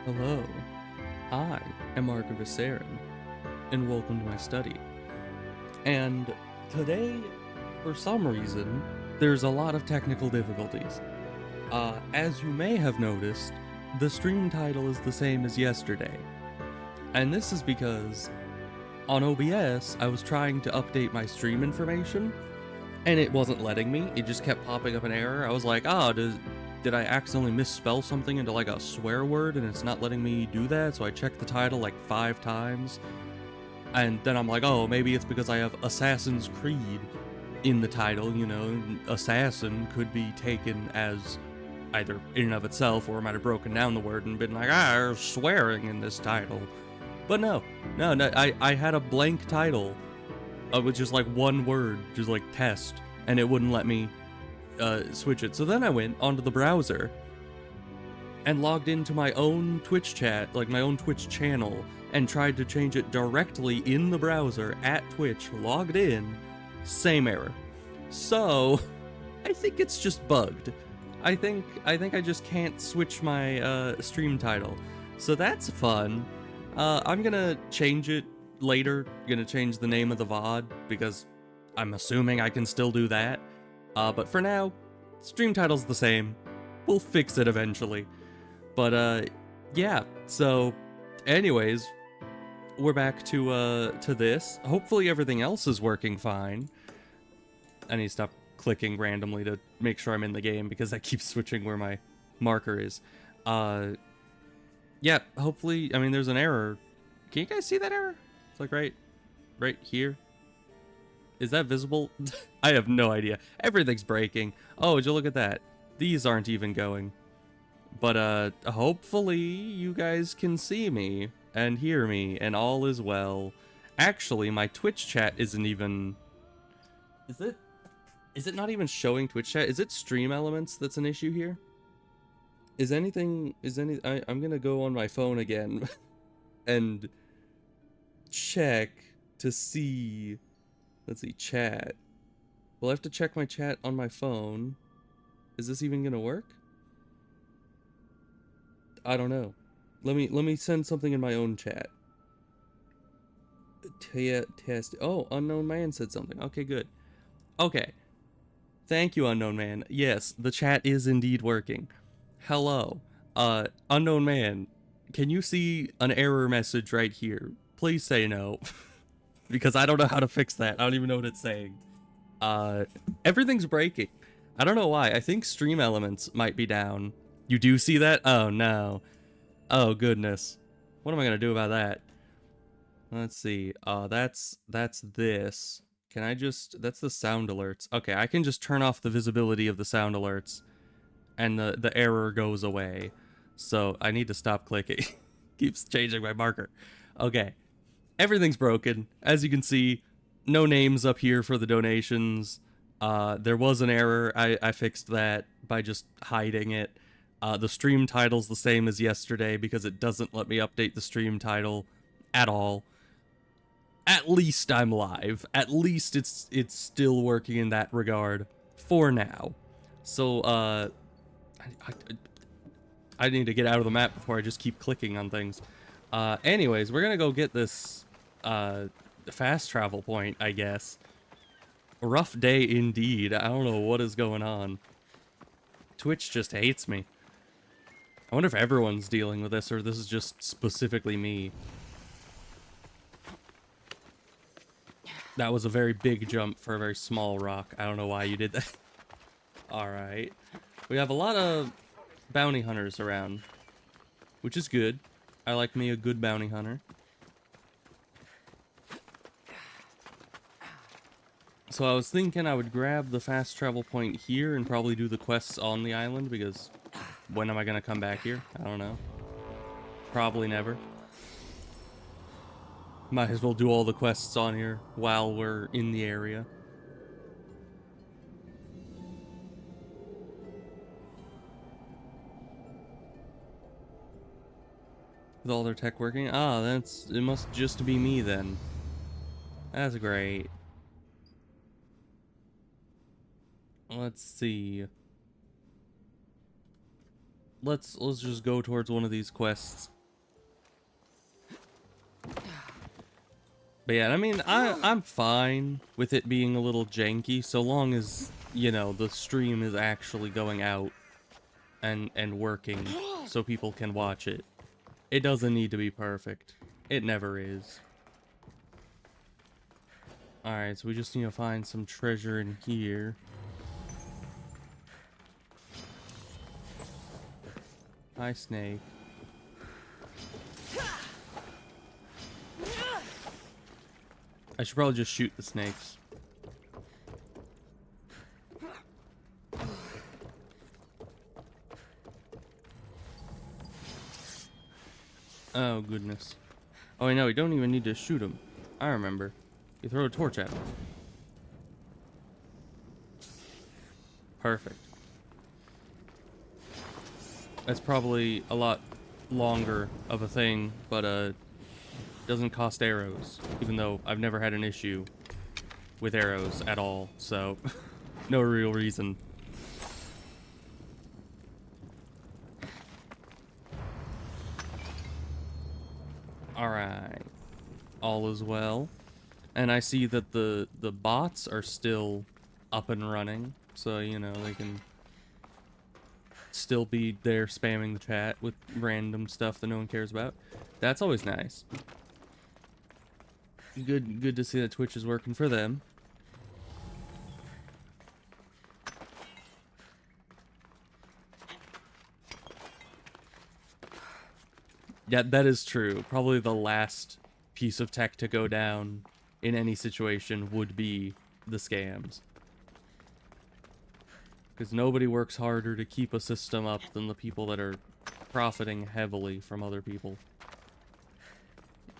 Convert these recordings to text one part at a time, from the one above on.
Hello, I am Archivist Aaron, and welcome to my study. And today, for some reason, there's a lot of technical difficulties. As you may have noticed, the stream title is the same as yesterday. And this is because on OBS, I was trying to update my stream information, and it wasn't letting me. It just kept popping up an error. I was like, did I accidentally misspell something into like a swear word and it's not letting me do that? So I checked the title like 5 times. And then I'm like, oh, maybe it's because I have Assassin's Creed in the title, you know. Assassin could be taken as either in and of itself, or I might have broken down the word and been like, there's swearing in this title. But no, I had a blank title with just like one word, just like test, and it wouldn't let me switch it. So then I went onto the browser and logged into my own Twitch chat, like my own Twitch channel, and tried to change it directly in the browser at Twitch, logged in, same error. So I think it's just bugged. I think I just can't switch my stream title. So that's fun. I'm gonna change it later. Gonna change the name of the VOD because I'm assuming I can still do that. But for now, stream title's the same. We'll fix it eventually. But yeah. So, anyways, we're back to this. Hopefully everything else is working fine. I need to stop clicking randomly to make sure I'm in the game because I keep switching where my marker is. Yeah. Hopefully, I mean, there's an error. Can you guys see that error? It's like right here. Is that visible? I have no idea. Everything's breaking. Oh, would you look at that? These aren't even going. But hopefully you guys can see me and hear me and all is well. Actually, my Twitch chat isn't even... Is it not even showing Twitch chat? Is it Stream Elements that's an issue here? I'm gonna go on my phone again and check to see... Let's see, chat. Well, I have to check my chat on my phone. Is this even gonna work? I don't know. Let me send something in my own chat. Test. Oh, Unknown Man said something. Okay, good. Okay. Thank you, Unknown Man. Yes, the chat is indeed working. Hello. Unknown Man, can you see an error message right here? Please say no. Because I don't know how to fix that. I don't even know what it's saying. Everything's breaking. I don't know why. I think Stream Elements might be down. You do see that? Oh, no. Oh, goodness. What am I gonna do about that? Let's see. That's this. Can I just... That's the sound alerts. Okay, I can just turn off the visibility of the sound alerts, and the error goes away. So, I need to stop clicking. Keeps changing my marker. Okay. Everything's broken. As you can see, no names up here for the donations. There was an error. I fixed that by just hiding it. The stream title's the same as yesterday because it doesn't let me update the stream title at all. At least I'm live. At least it's still working in that regard for now. So I need to get out of the map before I just keep clicking on things. Anyways, we're gonna go get this fast travel point, I guess. A rough day indeed. I don't know what is going on. Twitch just hates me. I wonder if everyone's dealing with this or this is just specifically me. That was a very big jump for a very small rock. I don't know why you did that. Alright. We have a lot of bounty hunters around, which is good. I like me a good bounty hunter. So I was thinking I would grab the fast travel point here and probably do the quests on the island, because when am I going to come back here? I don't know. Probably never. Might as well do all the quests on here while we're in the area. With all their tech working? Ah, it must just be me then. That's great. Let's see. let's just go towards one of these quests. But yeah, I mean, I'm fine with it being a little janky so long as, you know, the stream is actually going out and working so people can watch it. It doesn't need to be perfect. It never is. Alright, so we just need to find some treasure in here. Hi, snake. I should probably just shoot the snakes. Oh, goodness. Oh, I know, we don't even need to shoot them. I remember. You throw a torch at them. Perfect. That's probably a lot longer of a thing, but doesn't cost arrows, even though I've never had an issue with arrows at all, so no real reason. Alright. All is well. And I see that the bots are still up and running, so, you know, they can still be there spamming the chat with random stuff that no one cares about. That's always nice. Good to see that Twitch is working for them. Yeah, that is true. Probably the last piece of tech to go down in any situation would be the scams. Because nobody works harder to keep a system up than the people that are profiting heavily from other people.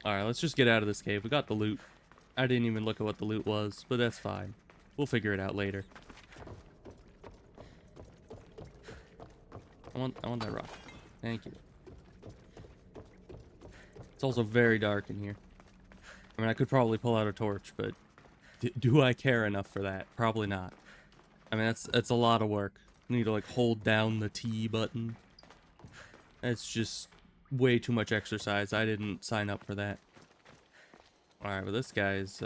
Alright, let's just get out of this cave. We got the loot. I didn't even look at what the loot was, but that's fine. We'll figure it out later. I want that rock. Thank you. It's also very dark in here. I mean, I could probably pull out a torch, but do I care enough for that? Probably not. I mean, that's a lot of work. You need to, like, hold down the T button. That's just way too much exercise. I didn't sign up for that. Alright, well, this guy's,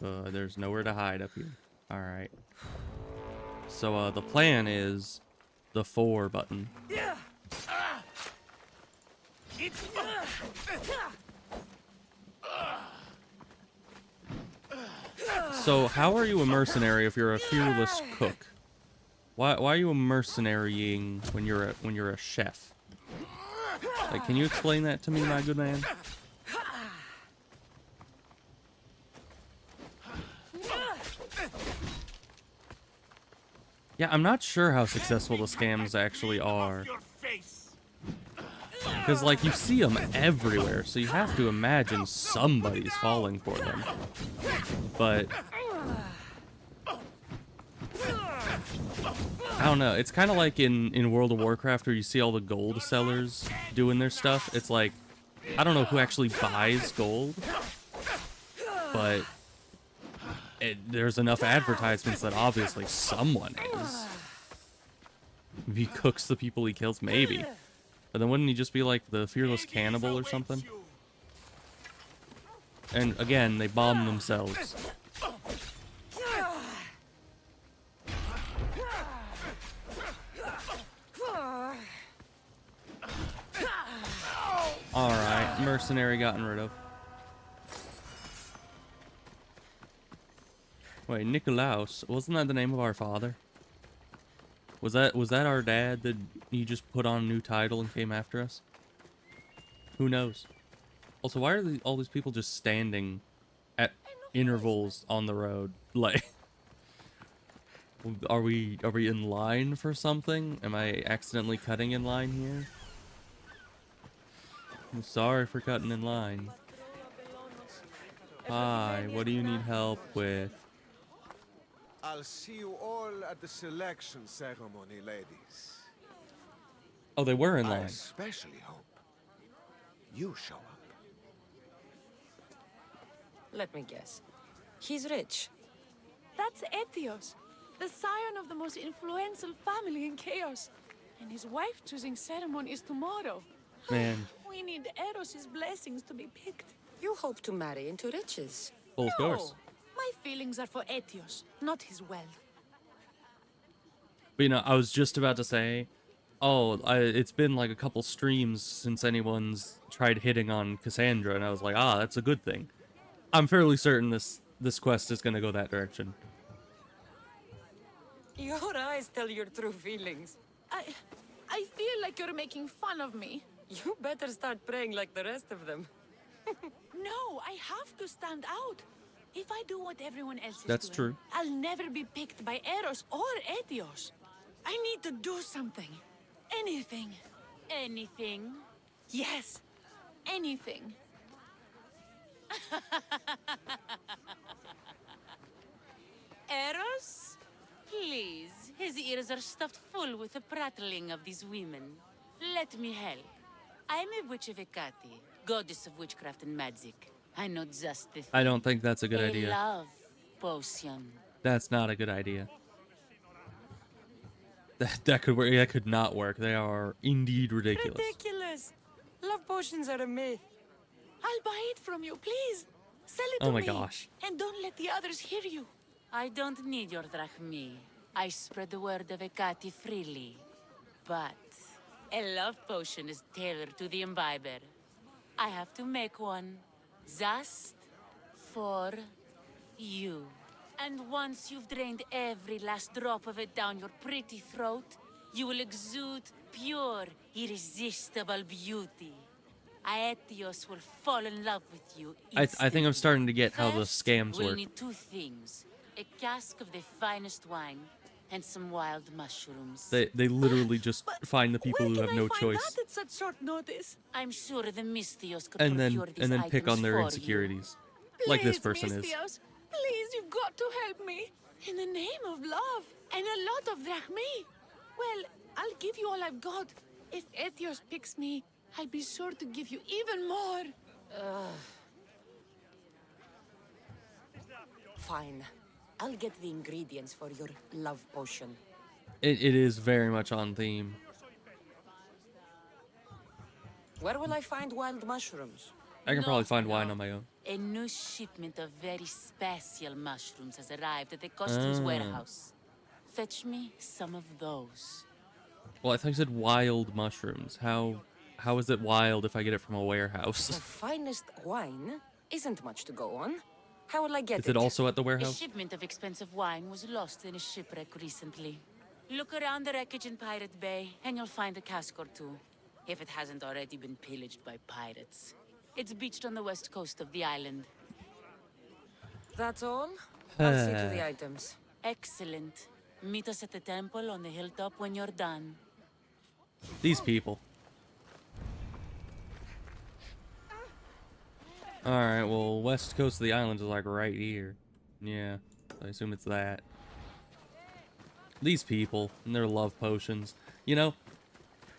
there's nowhere to hide up here. Alright. So, the plan is the 4 button. So, how are you a mercenary if you're a fearless cook? Why are you a mercenarying when you're a chef? Like, can you explain that to me, my good man? Yeah, I'm not sure how successful the scams actually are. Because, like, you see them everywhere, so you have to imagine somebody's falling for them. But I don't know. It's kind of like in World of Warcraft where you see all the gold sellers doing their stuff. It's like, I don't know who actually buys gold, but there's enough advertisements that obviously someone is. If he cooks the people he kills, maybe. But then wouldn't he just be like the fearless cannibal or something? And again, they bomb themselves. Alright, mercenary gotten rid of. Wait, Nikolaus, wasn't that the name of our father? Was that our dad that he just put on a new title and came after us? Who knows? Also, why are all these people just standing at intervals on the road? Like, are we in line for something? Am I accidentally cutting in line here? I'm sorry for cutting in line. Hi, what do you need help with? I'll see you all at the selection ceremony, ladies. Oh, they were in I line. especially hope you show up. Let me guess. He's rich. That's Etios, the scion of the most influential family in Chaos. And his wife choosing ceremony is tomorrow. Man. We need Eros' blessings to be picked. You hope to marry into riches. Well, of course. My feelings are for Etios, not his wealth. But, you know, I was just about to say, it's been like a couple streams since anyone's tried hitting on Cassandra, and I was like, that's a good thing. I'm fairly certain this quest is gonna go that direction. Your eyes tell your true feelings. I feel like you're making fun of me. You better start praying like the rest of them. No, I have to stand out. If I do what everyone else is That's doing, true. I'll never be picked by Eros or Etios. I need to do something. Anything. Anything? Yes, anything. Eros? Please, his ears are stuffed full with the prattling of these women. Let me help. I'm a witch of Hecate, goddess of witchcraft and magic. I know just the thing. I don't think that's a good A idea. love potion. That's not a good idea. That could work. That could not work. They are indeed ridiculous. Ridiculous. Love potions are a myth. I'll buy it from you, please. Sell it Oh to my me. gosh. And don't let the others hear you. I don't need your drachmi. I spread the word of Hecate freely. But a love potion is tailored to the imbiber. I have to make one just for you. And once you've drained every last drop of it down your pretty throat, you will exude pure, irresistible beauty. Aetios will fall in love with you I think I'm instantly. starting to get how the First, scams we'll work. need two things. A cask of the finest wine and some wild mushrooms. They literally just find the people Where who can have no I find choice, that at such short notice? I'm sure the Mystios could and procure these then pick items on their for you. insecurities, like this Please, person is. Mystios, please, you've got to help me. In the name of love and a lot of drachmi. Well, I'll give you all I've got. If Etios picks me, I'll be sure to give you even more. Fine. I'll get the ingredients for your love potion. It is very much on theme. Where will I find wild mushrooms? I can No, probably find no. wine on my own. A new shipment of very special mushrooms has arrived at the customs warehouse. Fetch me some of those. Well, I thought you said wild mushrooms. How is it wild if I get it from a The warehouse? finest wine isn't much to go on. How will I get Is it also at the A warehouse? shipment of expensive wine was lost in a shipwreck recently. Look around the wreckage in Pirate Bay, and you'll find a cask or two. If it hasn't already been pillaged by pirates. It's beached on the west coast of the island. That's all? I'll see to the items. Excellent. Meet us at the temple on the hilltop when you're done. These people. Alright, well, west coast of the island is like right here. Yeah, I assume it's that. These people and their love potions. You know,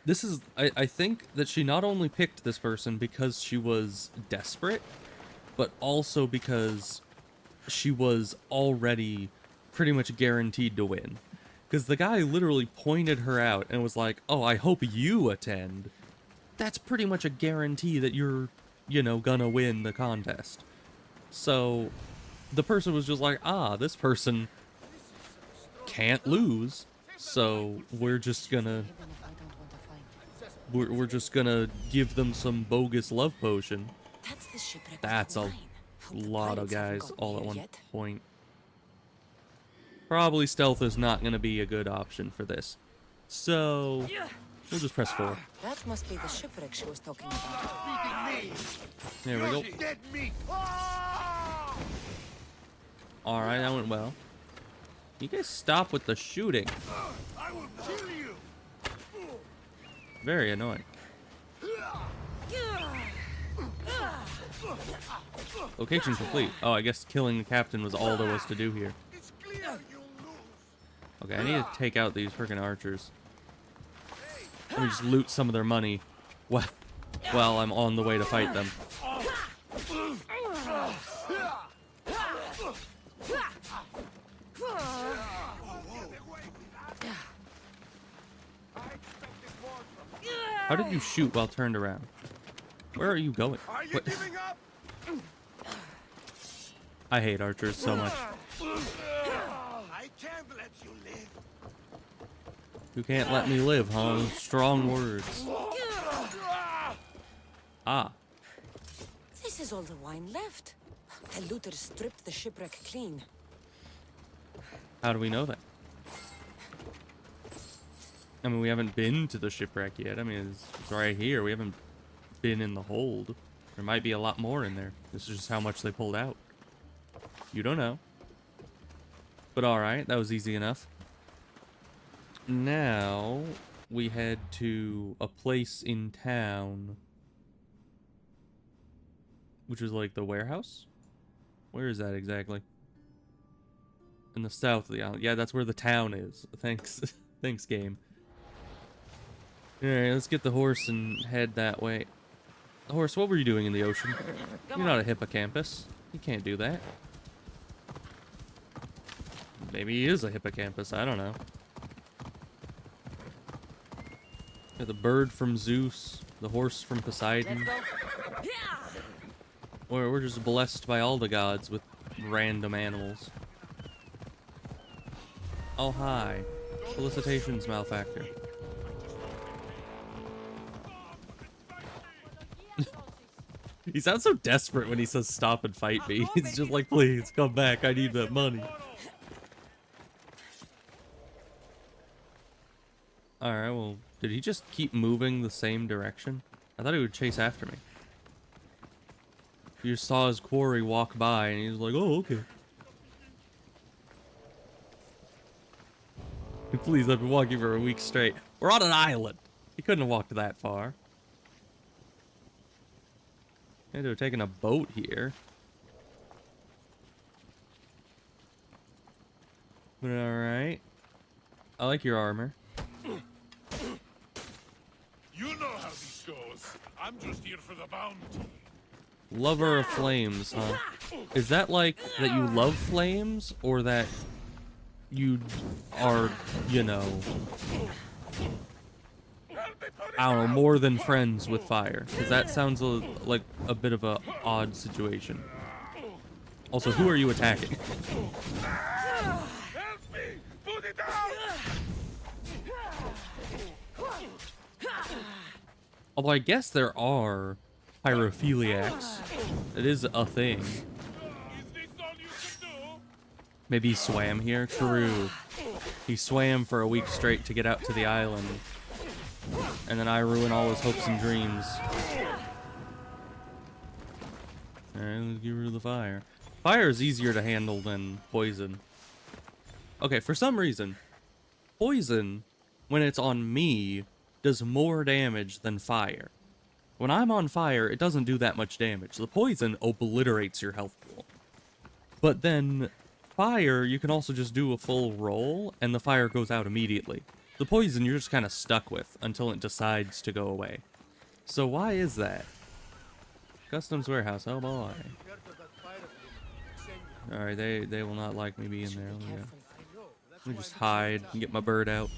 this is... I think that she not only picked this person because she was desperate, but also because she was already pretty much guaranteed to win. Because the guy literally pointed her out and was like, oh, I hope you attend. That's pretty much a guarantee that you're, you know, gonna win the contest. So, the person was just like, this person can't lose, so we're just gonna... Even if I don't want to find it. We're just gonna give them some bogus love potion. That's the shipwreck. That's a wine. Hope the lot of pirates haven't guys gotten all at here one yet. point. Probably stealth is not gonna be a good option for this. So, we'll just press 4. That must be the shipwreck she was talking about. There we go. Dead meat! Alright, that went well. You guys stop with the shooting. I will kill you! Very annoying. Location complete. Oh, I guess killing the captain was all there was to do here. It's clear you'll lose. Okay, I need to take out these freaking archers. Let me just loot some of their money while I'm on the way to fight them. How did you shoot while turned around? Where are you going? Are you What? giving up? I hate archers so much. I can't let you live. You can't let me live, huh? Strong words. Ah. This is all the wine left. The looters stripped the shipwreck clean. How do we know that? I mean, we haven't been to the shipwreck yet. I mean, it's right here. We haven't been in the hold. There might be a lot more in there. This is just how much they pulled out. You don't know. But alright, that was easy enough. Now, we head to a place in town. Which is like the warehouse? Where is that exactly? In the south of the island. Yeah, that's where the town is. Thanks. Thanks, game. Alright, let's get the horse and head that way. Horse, what were you doing in the ocean? You're not a hippocampus. You can't do that. Maybe he is a hippocampus. I don't know. Got the bird from Zeus, the horse from Poseidon. We're just blessed by all the gods with random animals. Oh, hi. Felicitations, Malfactor. He sounds so desperate when he says stop and fight me. He's just like, please, come back. I need that money. Alright, well, did he just keep moving the same direction? I thought he would chase after me. You just saw his quarry walk by and he was like, oh, okay. Please, I've been walking for a week straight. We're on an island. He couldn't have walked that far. He had to have taken a boat here. But alright. I like your armor. You know how this goes. I'm just here for the bounty. Lover of flames, huh? Is that like that you love flames or that you are, you know, I don't know, more than friends with fire? Because that sounds like a bit of a odd situation. Also, who are you attacking? Help me! Put it out! Although I guess there are pyrophiliacs. It is a thing. Is this all you can do? Maybe he swam here? True. He swam for a week straight to get out to the island. And then I ruin all his hopes and dreams. Alright, let's get rid of the fire. Fire is easier to handle than poison. Okay, for some reason, poison, when it's on me, does more damage than fire. When I'm on fire, it doesn't do that much damage. The poison obliterates your health pool. But then, fire, you can also just do a full roll, and the fire goes out immediately. The poison you're just kind of stuck with until it decides to go away. So why is that? Customs warehouse, oh boy. Alright, they will not like me being there. Let me just hide and get my bird out.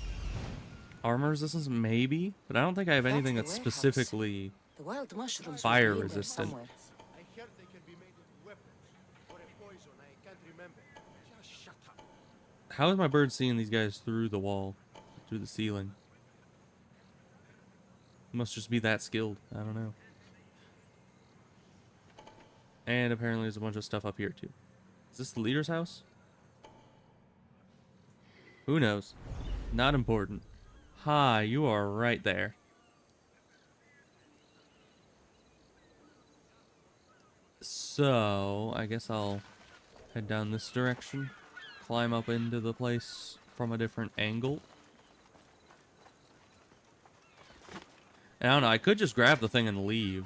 Armor resistance, maybe, but I don't think I have anything that's specifically The wild mushrooms fire must be in there resistant. somewhere. I heard they can be made into weapons. Or a poison, I can't remember. Just shut up. How is my bird seeing these guys through the wall? Through the ceiling? It must just be that skilled. I don't know. And apparently there's a bunch of stuff up here too. Is this the leader's house? Who knows? Not important. Hi, you are right there. So, I guess I'll head down this direction. Climb up into the place from a different angle. And I don't know, I could just grab the thing and leave.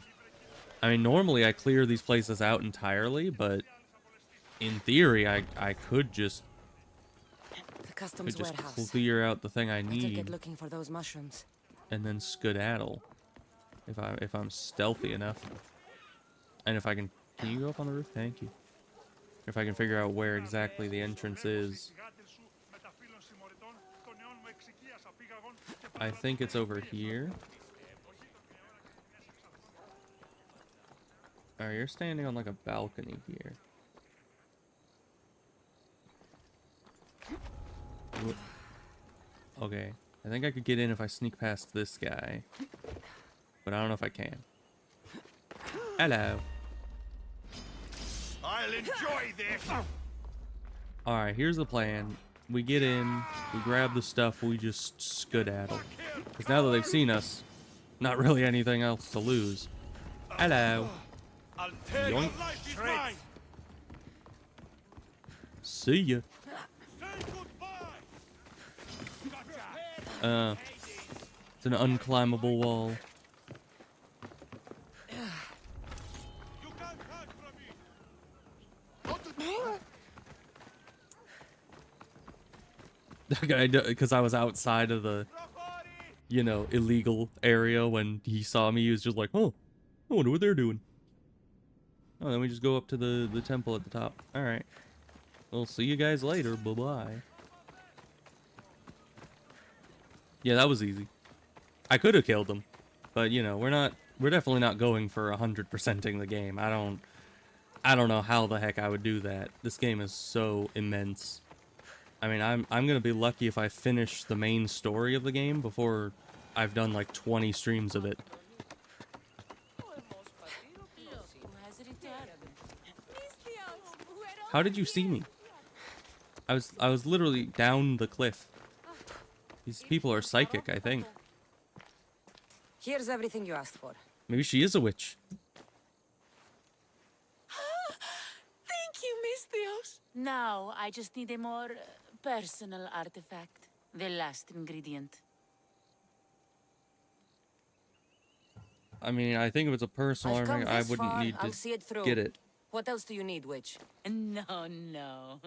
I mean, normally I clear these places out entirely, but in theory, I could just The customs warehouse. clear out the thing I Better need get looking for those mushrooms. and then skedaddle if I'm stealthy enough. And if I can you go up on the roof? Thank you. If I can figure out where exactly the entrance is. I think it's over here. Alright, you're standing on like a balcony here. Okay, I think I could get in if I sneak past this guy. But I don't know if I can. Hello. I'll enjoy this. Alright, here's the plan. We get in, we grab the stuff, we just skedaddle. Because now that they've seen us, not really anything else to lose. Hello. I'll take your Yoink. life is mine. See ya. Say goodbye. Gotcha. It's an unclimbable wall. You can't hide from me. Because I was outside of the, you know, illegal area when he saw me, he was just like, oh, I wonder what they're doing. Oh, then we just go up to the temple at the top. Alright. We'll see you guys later. Bye-bye. Yeah, that was easy. I could have killed him. But, you know, we're definitely not going for 100%ing the game. I don't know how the heck I would do that. This game is so immense. I mean, I'm gonna be lucky if I finish the main story of the game before I've done like 20 streams of it. How did you see me? I was literally down the cliff. These people are psychic, I think. Here's everything you asked for. Maybe she is a witch. Thank you, Miss Theos. Now, I just need a more personal artifact. The last ingredient. I mean, I think if it's a personal I've come artifact, I this wouldn't far, need I'll to see it through. get it. What else do you need, witch? No, no.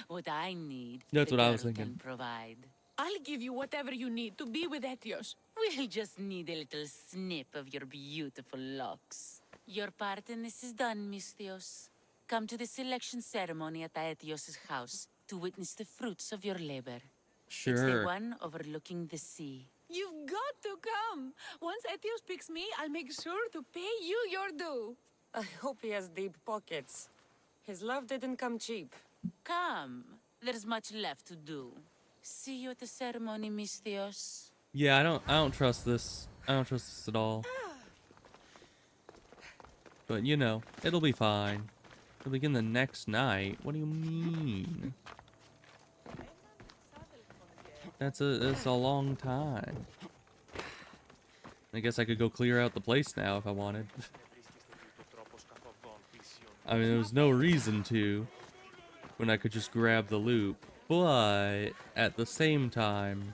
What I need, That's the what I was girl thinking. can provide. I'll give you whatever you need to be with Etios. We'll just need a little snip of your beautiful locks. Your part in this is done, Miss Theos. Come to the selection ceremony at Aetios' house to witness the fruits of your labor. It's the Sure. one overlooking the sea. You've got to come. Once Etios picks me, I'll make sure to pay you your due. I hope he has deep pockets. His love didn't come cheap. Come. There's much left to do. See you at the ceremony, Miss Theos. Yeah, I don't trust this. I don't trust this at all. But you know, it'll be fine. It'll begin the next night. What do you mean? That's a long time. I guess I could go clear out the place now if I wanted. I mean, there was no reason to when I could just grab the loot, but at the same time,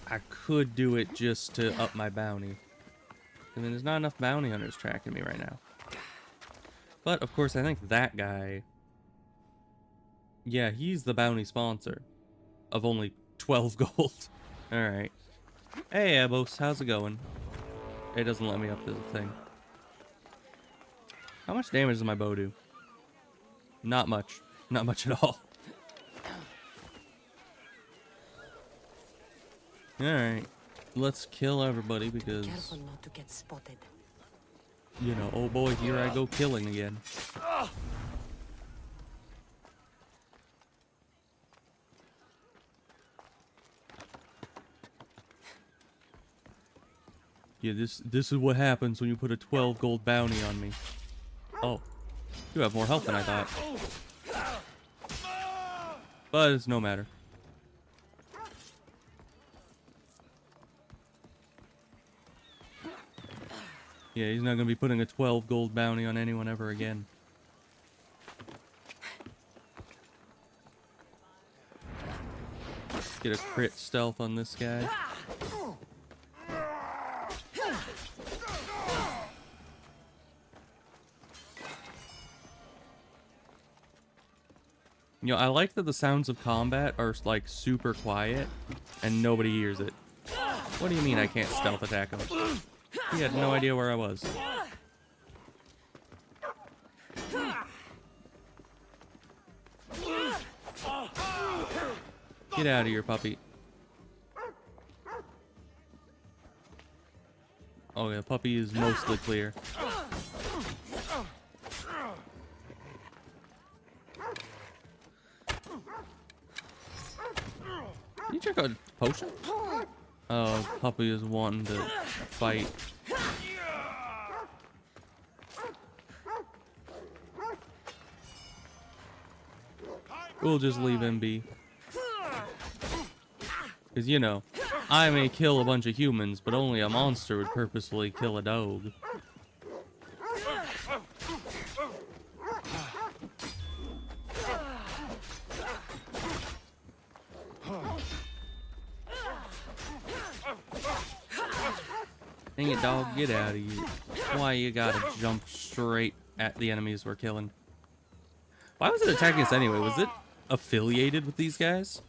I could do it just to up my bounty. I mean, there's not enough bounty hunters tracking me right now. But, of course, I think that guy... Yeah, he's the bounty sponsor. Of only 12 gold. Alright. Hey, Abos, how's it going? It doesn't let me up to the thing. How much damage does my bow do? Not much. Not much at all. Alright. Let's kill everybody because... Careful not to get spotted. You know, oh boy, here I go killing again. Yeah, this is what happens when you put a 12 gold bounty on me. Oh, you have more health than I thought. But it's no matter. Yeah, he's not gonna be putting a 12 gold bounty on anyone ever again. Get a crit stealth on this guy. You know, I like that the sounds of combat are like super quiet and nobody hears it. What do you mean I can't stealth attack him? He had no idea where I was. Get out of here, puppy. Oh yeah, puppy is mostly clear. You check out potion? Oh, puppy is wanting to fight. We'll just leave him be. Because, you know, I may kill a bunch of humans, but only a monster would purposefully kill a dog. Dang it, dog, get out of here. Why you gotta jump straight at the enemies we're killing? Why was it attacking us anyway? Was it affiliated with these guys?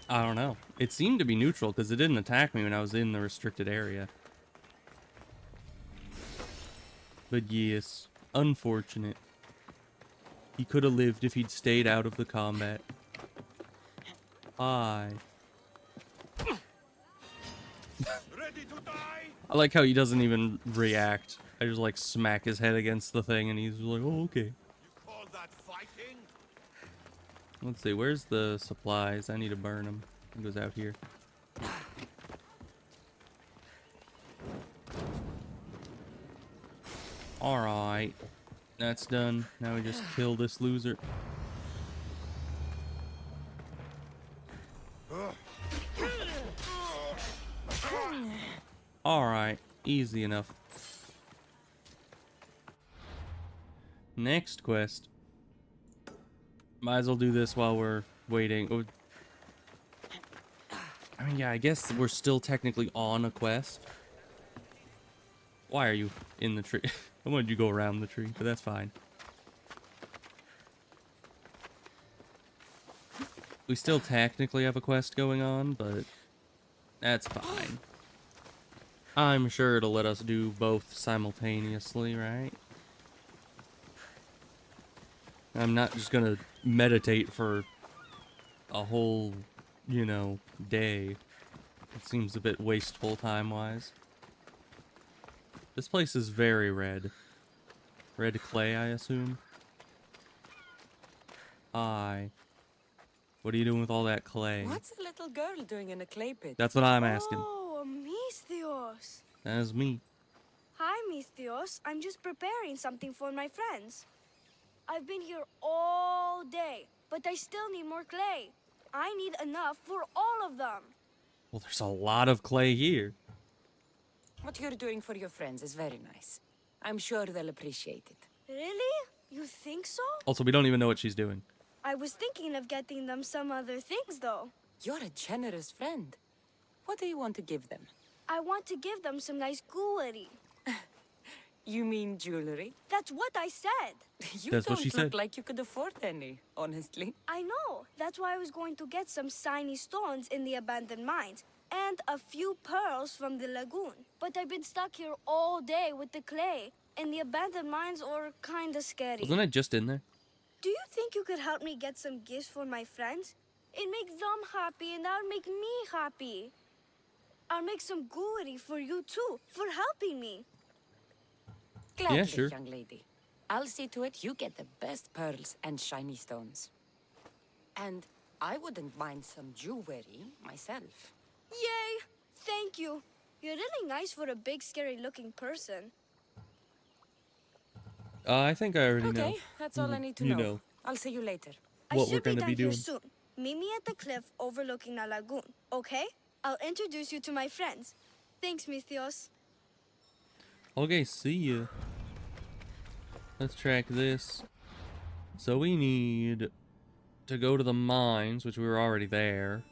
I don't know. It seemed to be neutral because it didn't attack me when I was in the restricted area. But yes, unfortunate. He could have lived if he'd stayed out of the combat. Bye. Ready to die? I like how he doesn't even react. I just like smack his head against the thing and he's like, oh, okay. You call that fighting? Let's see, where's the supplies? I need to burn them. It goes out here. Alright. That's done. Now we just kill this loser. Alright. Easy enough. Next quest. Might as well do this while we're waiting. Oh. I mean, yeah, I guess we're still technically on a quest. Why are you in the tree? I wanted you to go around the tree, but that's fine. We still technically have a quest going on, but that's fine. I'm sure it'll let us do both simultaneously, right? I'm not just gonna meditate for a whole, you know, day. It seems a bit wasteful time-wise. This place is very red. Red clay, I assume. Aye. What are you doing with all that clay? What's a little girl doing in a clay pit? That's what I'm asking. Oh, Misthios. That is me. Hi, Misthios. I'm just preparing something for my friends. I've been here all day, but I still need more clay. I need enough for all of them. Well, there's a lot of clay here. What you're doing for your friends is very nice. I'm sure they'll appreciate it. Really? You think so? Also, we don't even know what she's doing. I was thinking of getting them some other things, though. You're a generous friend. What do you want to give them? I want to give them some nice jewelry. You mean jewelry? That's what I said. You That's what don't she look said. like you could afford any, honestly. I know. That's why I was going to get some shiny stones in the abandoned mines and a few pearls from the lagoon. But I've been stuck here all day with the clay, and the abandoned mines are kinda scary. Wasn't I just in there? Do you think you could help me get some gifts for my friends? It makes them happy, and that'll make me happy. I'll make some jewelry for you too, for helping me. Gladly, sure. young lady. I'll see to it you get the best pearls and shiny stones. And I wouldn't mind some jewelry myself. Yay! Thank you. You're really nice for a big, scary-looking person. I think I already know. Okay, that's all I need to You know. know. I'll see you later. What I we're should be gonna done be here doing. soon. Meet me at the cliff overlooking the lagoon, okay? I'll introduce you to my friends. Thanks, Misthios. Okay, see ya. Let's track this. So we need to go to the mines, which we were already there.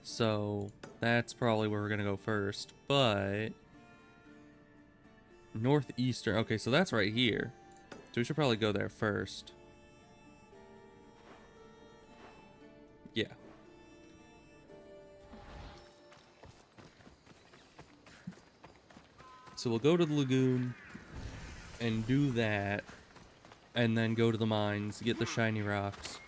So that's probably where we're gonna go first. But northeastern. Okay, so that's right here. So we should probably go there first. Yeah. So we'll go to the lagoon and do that, and then go to the mines, get the shiny rocks.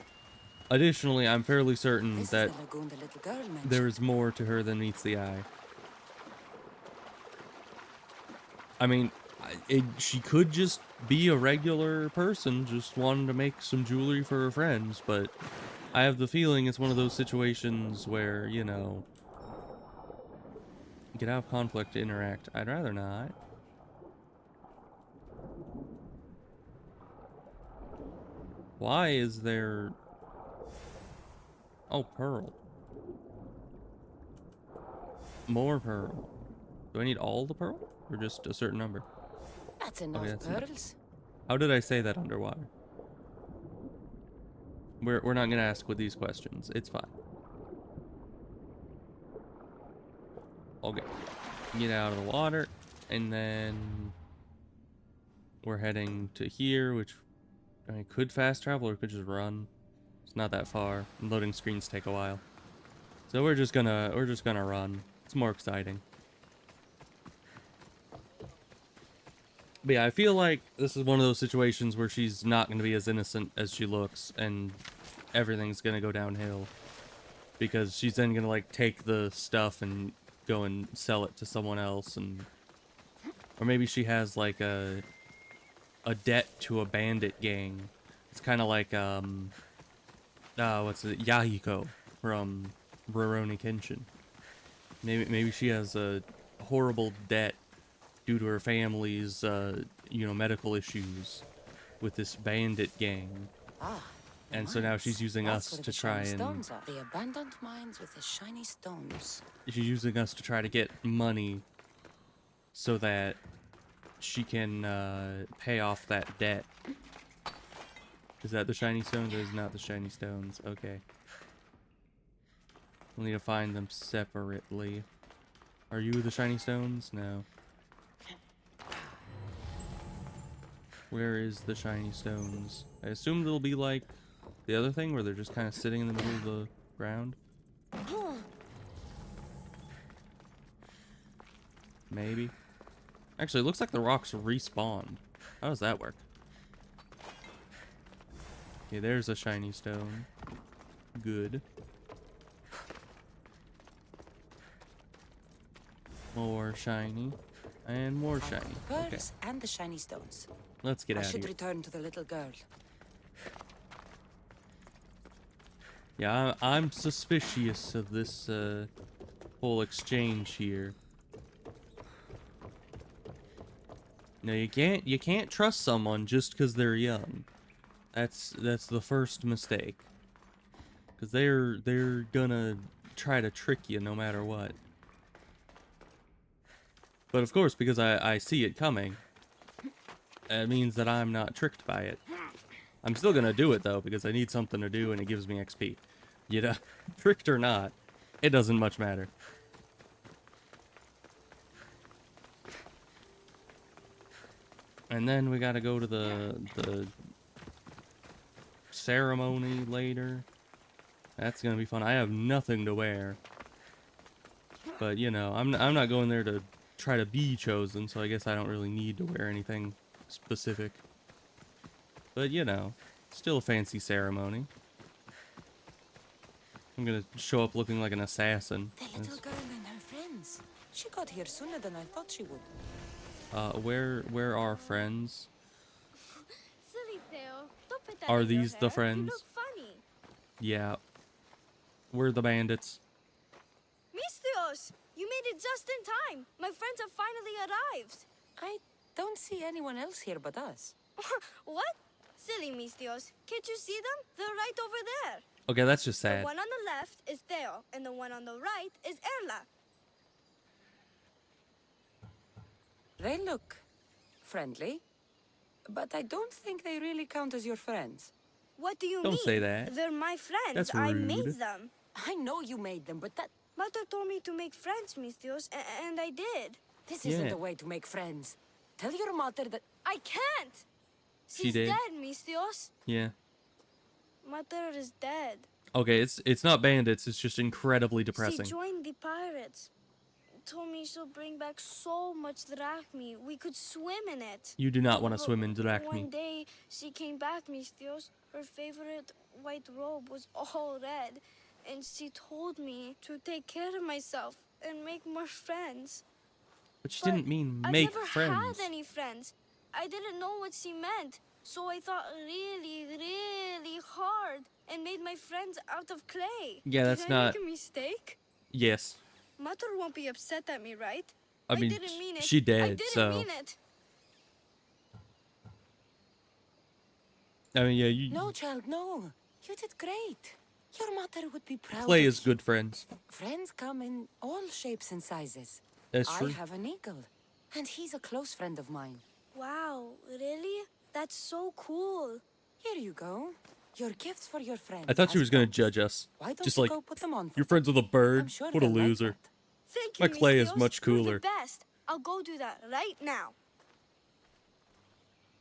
Additionally, I'm fairly certain This that is the lagoon the little girl mentioned. there is more to her than meets the eye. I mean, she could just be a regular person, just wanting to make some jewelry for her friends, but I have the feeling it's one of those situations where, you know, get out of conflict to interact. I'd rather not. Why is there... Oh, pearl. More pearl. Do I need all the pearl? Or just a certain number? That's enough that's enough. pearls. How did I say that underwater? We're not gonna ask with these questions. It's fine. Okay. Get out of the water, and then we're heading to here, which I mean, could fast travel or could just run. It's not that far. And loading screens take a while, so we're just gonna run. It's more exciting. But yeah, I feel like this is one of those situations where she's not going to be as innocent as she looks, and everything's going to go downhill. Because she's then going to, like, take the stuff and go and sell it to someone else, and... Or maybe she has, like, a debt to a bandit gang. It's kind of like, what's it? Yahiko from Rurouni Kenshin. Maybe she has a horrible debt due to her family's, you know, medical issues with this bandit gang. And so now she's using us to try and... The abandoned mines with the shiny stones. She's using us to try to get money so that she can pay off that debt. Is that the shiny stones? That is not the shiny stones. Okay. We'll need to find them separately. Are you the shiny stones? No. Where is the shiny stones? I assume they'll be like the other thing where they're just kind of sitting in the middle of the ground. Maybe. Actually, it looks like the rocks respawned. How does that work? Okay, there's a shiny stone. Good. More shiny. And more shiny. Okay. Pearls and the shiny stones. Let's get out I of should here. return to the little girl. Yeah, I'm suspicious of this whole exchange here. No, you can't trust someone just because they're young. That's the first mistake. Because they're gonna try to trick you no matter what. But of course, because I see it coming, it means that I'm not tricked by it. I'm still gonna do it though, because I need something to do and it gives me XP. You know, tricked or not, it doesn't much matter. And then we gotta go to the ceremony later. That's gonna be fun. I have nothing to wear. But you know, I'm not going there to try to be chosen, so I guess I don't really need to wear anything specific. But you know, still a fancy ceremony. I'm gonna show up looking like an assassin. The little girl and her friends. She got here sooner than I thought she would. Where are friends? Silly Theo, don't put that Are in your these the hair. friends? You look funny. Yeah. We're the bandits. Mistios, you made it just in time. My friends have finally arrived. I don't see anyone else here but us. What? Silly Mistios. Can't you see them? They're right over there. Okay, that's just The sad. one on the left is Theo, and the one on the right is Erla. They look friendly, but I don't think they really count as your friends. What do you Don't mean? say that. They're my friends. That's I rude. made them. I know you made them, but that... Mother told me to make friends, Mistios, and I did. This isn't Yeah. the way to make friends. Tell your mother that... I can't! She She's did. dead, Mistios. Yeah. Mother is dead. Okay, it's not bandits, it's just incredibly depressing. She joined the pirates. Told me she'll bring back so much drachmi. We could swim in it. You do not want to But swim in One drachmi. day, she came back, Mistios. Her favorite white robe was all red. And she told me to take care of myself and make more friends. But she But didn't mean I've make never friends. had any friends. I didn't know what she meant. So I thought really, really hard and made my friends out of clay. Yeah, that's Did I not... make a mistake? Yes. Mother won't be upset at me, right? I mean, didn't mean it. she I did, didn't so... mean it. I mean, yeah, you... No, child, no. You did great. Your mother would be proud Clay of is you. good friends. Friends come in all shapes and sizes. That's I true. have an eagle, and he's a close friend of mine. Wow, really? That's so cool. Here you go. Your gifts for your friends. I thought she as was gonna promised. judge us. Why don't Just you like, go put them on? you're friends with a bird? I'm sure What a they'll like loser. that. Thank My you, Clay is Mistios. much You're cooler. the best. I'll go do that right now.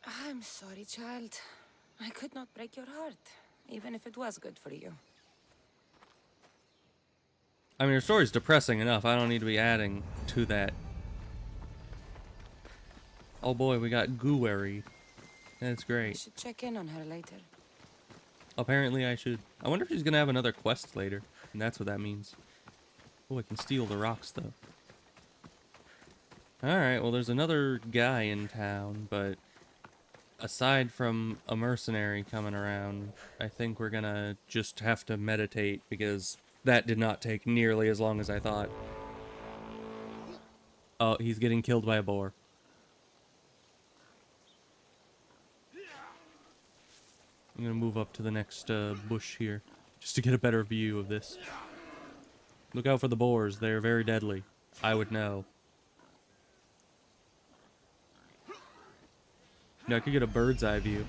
I'm sorry, child. I could not break your heart, even if it was good for you. I mean, her story's depressing enough. I don't need to be adding to that. Oh boy, we got Gooery. That's I great. should check in on her later. Apparently I should. I wonder if she's gonna have another quest later. And that's what that means. Oh, I can steal the rocks, though. Alright, well, there's another guy in town, but... aside from a mercenary coming around, I think we're gonna just have to meditate, because that did not take nearly as long as I thought. Oh, he's getting killed by a boar. I'm gonna move up to the next bush here, just to get a better view of this. Look out for the boars, they're very deadly. I would know. Now I could get a bird's eye view.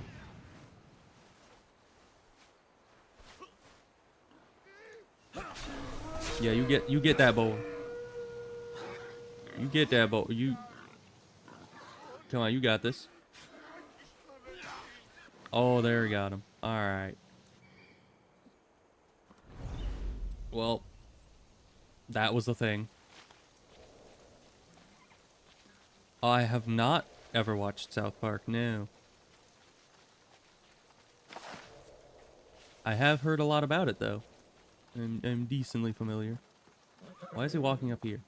Yeah, you get that boar. You get that boar. You come on, you got this. Oh, there we got him. All right. Well, that was the thing. I have not ever watched South Park, no. I have heard a lot about it, though. I'm decently familiar. Why is he walking up here?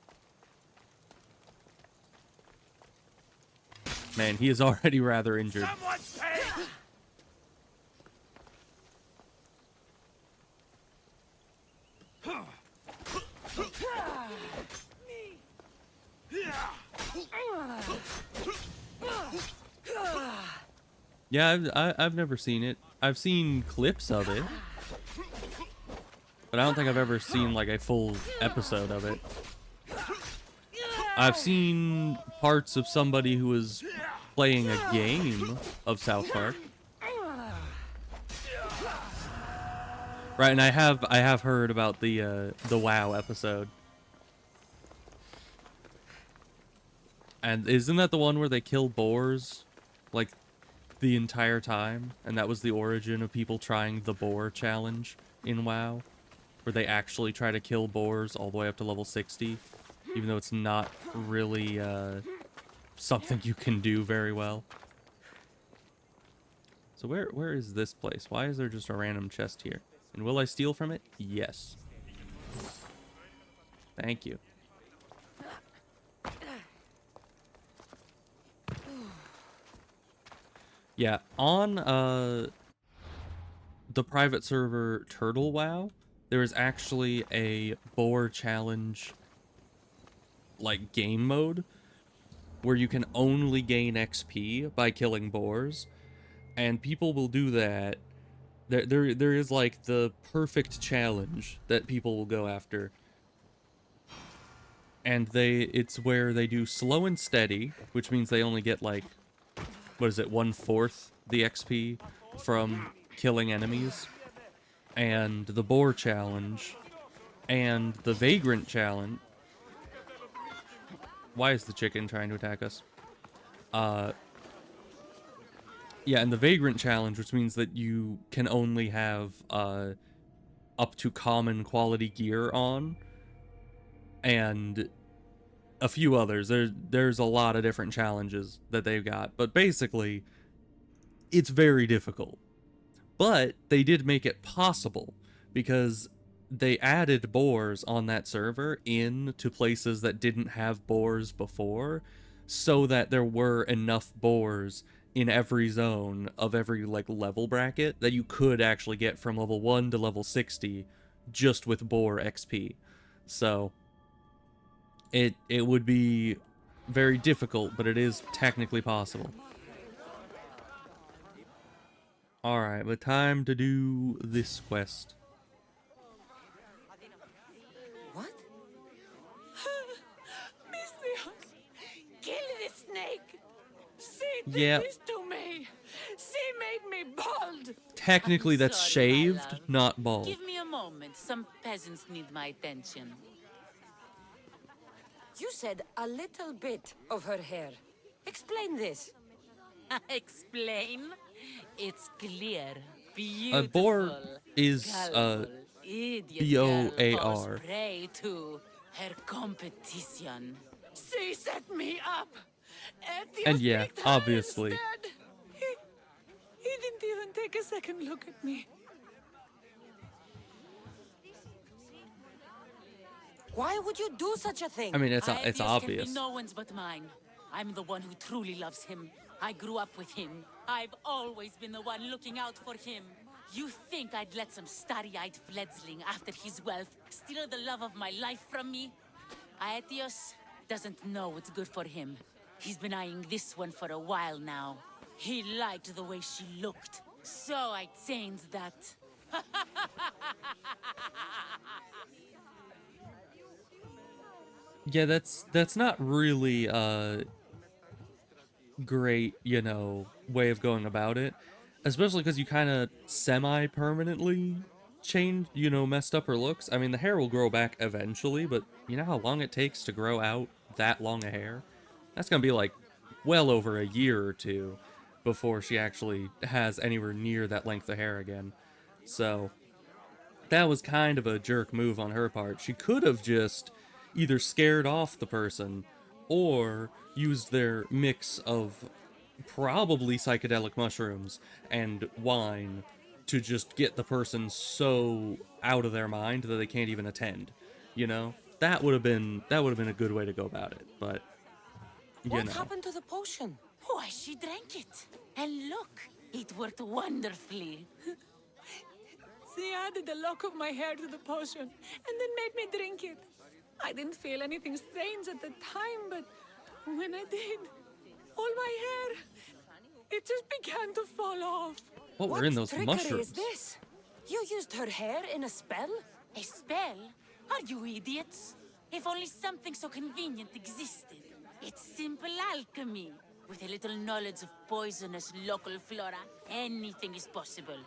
Man, he is already rather injured. Someone's paying! Yeah, I've never seen it. I've seen clips of it. But I don't think I've ever seen, like, a full episode of it. I've seen parts of somebody who was playing a game of South Park. Right, and I have heard about the WoW episode. And isn't that the one where they kill boars, like, the entire time? And that was the origin of people trying the boar challenge in WoW, where they actually try to kill boars all the way up to level 60, even though it's not really something you can do very well. So where is this place? Why is there just a random chest here? And will I steal from it? Yes. Thank you. Yeah, on the private server Turtle WoW, there is actually a boar challenge, like, game mode, where you can only gain XP by killing boars, and people will do that. There is, like, the perfect challenge that people will go after, and it's where they do slow and steady, which means they only get, like, what is it, 1/4 the XP from killing enemies, and the boar challenge, and the vagrant challenge. Why is the chicken trying to attack us? Yeah, and the vagrant challenge, which means that you can only have up to common quality gear on, and a few others. There's a lot of different challenges that they've got, but basically, it's very difficult. But they did make it possible, because they added boars on that server in to places that didn't have boars before, so that there were enough boars in every zone of every like level bracket that you could actually get from level 1 to level 60 just with boar XP. So it would be very difficult, but it is technically possible. Alright, but time to do this quest. What? Misthios, kill this snake. She did Yep. this to me. She made me bald. Technically I'm that's sorry, my shaved, love. not bald. Give me a moment. Some peasants need my attention. You said a little bit of her hair. Explain this. Explain? It's clear. A Beautiful. boar is colorful, idiot B-O-A-R. girl falls prey to her competition. She set me up. And yeah, picked her obviously. instead. He didn't even take a second look at me. Why would you do such a thing? I mean, it's Aetius obvious. can be no one's but mine. I'm the one who truly loves him. I grew up with him. I've always been the one looking out for him. You think I'd let some starry-eyed fledgling after his wealth steal the love of my life from me? Aetius doesn't know what's good for him. He's been eyeing this one for a while now. He liked the way she looked, so I changed that. Yeah, that's not really great, you know, way of going about it. Especially because you kind of semi-permanently changed, you know, messed up her looks. I mean, the hair will grow back eventually, but you know how long it takes to grow out that long a hair? That's gonna be like well over a year or two before she actually has anywhere near that length of hair again. So that was kind of a jerk move on her part. She could have just either scared off the person or used their mix of probably psychedelic mushrooms and wine to just get the person so out of their mind that they can't even attend. You know? That would have been a good way to go about it, but you What know. happened to the potion? Why, she drank it. And look, it worked wonderfully. She added a lock of my hair to the potion and then made me drink it. I didn't feel anything strange at the time, but when I did, all my hair, it just began to fall off. What were in those trickery mushrooms? is this? You used her hair in a spell? A spell? Are you idiots? If only something so convenient existed. It's simple alchemy. With a little knowledge of poisonous local flora, anything is possible.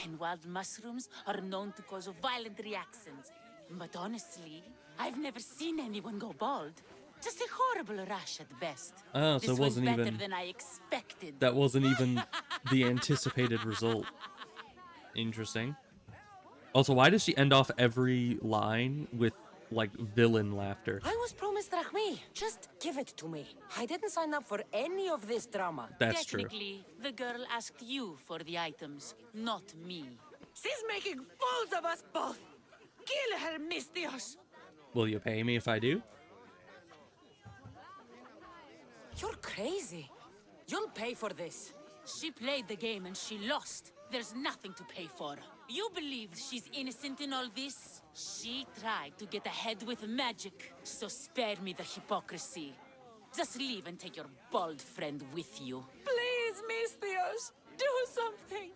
And wild mushrooms are known to cause violent reactions. But honestly, I've never seen anyone go bald. Just a horrible rash at best. Oh, so This it went wasn't better even... than I expected. That wasn't even the anticipated result. Interesting. Also, why does she end off every line with, like, villain laughter? I was promised Drachmi. Just give it to me. I didn't sign up for any of this drama. That's true. Technically, the girl asked you for the items, not me. She's making fools of us both. Kill her, Misthios. Will you pay me if I do? You're crazy. You'll pay for this. She played the game and she lost. There's nothing to pay for. You believe she's innocent in all this? She tried to get ahead with magic, so spare me the hypocrisy. Just leave and take your bald friend with you. Please, Misthios, do something.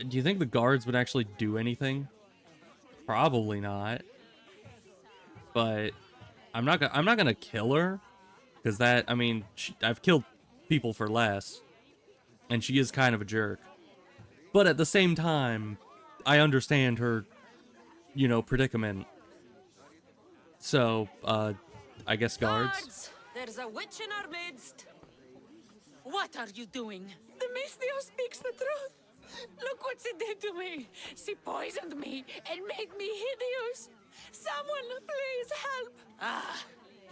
Do you think the guards would actually do anything? Probably not. But I'm not gonna kill her, because that, I mean, I've killed people for less, and she is kind of a jerk. But at the same time, I understand her, you know, predicament. So, I guess guards. There's a witch in our midst. What are you doing? The Misthios speaks the truth. Look what she did to me. She poisoned me and made me hideous. Someone, please help. Ah,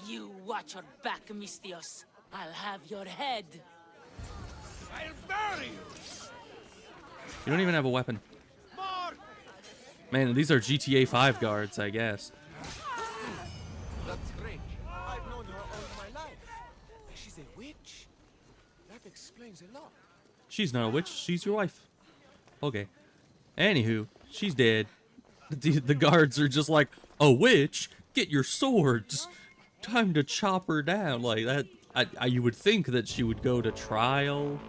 you watch your back, Misthios. I'll have your head. I'll bury you! You don't even have a weapon. Man, these are GTA 5 guards, I guess. That's strange. I've known her all my life. She's a witch. That explains a lot. She's not a witch, she's your wife. Okay. Anywho, she's dead. The guards are just like, a witch? Get your swords. Time to chop her down. Like that, you would think that she would go to trial.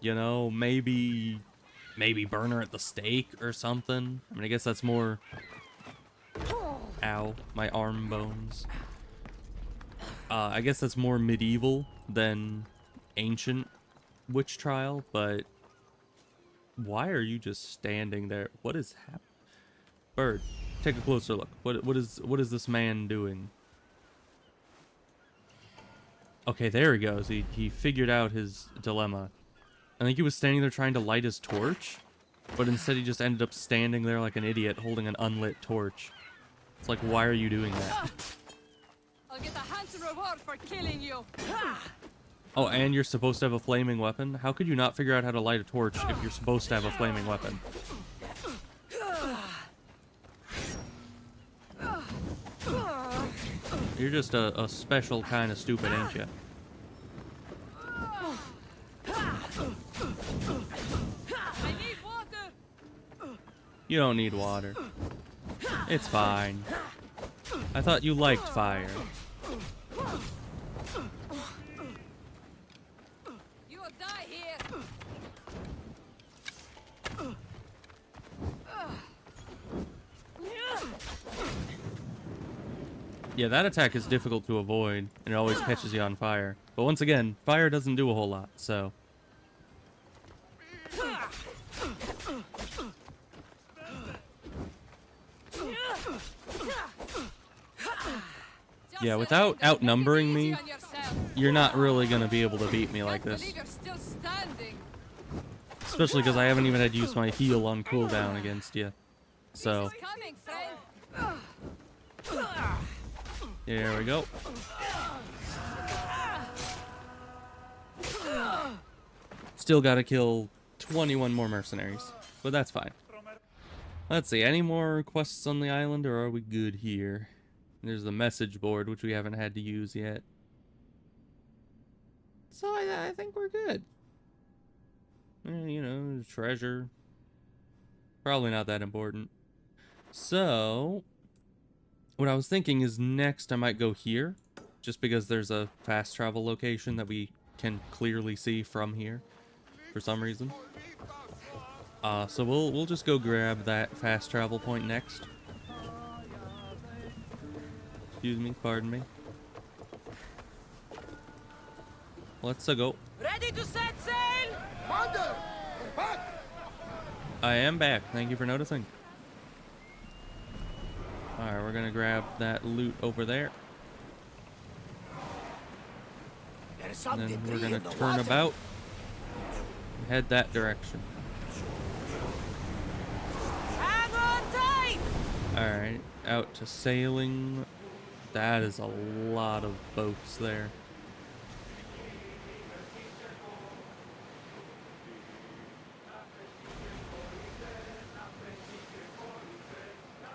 You know, maybe burn her at the stake or something. I mean, I guess that's more... Ow, my arm bones. I guess that's more medieval than ancient witch trial, but... Why are you just standing there? What is happening? Bird, take a closer look. What is this man doing? Okay, there he goes. He figured out his dilemma. I think he was standing there trying to light his torch, but instead he just ended up standing there like an idiot holding an unlit torch. It's like, why are you doing that? I'll get a handsome reward for killing you. Oh, and you're supposed to have a flaming weapon? How could you not figure out how to light a torch if you're supposed to have a flaming weapon? You're just a special kind of stupid, ain't you? I need water. You don't need water. It's fine. I thought you liked fire. You will die here. Yeah, that attack is difficult to avoid, and it always catches you on fire. But once again, fire doesn't do a whole lot, so... Yeah, without outnumbering me, you're not really gonna be able to beat me like this. Especially because I haven't even had to use my heal on cooldown against you. So... There we go. Still gotta kill 21 more mercenaries, but that's fine. Let's see, any more quests on the island, or are we good here? There's the message board, which we haven't had to use yet. So I think we're good. You know, treasure. Probably not that important. So... What I was thinking is next I might go here, just because there's a fast travel location that we can clearly see from here, for some reason. So we'll just go grab that fast travel point next. Excuse me, pardon me. Let's go. Ready to set sail? Commander! We're back! I am back. Thank you for noticing. Alright, we're gonna grab that loot over there. And then we're gonna turn about and head that direction. Hang on tight! Alright, out to sailing. That is a lot of boats there.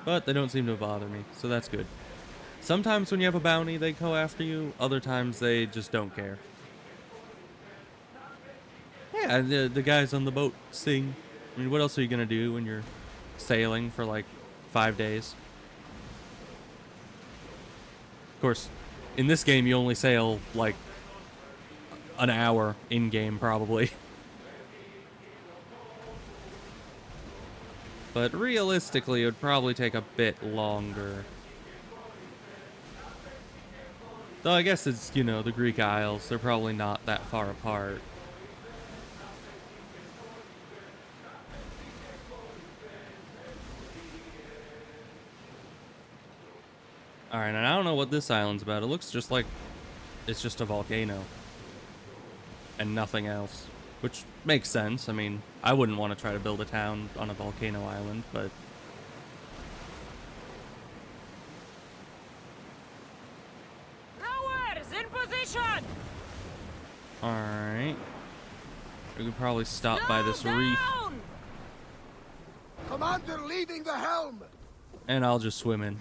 But they don't seem to bother me, so that's good. Sometimes when you have a bounty, they go after you. Other times, they just don't care. Yeah, the guys on the boat sing. I mean, what else are you going to do when you're sailing for, like, 5 days? Of course, in this game, you only sail, like, an hour in-game, probably. But realistically, it would probably take a bit longer. Though I guess it's, you know, the Greek Isles. They're probably not that far apart. Alright, and I don't know what this island's about. It looks just like it's just a volcano. And nothing else. Which makes sense. I mean, I wouldn't want to try to build a town on a volcano island, but... Rowers in position! Alright. We could probably stop by this reef. Commander leading the helm! And I'll just swim in.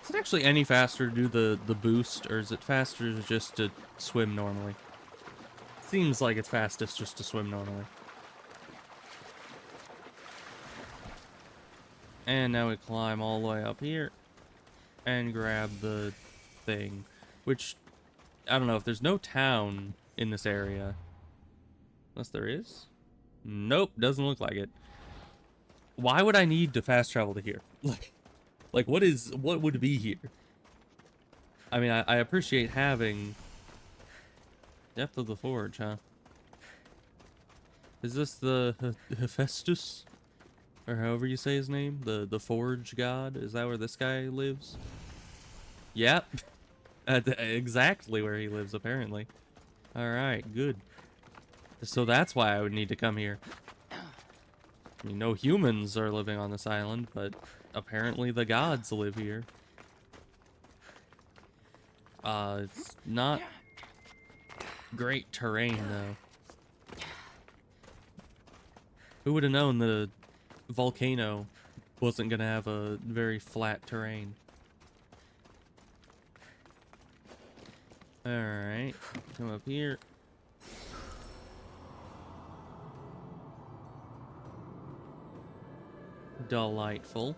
Is it actually any faster to do the boost, or is it faster just to swim normally? Seems like it's fastest just to swim normally. And now we climb all the way up here and grab the thing, which, I don't know, if there's no town in this area, unless there is? Nope, doesn't look like it. Why would I need to fast travel to here? Like what would be here? I mean, I appreciate having depth of the forge, huh? Is this the Hephaestus? Or however you say his name? The forge god? Is that where this guy lives? Yep. Exactly where he lives, apparently. Alright, good. So that's why I would need to come here. I mean, no humans are living on this island, but apparently the gods live here. It's not great terrain, though. Who would have known the volcano wasn't gonna have a very flat terrain? Alright, come up here. Delightful.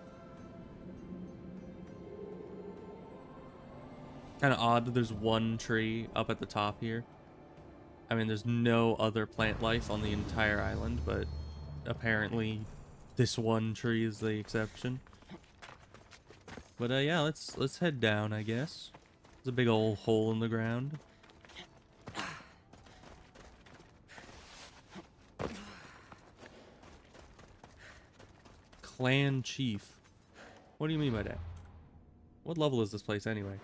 Kind of odd that there's one tree up at the top here. I mean, there's no other plant life on the entire island, but apparently this one tree is the exception. But yeah, let's head down, I guess. There's a big old hole in the ground. Clan chief. What do you mean by that? What level is this place anyway?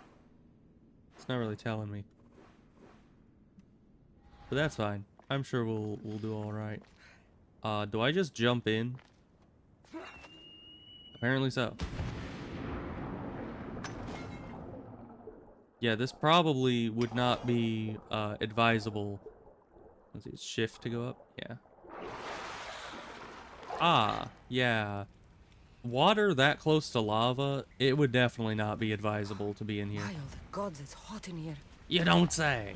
It's not really telling me. But that's fine. I'm sure we'll do all right. Do I just jump in? Apparently so. Yeah, this probably would not be advisable. Let's see, shift to go up. Yeah. Ah, yeah. Water that close to lava, it would definitely not be advisable to be in here. Wild gods, it's hot in here. You don't say.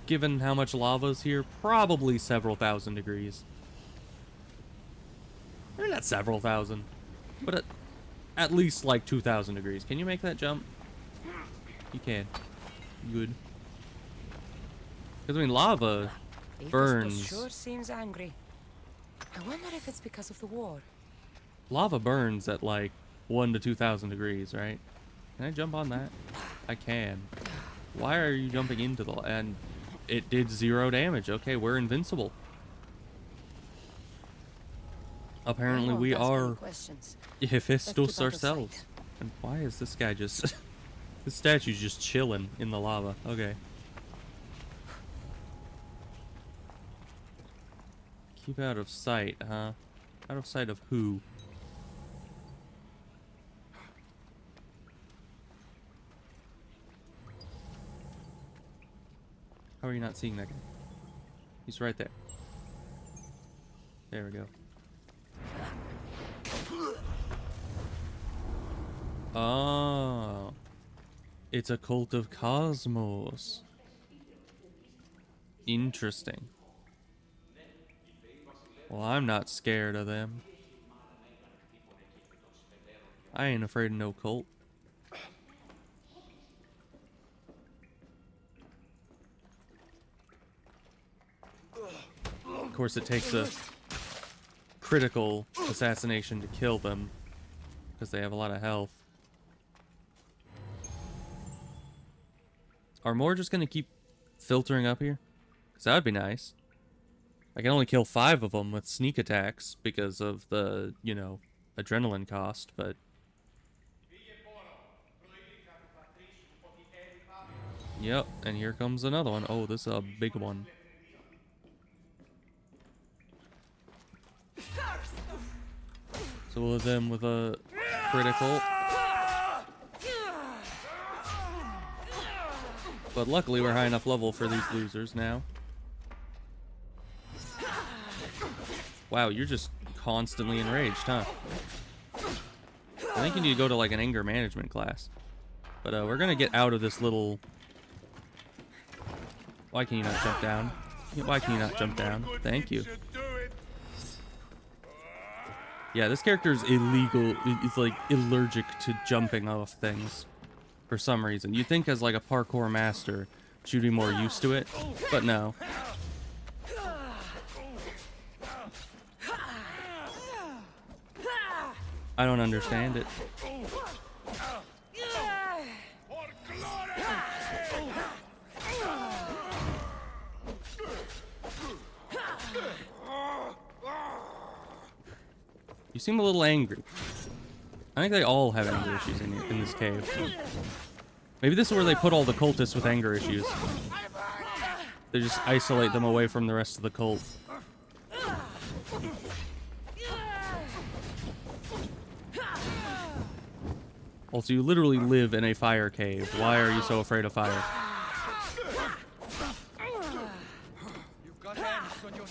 Given how much lava's here, probably several thousand degrees. Maybe not several thousand, but at least like 2,000 degrees. Can you make that jump? You can. Good. Because, I mean, lava burns. Sure seems angry. I wonder if it's because of the war. Lava burns at like 1 to 2,000 degrees, right? Can I jump on that? I can. Why are you jumping into the... And it did 0 damage. Okay, we're invincible. Apparently we are Hephaestus ourselves. And why is this guy just... This statue's just chilling in the lava. Okay. Keep out of sight, huh? Out of sight of who? How are you not seeing that guy? He's right there. There we go. Oh. It's a cult of Cosmos. Interesting. Well, I'm not scared of them. I ain't afraid of no cult. Of course, it takes a critical assassination to kill them, because they have a lot of health. Are more just gonna keep filtering up here? Because that would be nice. I can only kill 5 of them with sneak attacks because of the, you know, adrenaline cost, but... Yep, and here comes another one. Oh, this is a big one. So we'll hit them with a critical. But luckily, we're high enough level for these losers now. Wow, you're just constantly enraged, huh? I think you need to go to like an anger management class. But we're gonna get out of this little... Why can you not jump down? Why can you not jump down? Thank you. Yeah, this character is illegal. It's like allergic to jumping off things for some reason. You'd think as like a parkour master, she'd be more used to it, but no. I don't understand it. You seem a little angry. I think they all have anger issues in this cave. Maybe this is where they put all the cultists with anger issues. They just isolate them away from the rest of the cult. Also, you literally live in a fire cave. Why are you so afraid of fire? You've got hands on your...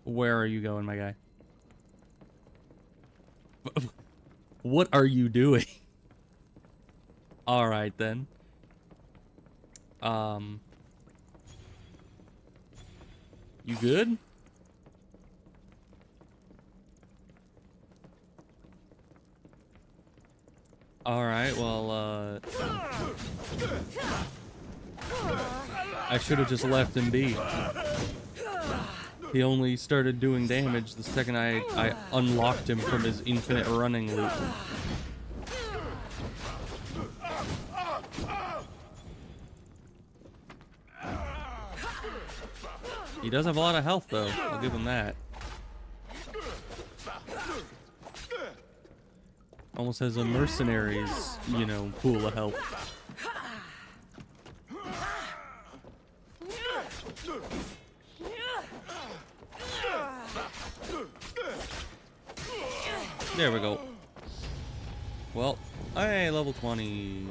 Where are you going, my guy? What are you doing? All right, then. You good? All right, well, I should have just left him be. He only started doing damage the second I unlocked him from his infinite running loop. He does have a lot of health, though. I'll give him that. Almost has a mercenary's, you know, pool of health. There we go. Well, hey, level 20.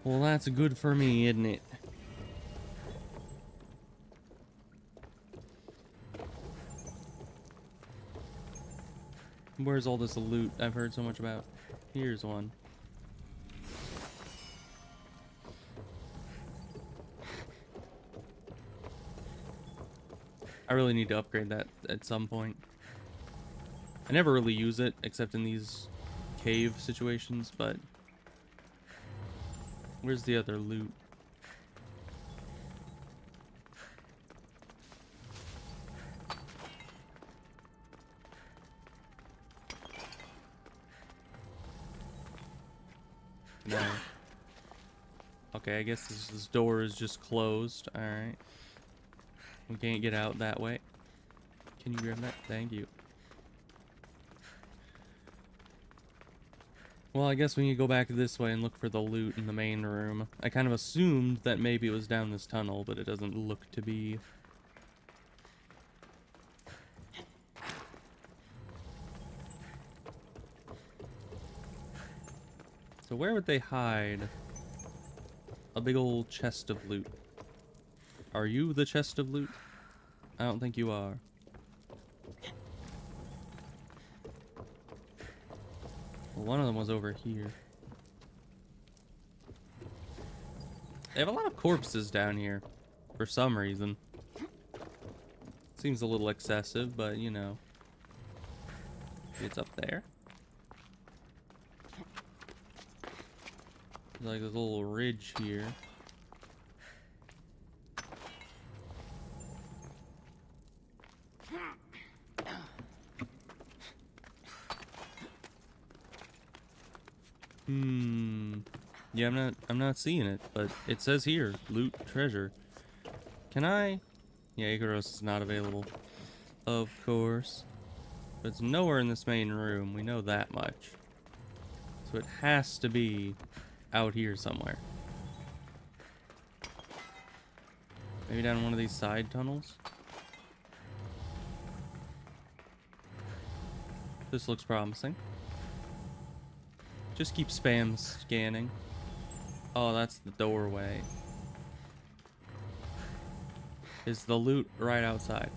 Well, that's good for me, isn't it? Where's all this loot I've heard so much about? Here's one. I really need to upgrade that at some point. I never really use it except in these cave situations, but where's the other loot? No. Okay, I guess this door is just closed. Alright. We can't get out that way. Can you grab that? Thank you. Well, I guess we need to go back this way and look for the loot in the main room. I kind of assumed that maybe it was down this tunnel, but it doesn't look to be. So where would they hide a big old chest of loot? Are you the chest of loot? I don't think you are. Well, one of them was over here. They have a lot of corpses down here for some reason. Seems a little excessive, but you know. It's up there. There's like this little ridge here. Yeah, I'm not seeing it, but it says here, loot treasure. Can I? Yeah, Ikaros is not available. Of course. But it's nowhere in this main room, we know that much. So it has to be out here somewhere. Maybe down one of these side tunnels? This looks promising. Just keep spam scanning. Oh, that's the doorway. Is the loot right outside?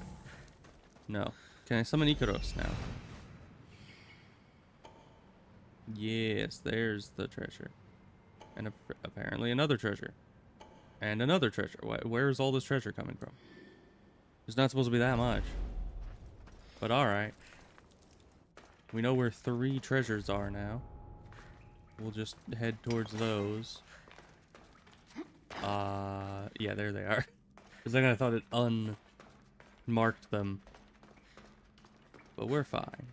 No. Can I summon Ikaros now? Yes, there's the treasure. And apparently another treasure. And another treasure. Where's all this treasure coming from? There's not supposed to be that much. But alright. We know where 3 treasures are now. We'll just head towards those. Yeah, there they are. For a second I thought it unmarked them. But we're fine.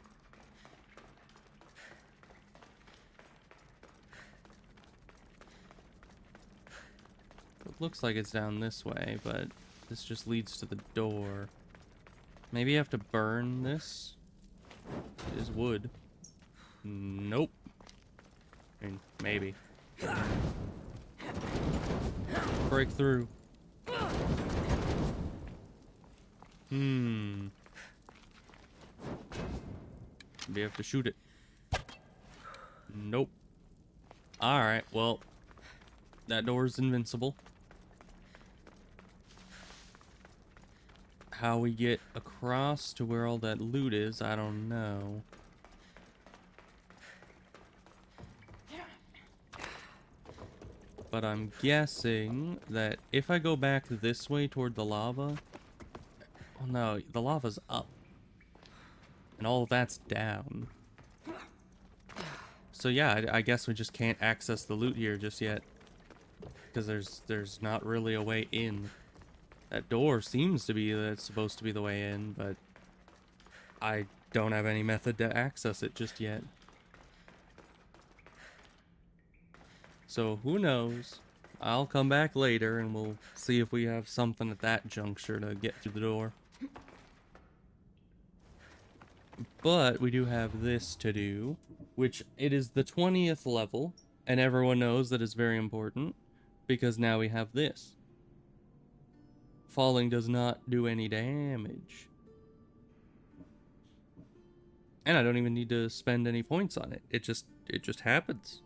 It looks like it's down this way, but this just leads to the door. Maybe you have to burn this? It is wood. Nope. I mean, maybe. Break through. Maybe you have to shoot it. Nope. Alright, well. That door's invincible. How we get across to where all that loot is, I don't know. But I'm guessing that if I go back this way toward the lava... Oh no, the lava's up. And all of that's down. So yeah, I guess we just can't access the loot here just yet. Because there's not really a way in. That door seems to be that's supposed to be the way in, but I don't have any method to access it just yet. So who knows? I'll come back later and we'll see if we have something at that juncture to get through the door. But we do have this to do, which it is the 20th level, and everyone knows that is very important, because now we have this. Falling does not do any damage. And I don't even need to spend any points on it. It just happens.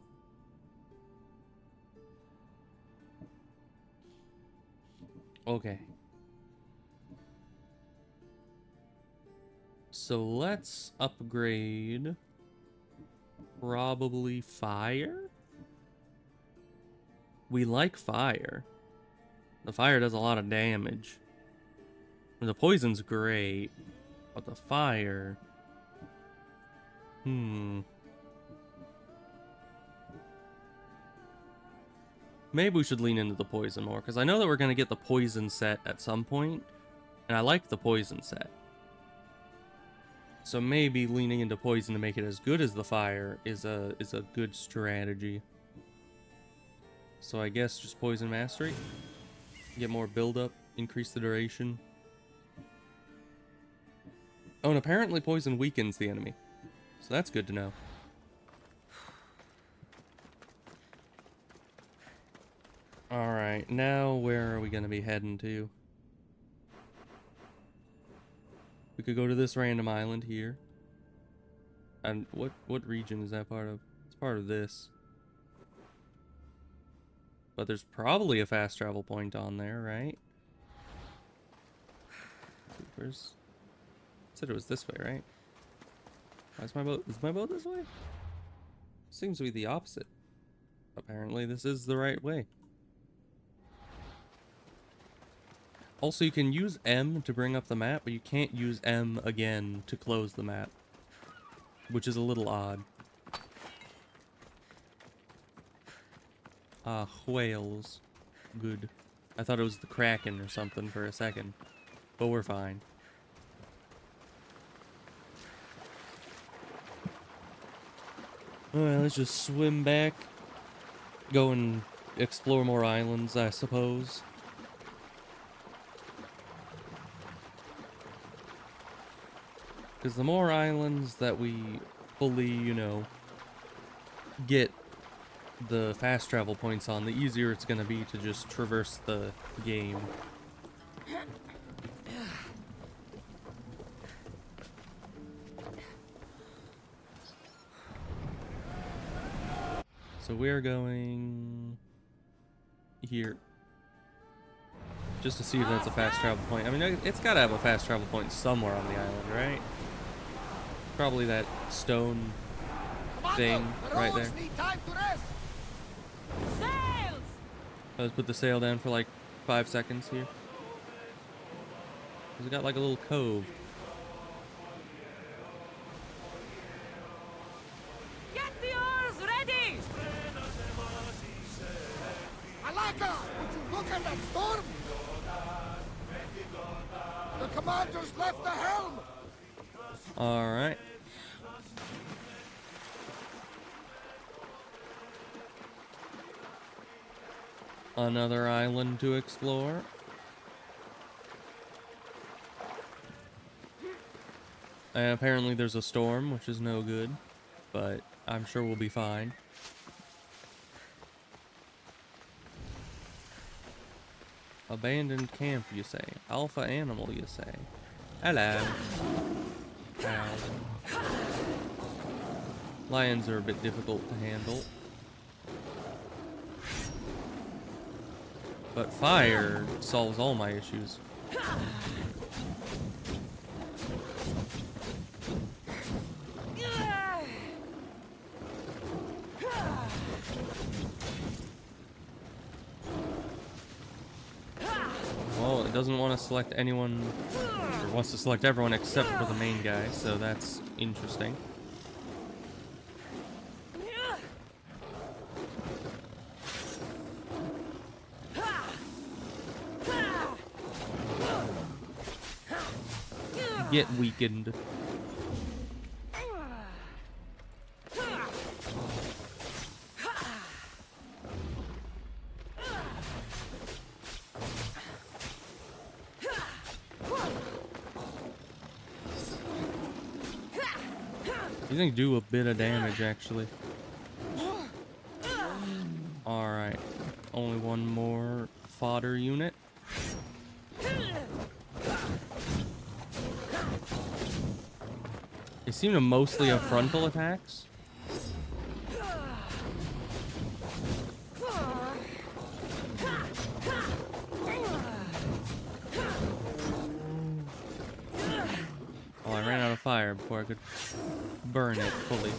Okay. So let's upgrade probably fire? We like fire. The fire does a lot of damage. The poison's great, but the fire... Maybe we should lean into the poison more, because I know that we're going to get the poison set at some point, and I like the poison set. So maybe leaning into poison to make it as good as the fire is a good strategy. So I guess just poison mastery. Get more build-up, increase the duration. Oh, and apparently poison weakens the enemy. So that's good to know. Alright, now where are we going to be heading to? We could go to this random island here. And what region is that part of? It's part of this. But there's probably a fast travel point on there, right? Where's... Said it was this way, right? Why's my boat? Is my boat this way? Seems to be the opposite. Apparently this is the right way. Also, you can use M to bring up the map, but you can't use M again to close the map. Which is a little odd. Ah, whales. Good. I thought it was the Kraken or something for a second. But we're fine. Alright, let's just swim back. Go and explore more islands, I suppose. Because the more islands that we fully, you know, get the fast travel points on, the easier it's going to be to just traverse the game. So we're going here. Just to see if that's a fast travel point. I mean, it's gotta have a fast travel point somewhere on the island, right? Probably that stone thing right there. Need time to rest. Sails! Let's put the sail down for like 5 seconds here. It's got like a little cove. Get the oars ready! Alaka, would you look at that storm? The commanders left the helm. All right. Another island to explore. And apparently there's a storm, which is no good, but I'm sure we'll be fine. Abandoned camp, you say. Alpha animal, you say. Hello. Ow. Lions are a bit difficult to handle. But fire solves all my issues. Well, it doesn't want to select anyone, or wants to select everyone except for the main guy, so that's interesting. Get weakened. These things do a bit of damage, actually. Alright. Only one more fodder unit. They seem to mostly have frontal attacks. Oh, I ran out of fire before I could burn it fully.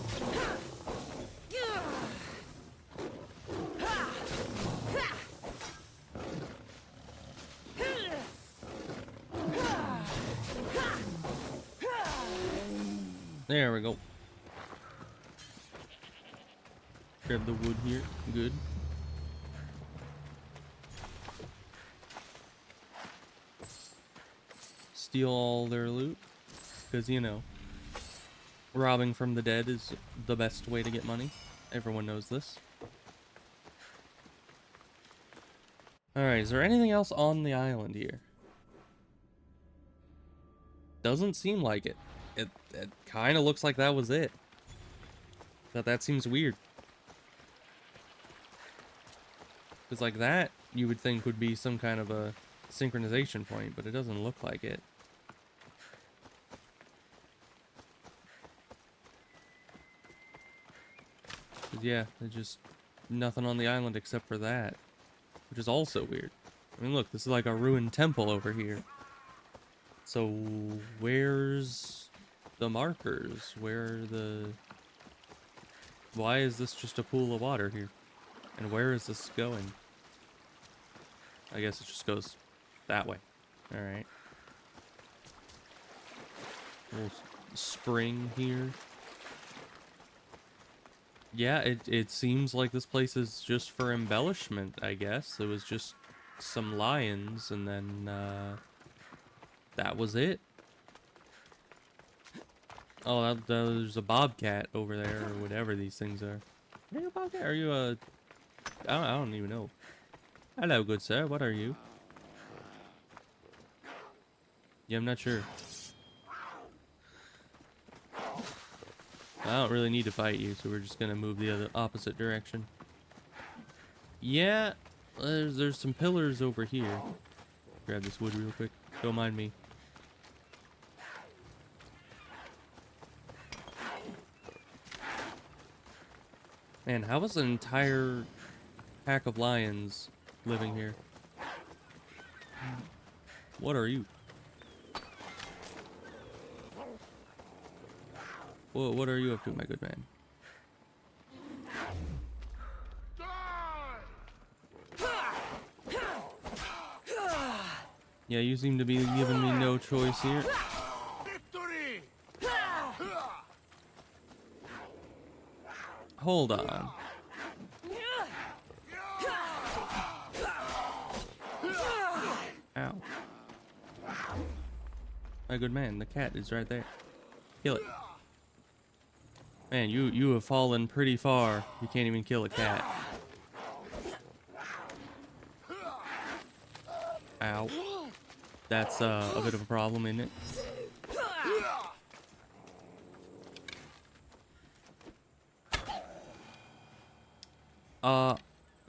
There we go. Grab the wood here. Good. Steal all their loot. Because, you know, robbing from the dead is the best way to get money. Everyone knows this. Alright, is there anything else on the island here? Doesn't seem like it. It kind of looks like that was it. But that seems weird. Because like that, you would think would be some kind of a synchronization point, but it doesn't look like it. Yeah, there's just nothing on the island except for that, which is also weird. I mean, look, this is like a ruined temple over here. So, where's the markers? Why is this just a pool of water here? And where is this going? I guess it just goes that way. Alright. Little spring here. Yeah, it seems like this place is just for embellishment, I guess. It was just some lions, and then, that was it. Oh, there's a bobcat over there, or whatever these things are. Are you a bobcat? Are you a... I don't even know. Hello, good sir. What are you? Yeah, I'm not sure. I don't really need to fight you, so we're just gonna move the opposite direction. Yeah, there's some pillars over here. Grab this wood real quick. Don't mind me. Man, how is an entire pack of lions living here? What are you? Whoa, what are you up to, my good man? Yeah, you seem to be giving me no choice here. Victory! Hold on. Ow. My good man, the cat is right there. Kill it. Man, you have fallen pretty far. You can't even kill a cat. Ow. That's a bit of a problem, isn't it?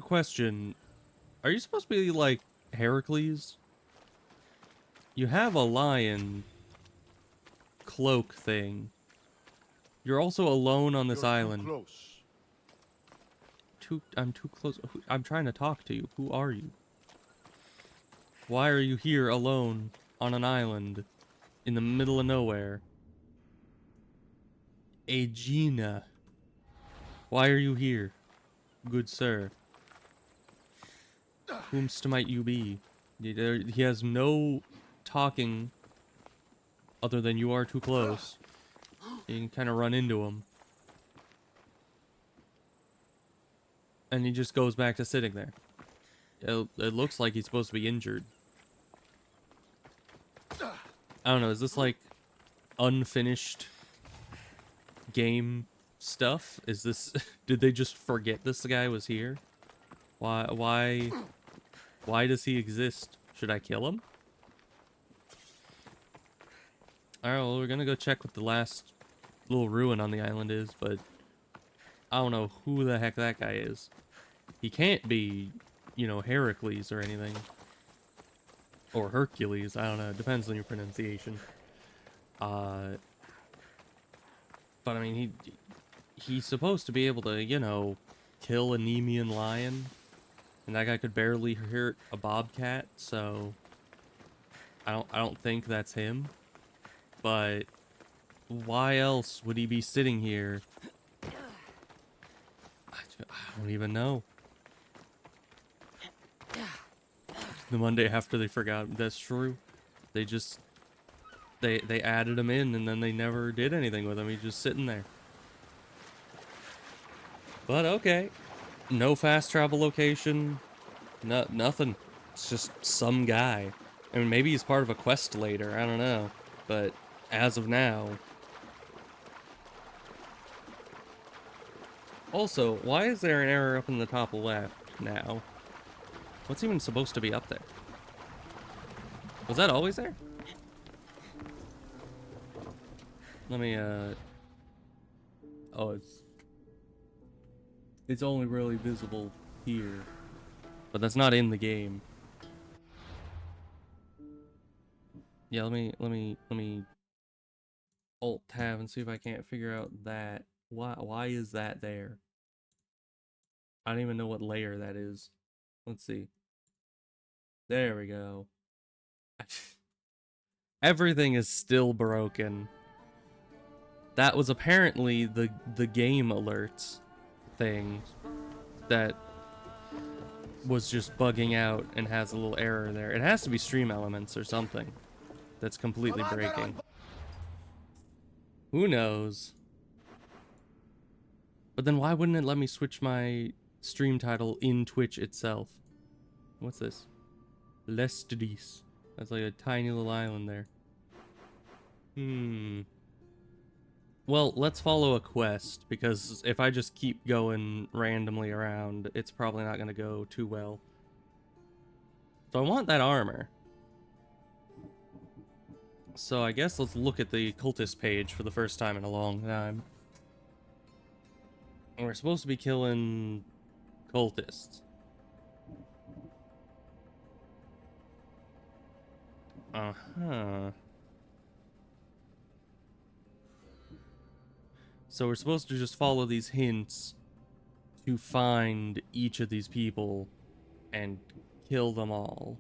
Question. Are you supposed to be like Heracles? You have a lion cloak thing. You're also alone on this island. Close. I'm too close. I'm trying to talk to you. Who are you? Why are you here alone on an island in the middle of nowhere? Aegina. Why are you here, good sir? Whomst might you be? He has no talking other than you are too close. You can kind of run into him. And he just goes back to sitting there. It looks like he's supposed to be injured. I don't know, is this like unfinished game stuff? Is this... Did they just forget this guy was here? Why does he exist? Should I kill him? Alright, well, we're gonna go check what the last little ruin on the island is, but I don't know who the heck that guy is. He can't be, you know, Heracles or anything. Or Hercules, I don't know, it depends on your pronunciation. But I mean, he's supposed to be able to, you know, kill a Nemean lion. And that guy could barely hurt a bobcat, so I don't think that's him. But why else would he be sitting here? I don't even know. The Monday after they forgot. That's true. They just they added him in and then they never did anything with him. He's just sitting there. But okay. No fast travel location. Nothing. It's just some guy. I mean, maybe he's part of a quest later. I don't know. But as of now. Also, why is there an error up in the top left now? What's even supposed to be up there? Was that always there? Let me, oh, it's only really visible here. But that's not in the game. Yeah, let me Alt tab and see if I can't figure out that. Why is that there? I don't even know what layer that is. Let's see. There we go. Everything is still broken. That was apparently the game alerts thing that was just bugging out and has a little error there. It has to be stream elements or something that's completely breaking. Who knows? But then why wouldn't it let me switch my stream title in Twitch itself? What's this? Lestidis. That's like a tiny little island there. Well, let's follow a quest, because if I just keep going randomly around, it's probably not going to go too well. So I want that armor. So I guess let's look at the cultist page for the first time in a long time. And we're supposed to be killing cultists. Uh-huh. So we're supposed to just follow these hints to find each of these people and kill them all.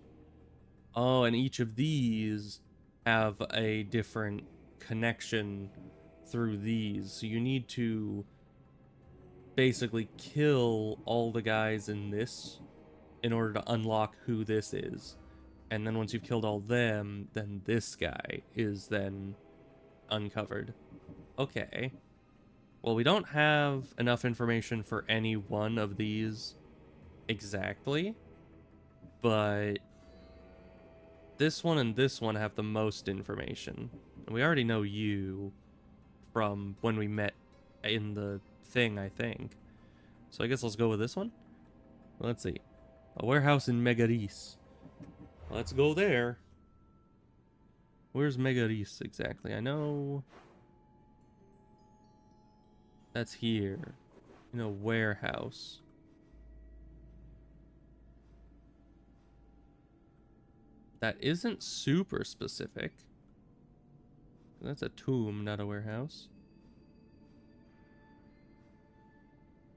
Oh, and each of these have a different connection through these. So you need to basically kill all the guys in this in order to unlock who this is. And then once you've killed all them, then this guy is then uncovered. Okay. Well, we don't have enough information for any one of these exactly, but this one and this one have the most information. And we already know you from when we met in the thing, I think. So I guess let's go with this one. Let's see. A warehouse in Megaris. Let's go there. Where's Megaris exactly? I know that's here in a warehouse. That isn't super specific. That's a tomb, not a warehouse.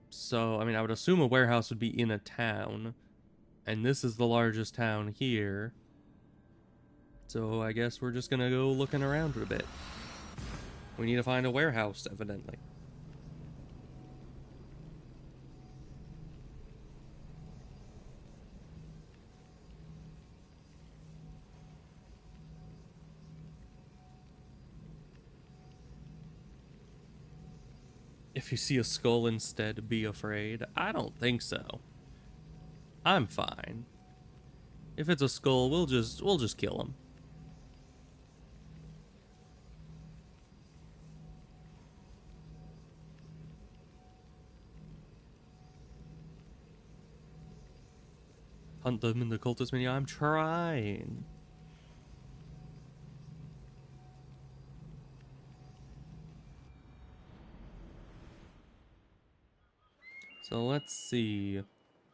So, I mean, I would assume a warehouse would be in a town. And this is the largest town here. So I guess we're just gonna go looking around a bit. We need to find a warehouse, evidently. If you see a skull instead, be afraid. I don't think so. I'm fine. If it's a skull, we'll just kill him. Hunt them in the cultist menu. I'm trying. So let's see.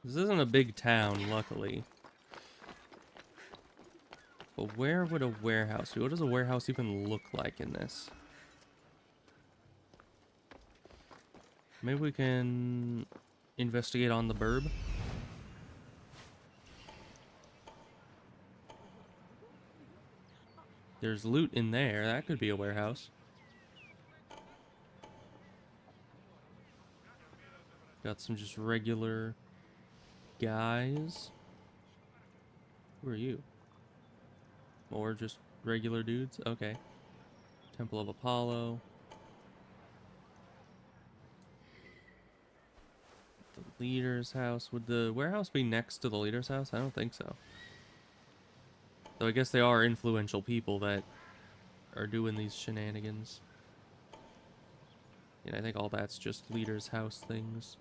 This isn't a big town, luckily. But where would a warehouse be? What does a warehouse even look like in this? Maybe we can investigate on the burb. There's loot in there. That could be a warehouse. Got some just regular guys. Who are you? More just regular dudes? Okay. Temple of Apollo. The leader's house. Would the warehouse be next to the leader's house? I don't think so. So I guess they are influential people that are doing these shenanigans. And I think all that's just leader's house things.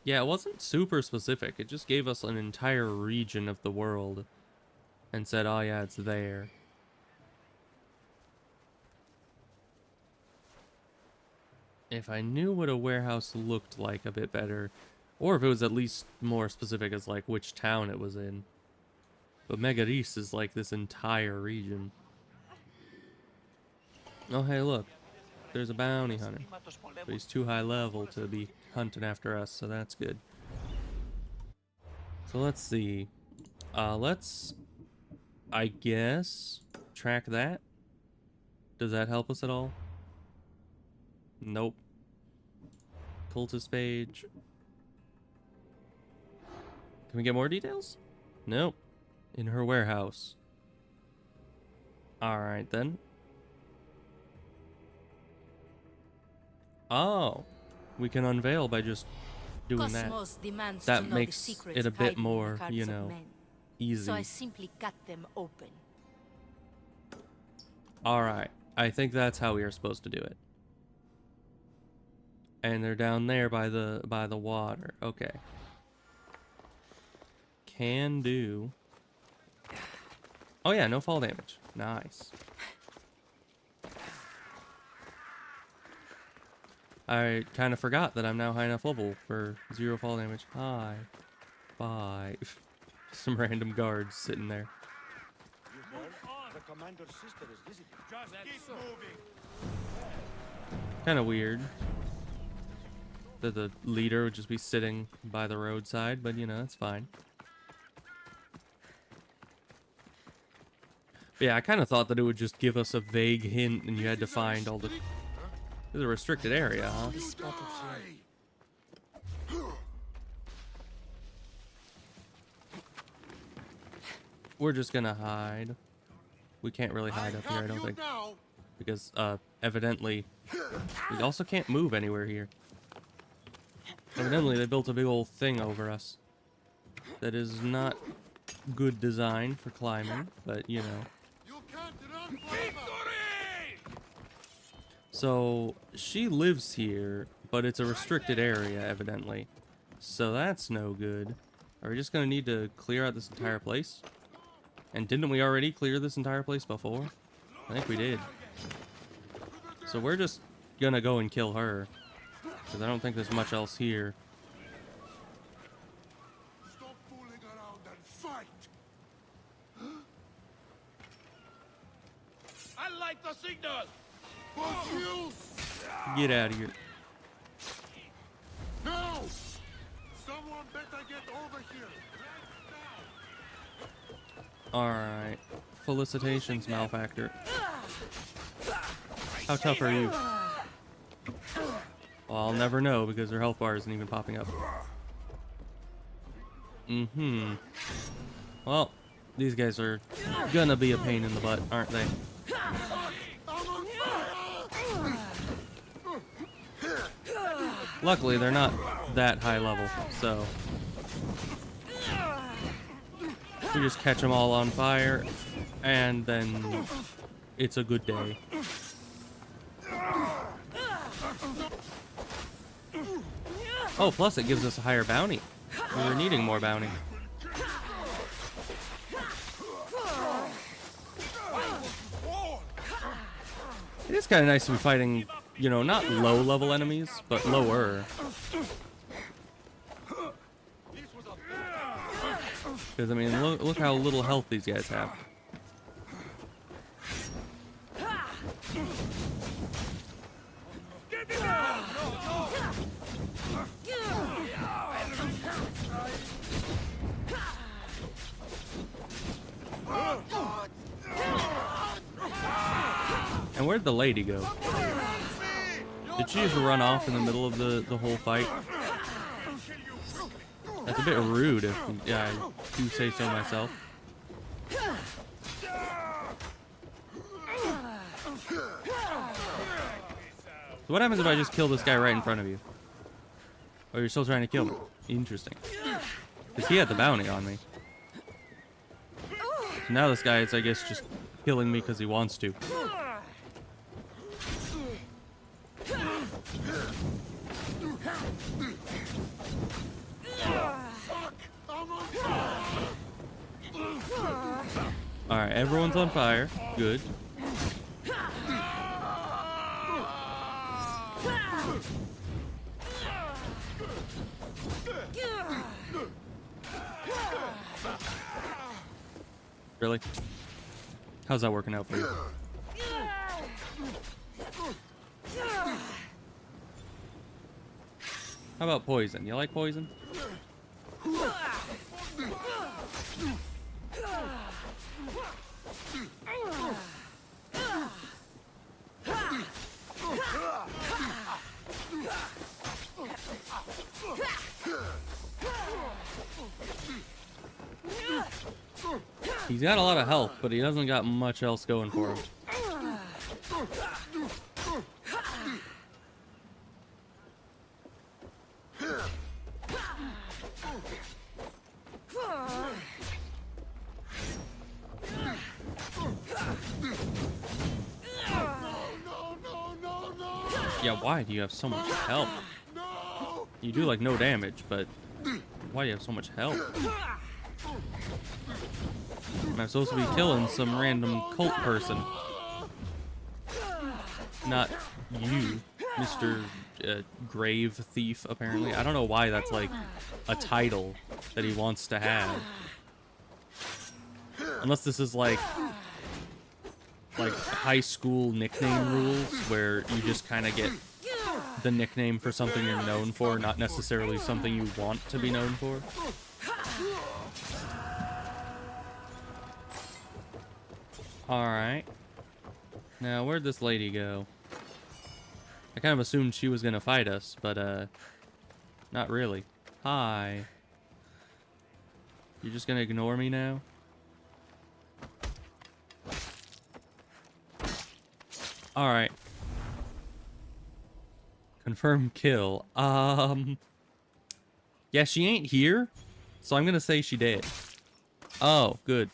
Yeah, it wasn't super specific. It just gave us an entire region of the world and said, oh yeah, it's there. If I knew what a warehouse looked like a bit better, or if it was at least more specific as like which town it was in. But Megaris is like this entire region. Oh hey, look. There's a bounty hunter. But he's too high level to be hunting after us, so that's good. So let's see. Let's, I guess, track that. Does that help us at all? Nope. Cultist page. Can we get more details? Nope. In her warehouse. Alright then. Oh. We can unveil by just doing that. That makes it a bit more, you know, easy. So I simply cut them open. Alright. I think that's how we are supposed to do it. And they're down there by the water. Okay. Can do. Oh yeah, no fall damage. Nice. I kind of forgot that I'm now high enough level for 0 fall damage. Hi. Bye. Some random guards sitting there. The commander's sister is visiting. Just keep moving. Kind of weird. that the leader would just be sitting by the roadside, but you know, it's fine. But yeah, I kind of thought that it would just give us a vague hint and you had to find all the... It's a restricted area, huh? We're just gonna hide. We can't really hide up here, I don't think. Because, evidently, we also can't move anywhere here. Evidently, they built a big old thing over us. That is not good design for climbing, but, you know. So, she lives here, but it's a restricted area, evidently. So that's no good. Are we just gonna need to clear out this entire place? And didn't we already clear this entire place before? I think we did. So we're just gonna go and kill her. Because I don't think there's much else here. Stop fooling around and fight. I like the signal. Get out of here. No! Someone better get over here. Alright. Felicitations, Malfactor. How tough are you? Well, I'll never know because her health bar isn't even popping up. Mm-hmm. Well, these guys are gonna be a pain in the butt, aren't they? Luckily, they're not that high level, so... We just catch them all on fire, and then it's a good day. Oh, plus it gives us a higher bounty. We were needing more bounty. It is kind of nice to be fighting, you know, not low-level enemies, but lower. Because, I mean, look how little health these guys have. And where'd the lady go? Did she just run off in the middle of the whole fight? That's a bit rude if I do say so myself. So what happens if I just kill this guy right in front of you? Oh, you're still trying to kill me. Interesting. Because he had the bounty on me. So now this guy is, I guess, just killing me because he wants to. Alright, everyone's on fire. Good. Really? How's that working out for you? How about poison? You like poison? He's got a lot of health, but he doesn't got much else going for him. Yeah, why do you have so much health? You do like no damage, but why do you have so much health? I'm supposed to be killing some random cult person. Not you, Mr. Grave Thief, apparently. I don't know why that's like a title that he wants to have. Unless this is like high school nickname rules where you just kind of get the nickname for something you're known for, not necessarily something you want to be known for. Alright. Now, where'd this lady go? I kind of assumed she was gonna fight us, but, not really. Hi. You're just gonna ignore me now? Alright. Confirm kill. Yeah, she ain't here, so I'm gonna say she did. Oh, good.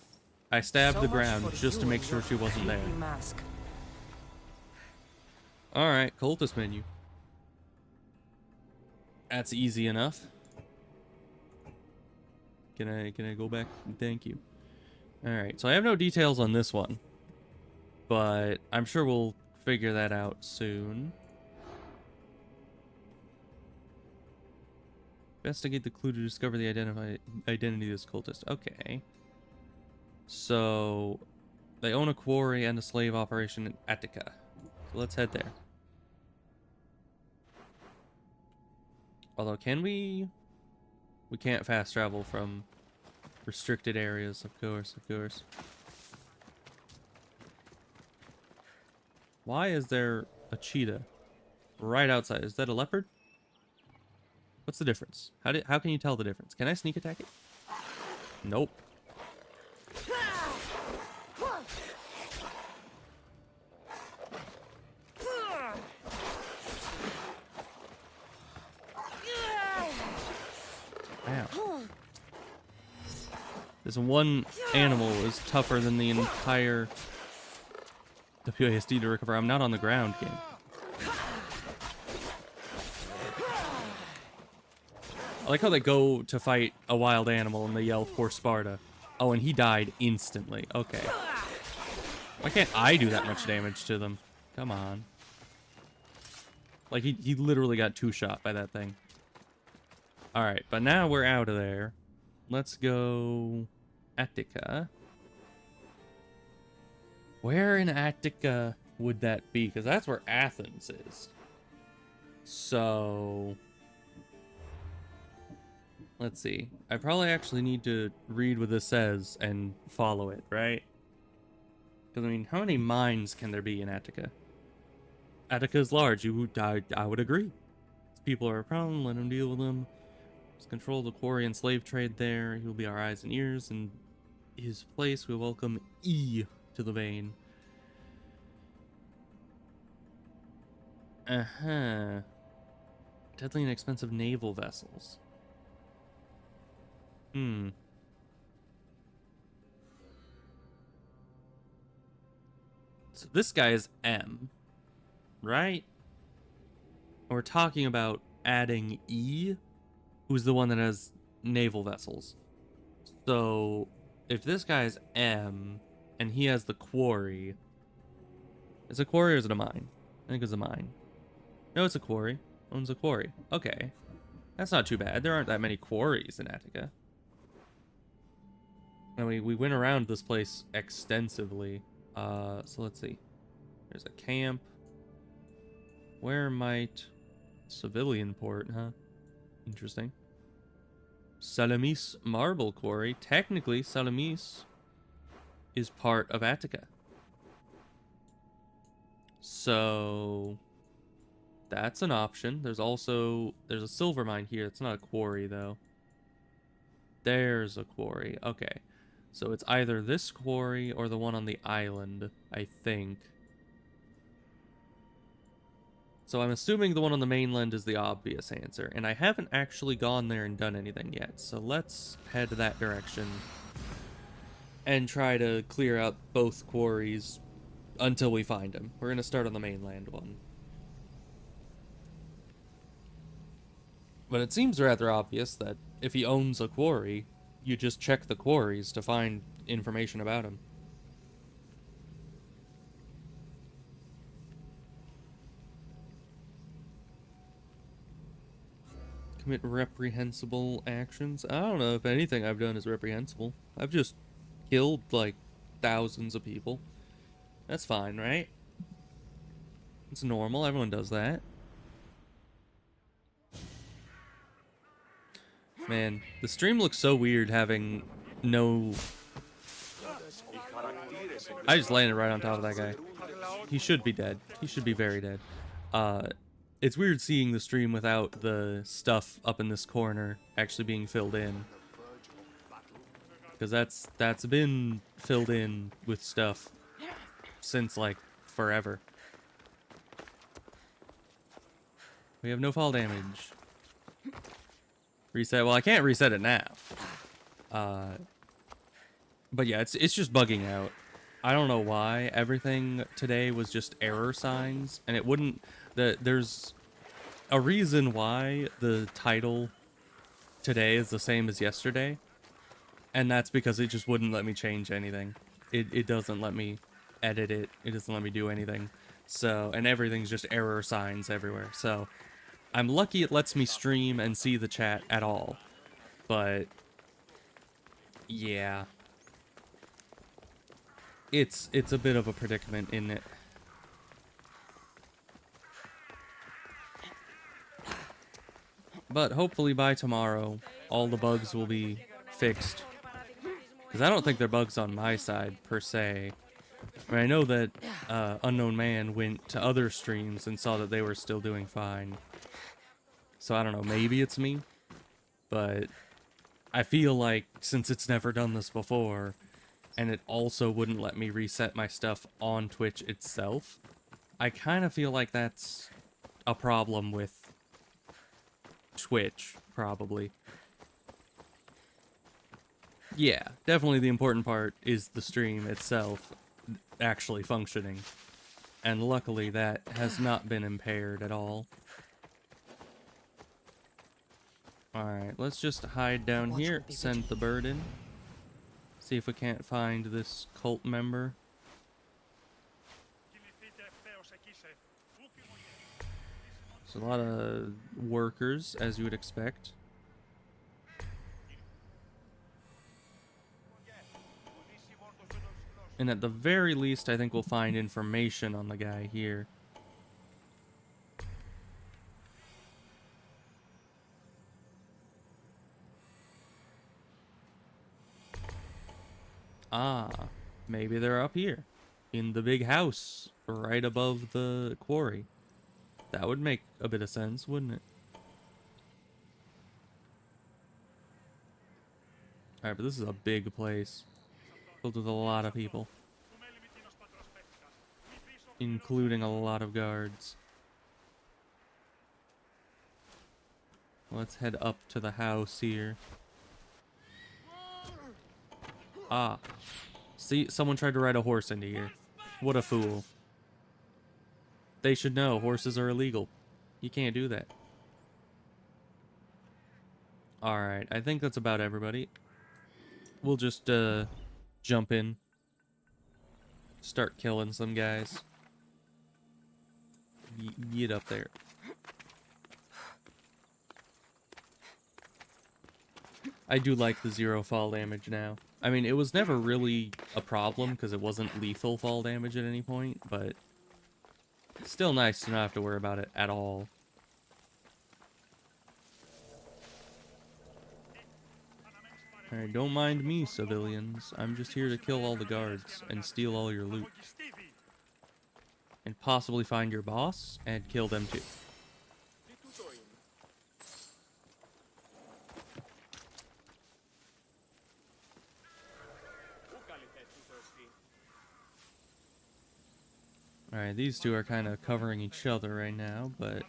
I stabbed the ground just to make sure she wasn't there. Alright, cultist menu. That's easy enough. Can I go back? Thank you. Alright, so I have no details on this one, but I'm sure we'll figure that out soon. Investigate the clue to discover the identity of this cultist. Okay. So, they own a quarry and a slave operation in Attica. So let's head there. Although, can we... We can't fast travel from restricted areas, of course, of course. Why is there a cheetah right outside? Is that a leopard? What's the difference? How can you tell the difference? Can I sneak attack it? Nope. Ow. This one animal is tougher than the entire WASD to recover. I'm not on the ground, game. I like how they go to fight a wild animal and they yell for Sparta. Oh, and he died instantly. Okay. Why can't I do that much damage to them? Come on. Like, he literally got two-shot by that thing. Alright, but now we're out of there. Let's go... Attica. Where in Attica would that be? Because that's where Athens is. So... Let's see. I probably actually need to read what this says and follow it, right? Because, I mean, how many mines can there be in Attica? Attica is large. I would agree. If people are a problem, let him deal with them. Let's control the quarry and slave trade there. He will be our eyes and ears. In his place, we welcome E to the vein. Uh-huh. Deadly and expensive naval vessels. So this guy is M, right? We're talking about adding E, who's the one that has naval vessels. So if this guy is M and he has the quarry, is it a quarry or is it a mine? I think it's a mine. No, it's a quarry. Owns a quarry. Okay. That's not too bad. There aren't that many quarries in Attica. And we went around this place extensively. So let's see. There's a camp. Where might... Civilian port, huh? Interesting. Salamis marble quarry. Technically, Salamis is part of Attica. So... That's an option. There's a silver mine here. It's not a quarry, though. There's a quarry. Okay. So it's either this quarry or the one on the island, I think. So I'm assuming the one on the mainland is the obvious answer. And I haven't actually gone there and done anything yet. So let's head that direction and try to clear out both quarries until we find them. We're going to start on the mainland one. But it seems rather obvious that if he owns a quarry, you just check the quarries to find information about him. Commit reprehensible actions? I don't know if anything I've done is reprehensible. I've just killed, like, thousands of people. That's fine, right? It's normal. Everyone does that. Man, the stream looks so weird having no... I just landed right on top of that guy. He should be dead. He should be very dead. It's weird seeing the stream without the stuff up in this corner actually being filled in. Because that's been filled in with stuff since, like, forever. We have no fall damage. Reset. Well, I can't reset it now. But yeah, it's just bugging out. I don't know why. Everything today was just error signs, and it wouldn't... There's a reason why the title today is the same as yesterday, and that's because it just wouldn't let me change anything. It doesn't let me edit it. It doesn't let me do anything. So, and everything's just error signs everywhere. So, I'm lucky it lets me stream and see the chat at all. But, yeah. It's a bit of a predicament, isn't it? But hopefully by tomorrow, all the bugs will be fixed. Because I don't think they're bugs on my side, per se. I mean, I know that Unknown Man went to other streams and saw that they were still doing fine. So I don't know, maybe it's me. But I feel like, since it's never done this before, and it also wouldn't let me reset my stuff on Twitch itself, I kind of feel like that's a problem with Twitch, probably. Yeah, definitely the important part is the stream itself actually functioning. And luckily that has not been impaired at all. Alright, let's just hide down here, send the bird in. See if we can't find this cult member. There's a lot of workers, as you would expect. And at the very least, I think we'll find information on the guy here. Ah, maybe they're up here, in the big house, right above the quarry. That would make a bit of sense, wouldn't it? Alright, but this is a big place, filled with a lot of people, including a lot of guards. Let's head up to the house here. Ah. See, someone tried to ride a horse into here. What a fool. They should know horses are illegal. You can't do that. Alright, I think that's about everybody. We'll just, jump in. Start killing some guys. Get up there. I do like the 0 fall damage now. I mean, it was never really a problem because it wasn't lethal fall damage at any point, but it's still nice to not have to worry about it at all. Alright, don't mind me, civilians. I'm just here to kill all the guards and steal all your loot. And possibly find your boss and kill them too. Alright, these two are kind of covering each other right now, but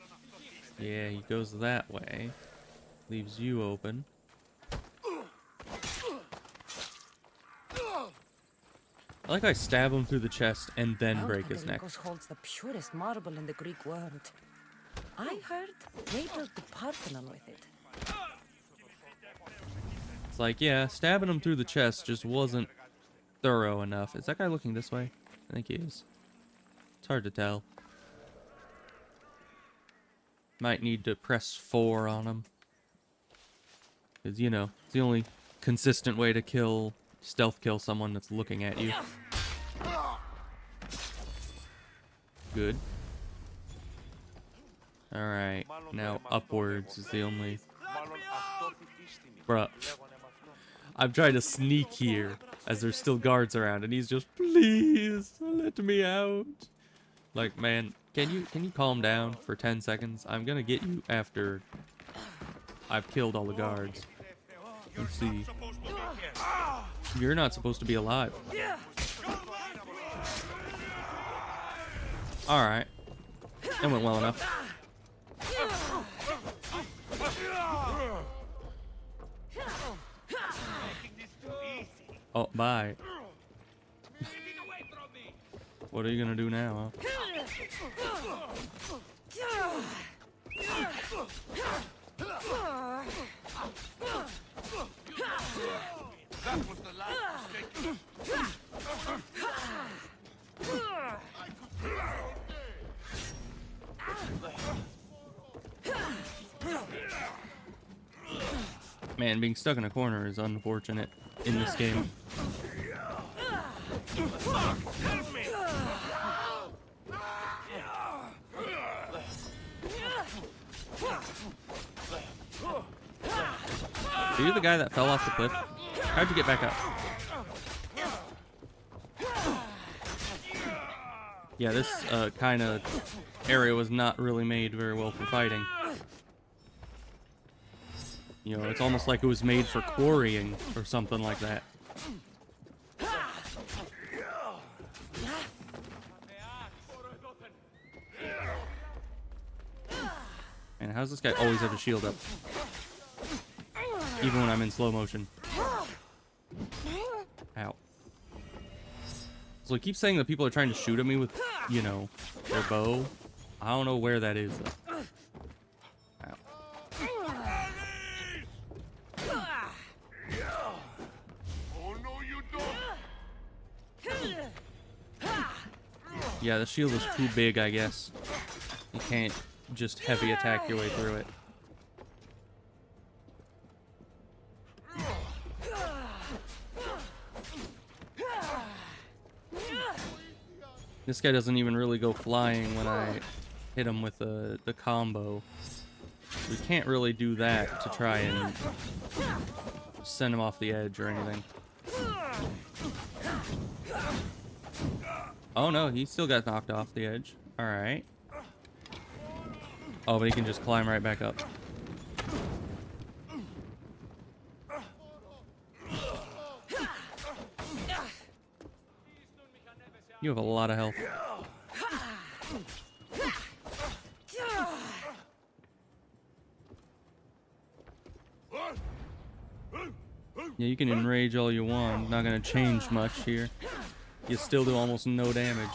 yeah, he goes that way. Leaves you open. I like I stab him through the chest and then break his neck. Holds the purest marble in the Greek world. I heard they built the Parthenon with it. It's like, yeah, stabbing him through the chest just wasn't thorough enough. Is that guy looking this way? I think he is. It's hard to tell. Might need to press 4 on him. Because, you know, it's the only consistent way to stealth kill someone that's looking at you. Good. Alright, now upwards is the only Bruh. I'm trying to sneak here as there's still guards around, and he's just, please, let me out. Like, man, can you calm down for 10 seconds? I'm gonna get you after I've killed all the guards. Let's see. You're not supposed to be alive. Alright. That went well enough. Oh, bye. What are you gonna do now, huh? That was the last mistake. Man, being stuck in a corner is unfortunate in this game. Are you the guy that fell off the cliff? How'd you get back up? Yeah, this kind of area was not really made very well for fighting. You know, it's almost like it was made for quarrying or something like that. Man, how's this guy always have a shield up? Even when I'm in slow motion. Ow. So I keep saying that people are trying to shoot at me with, you know, their bow. I don't know where that is, though. Ow. Oh no, you don't! Yeah, the shield is too big, I guess. You can't just heavy attack your way through it. This guy doesn't even really go flying when I hit him with the combo. We can't really do that to try and send him off the edge or anything. Oh no, he still got knocked off the edge. Alright. Oh, but he can just climb right back up. You have a lot of health. Yeah, you can enrage all you want. Not gonna change much here. You still do almost no damage.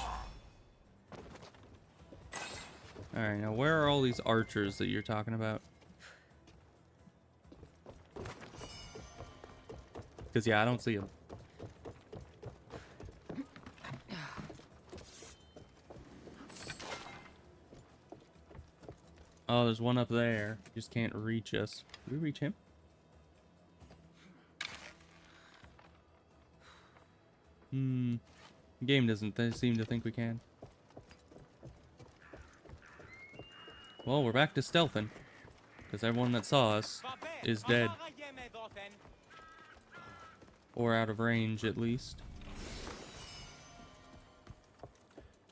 Alright, now where are all these archers that you're talking about? Because, yeah, I don't see them. Oh, there's one up there. Just can't reach us. Can we reach him? The game doesn't seem to think we can. Well, we're back to stealthing. Because everyone that saw us is dead. Or out of range, at least.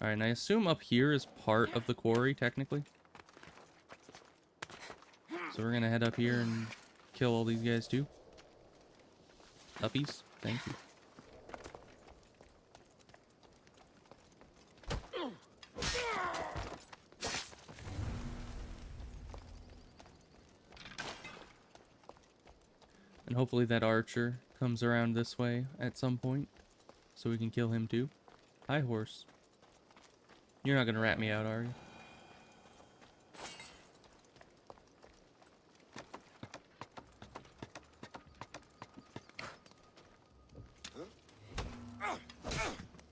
Alright, and I assume up here is part of the quarry, technically. So we're gonna head up here and kill all these guys too. Uppies, thank you. And hopefully that archer comes around this way at some point, so we can kill him too. Hi, horse. You're not gonna rat me out, are you?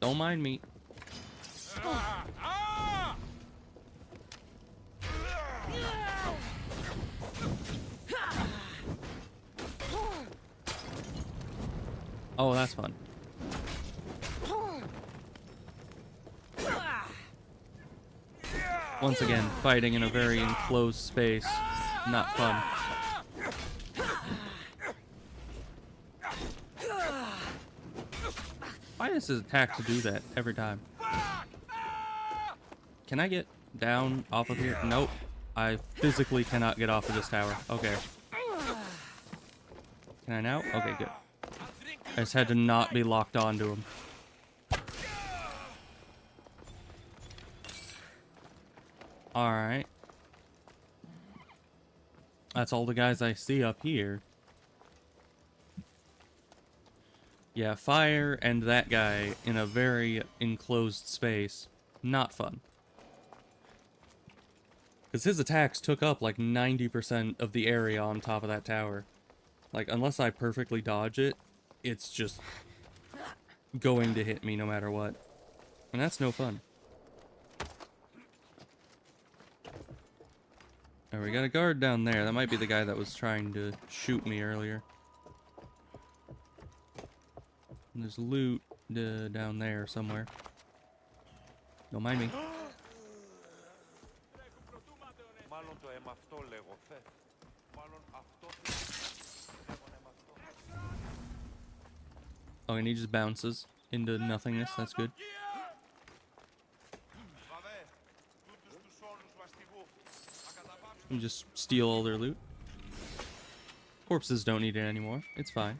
Don't mind me. Oh, that's fun. Once again, fighting in a very enclosed space. Not fun. Why does his attack to do that every time? Can I get down off of here? Nope. I physically cannot get off of this tower. Okay. Can I now? Okay, good. I just had to not be locked onto him. Alright. That's all the guys I see up here. Yeah, fire and that guy in a very enclosed space. Not fun. Because his attacks took up like 90% of the area on top of that tower. Like, unless I perfectly dodge it, it's just going to hit me no matter what. And that's no fun. Alright, we got a guard down there. That might be the guy that was trying to shoot me earlier. And there's loot down there somewhere. Don't mind me. Oh, and he just bounces into nothingness. That's good. You just steal all their loot. Corpses don't need it anymore. It's fine.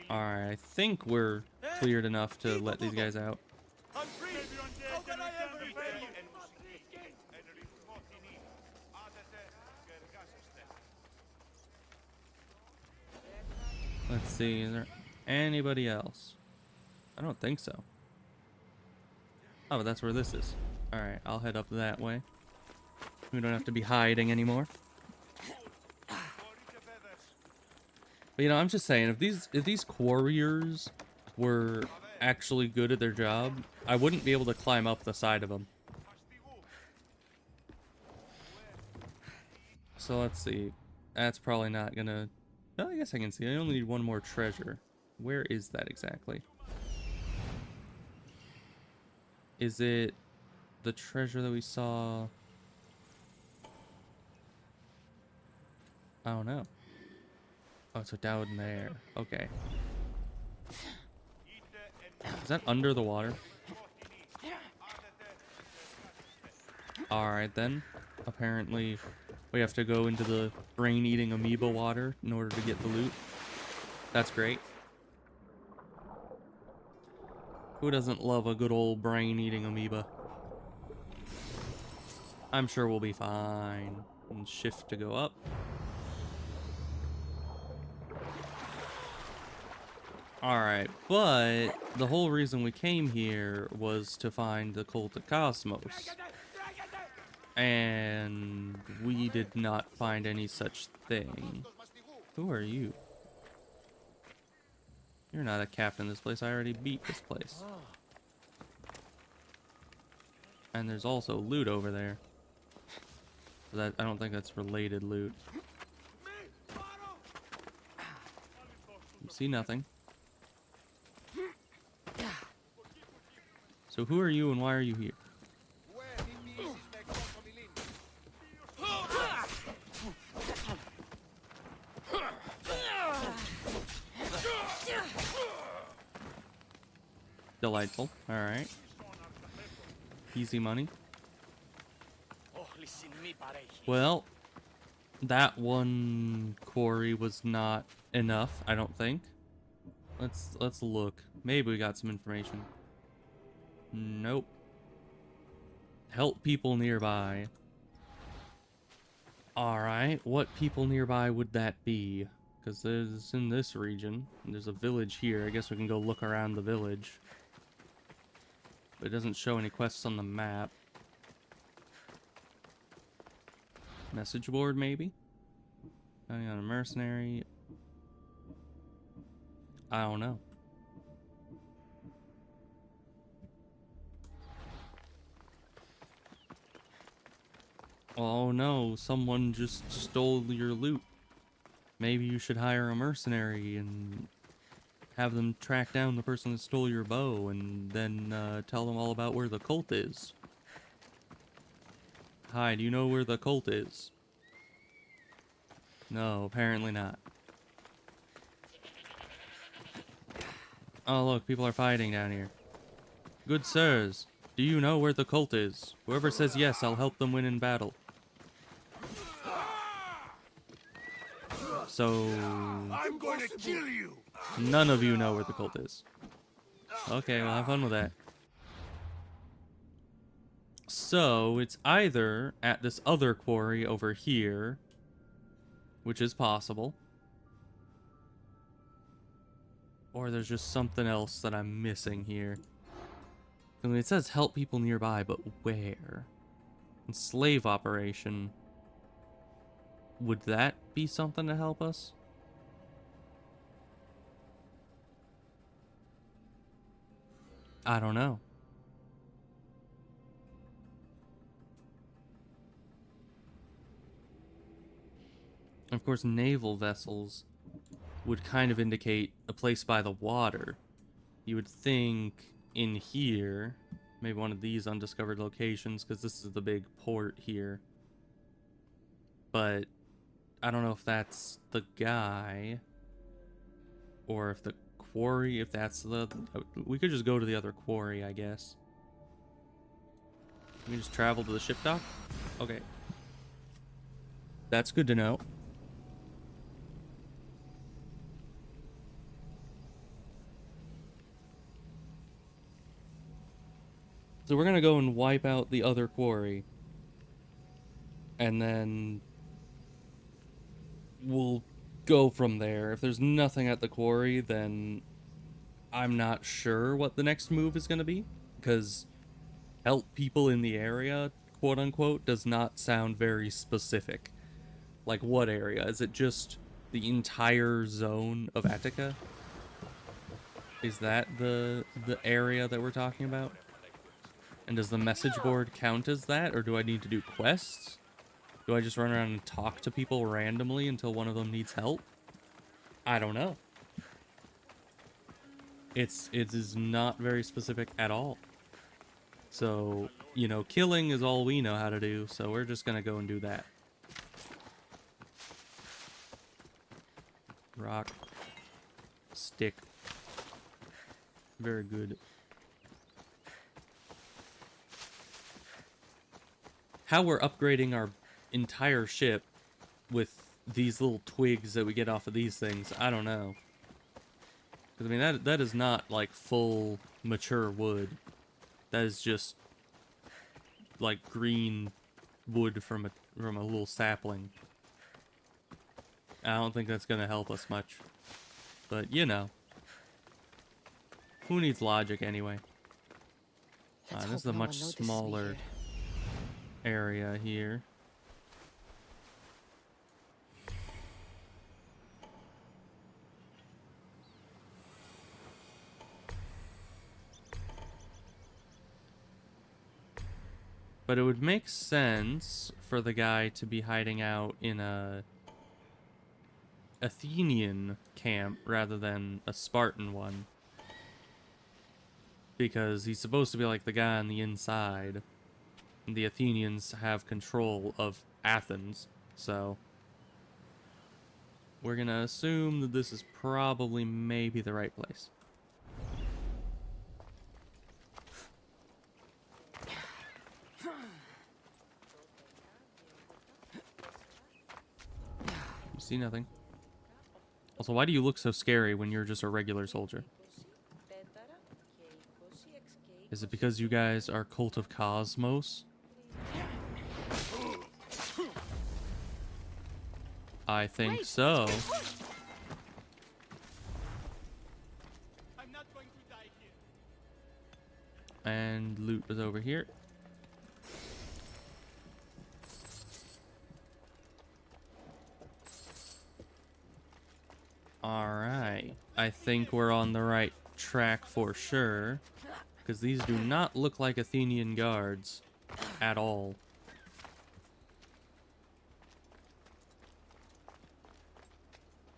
Alright, I think we're cleared enough to let these guys out. I'm free! How can I ever pay? Let's see, is there anybody else? I don't think so. Oh, but that's where this is. Alright, I'll head up that way. We don't have to be hiding anymore. But, you know, I'm just saying, if these quarriers were actually good at their job, I wouldn't be able to climb up the side of them. So let's see. That's probably not gonna... Well, I guess I can see. I only need one more treasure. Where is that exactly? Is it the treasure that we saw? I don't know. Oh, it's down there. Okay. Is that under the water? Alright then. Apparently we have to go into the brain-eating amoeba water in order to get the loot. That's great. Who doesn't love a good old brain-eating amoeba? I'm sure we'll be fine. And shift to go up. Alright, but the whole reason we came here was to find the Cult of Cosmos. And we did not find any such thing. Who are you? You're not a captain of this place. I already beat this place. And there's also loot over there. That I don't think that's related loot. You see nothing. So who are you and why are you here? Delightful. Alright. Easy money. Well, that one quarry was not enough, I don't think. Let's look. Maybe we got some information. Nope. Help people nearby. Alright, what people nearby would that be? Because there's in this region. There's a village here. I guess we can go look around the village. But it doesn't show any quests on the map. Message board, maybe? Counting on a mercenary. I don't know. Oh no, someone just stole your loot. Maybe you should hire a mercenary and have them track down the person that stole your bow and then tell them all about where the cult is. Hi, do you know where the cult is? No, apparently not. Oh, look, people are fighting down here. Good sirs, do you know where the cult is? Whoever says yes, I'll help them win in battle. So, I'm going to kill you. none of you know where the cult is. Okay, well, have fun with that. So, it's either at this other quarry over here, which is possible, or there's just something else that I'm missing here. I mean, it says help people nearby, but where? Slave operation. Would that be something to help us? I don't know. Of course, naval vessels would kind of indicate a place by the water. You would think in here, maybe one of these undiscovered locations, because this is the big port here. But I don't know if that's the guy, or if the quarry, if that's the... We could just go to the other quarry, I guess. We just travel to the ship dock? Okay. That's good to know. So we're gonna go and wipe out the other quarry. And then we'll go from there. If there's nothing at the quarry, then I'm not sure what the next move is gonna be. Because help people in the area, quote unquote, does not sound very specific. Like what area? Is it just the entire zone of Attica? Is that the area that we're talking about? And does the message board count as that, or do I need to do quests? Do I just run around and talk to people randomly until one of them needs help? I don't know. It is not very specific at all. So, you know, killing is all we know how to do, so we're just gonna go and do that. Rock. Stick. Very good. How we're upgrading our entire ship with these little twigs that we get off of these things, I don't know. Because, I mean, that is not, like, full, mature wood. That is just, like, green wood from a little sapling. I don't think that's going to help us much. But, you know. Who needs logic, anyway? This is a much smaller area here. But it would make sense for the guy to be hiding out in a Athenian camp rather than a Spartan one. Because he's supposed to be like the guy on the inside. The Athenians have control of Athens, so we're gonna assume that this is probably maybe the right place. You see nothing. Also, why do you look so scary when you're just a regular soldier? Is it because you guys are Cult of Cosmos? I think so. I'm not going to die here. And loot is over here. Alright. I think we're on the right track for sure. Because these do not look like Athenian guards at all.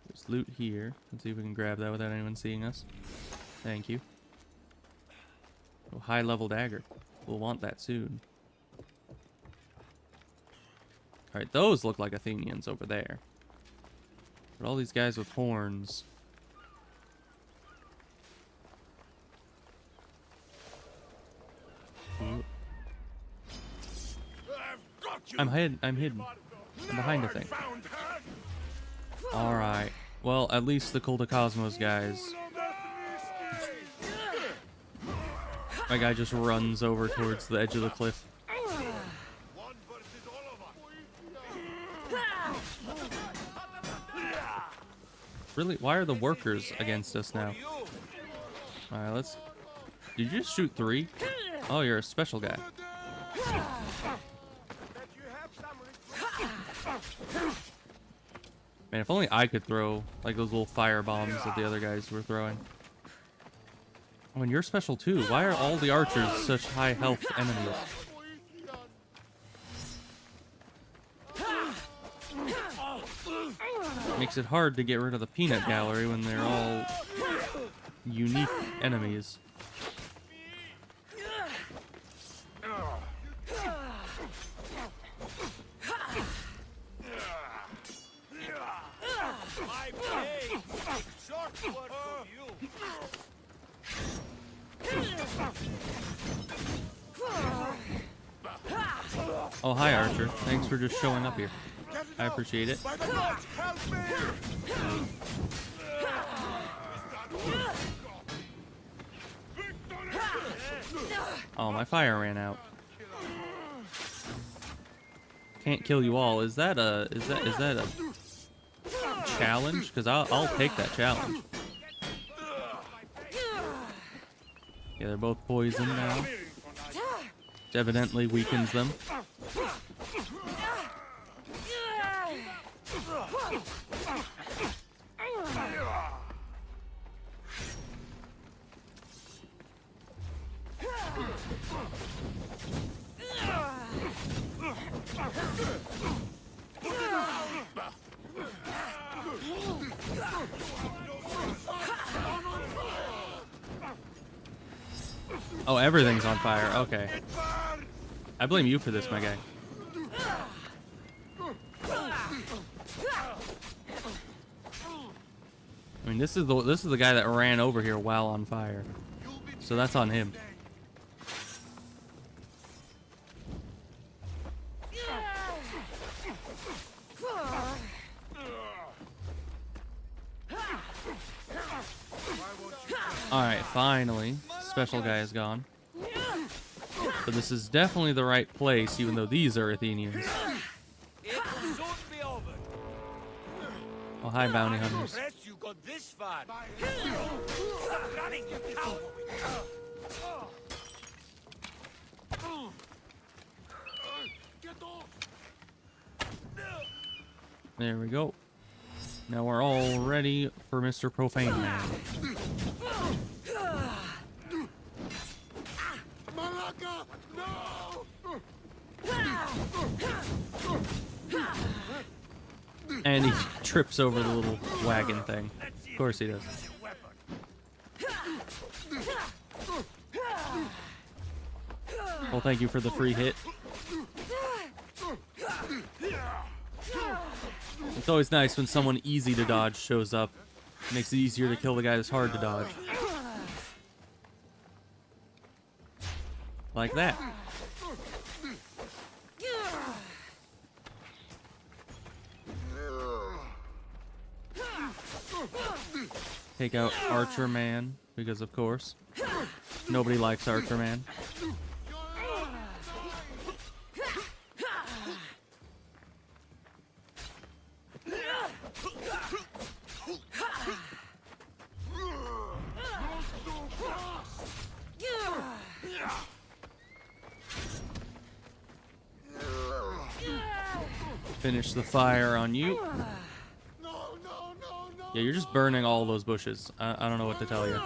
There's loot here. Let's see if we can grab that without anyone seeing us. Thank you. Oh, high level dagger. We'll want that soon. Alright, those look like Athenians over there. But all these guys with horns. Ooh. I've got you. I'm hidden. I'm hidden. I'm behind a thing. Found her. All right. Well, at least the Cult of Cosmos guys. My guy just runs over towards the edge of the cliff. One versus all of us. Really? Why are the workers against us now? All right, let's. Did you just shoot 3? Oh, you're a special guy. Man, if only I could throw like those little fire bombs that the other guys were throwing. Oh, and you're special too. Why are all the archers such high health enemies? Makes it hard to get rid of the peanut gallery when they're all unique enemies. My blade! Short word from you! Oh, hi, Archer. Thanks for just showing up here. I appreciate it. By the gods, help me! Oh, my fire ran out. Can't kill you all. Is that a challenge? Because I'll take that challenge. Yeah, they're both poisoned now. Which evidently weakens them. Oh, everything's on fire. Okay. I blame you for this, my guy. I mean, this is the guy that ran over here while on fire. So that's on him. Alright, finally. Special guy is gone. But this is definitely the right place, even though these are Athenians. It will soon be over. Oh, hi, bounty hunters. Impressed you got this far. Stop running, you coward! Get off! There we go. Now we're all ready for Mr. Profane Man. Malaka! No! And he trips over the little wagon thing. Of course he does. Well, thank you for the free hit. It's always nice when someone easy to dodge shows up. It makes it easier to kill the guy that's hard to dodge. Like that. Take out Archer Man, because of course. Nobody likes Archer Man. Finish the fire on you. Yeah, you're just burning all those bushes. I don't know what to tell you.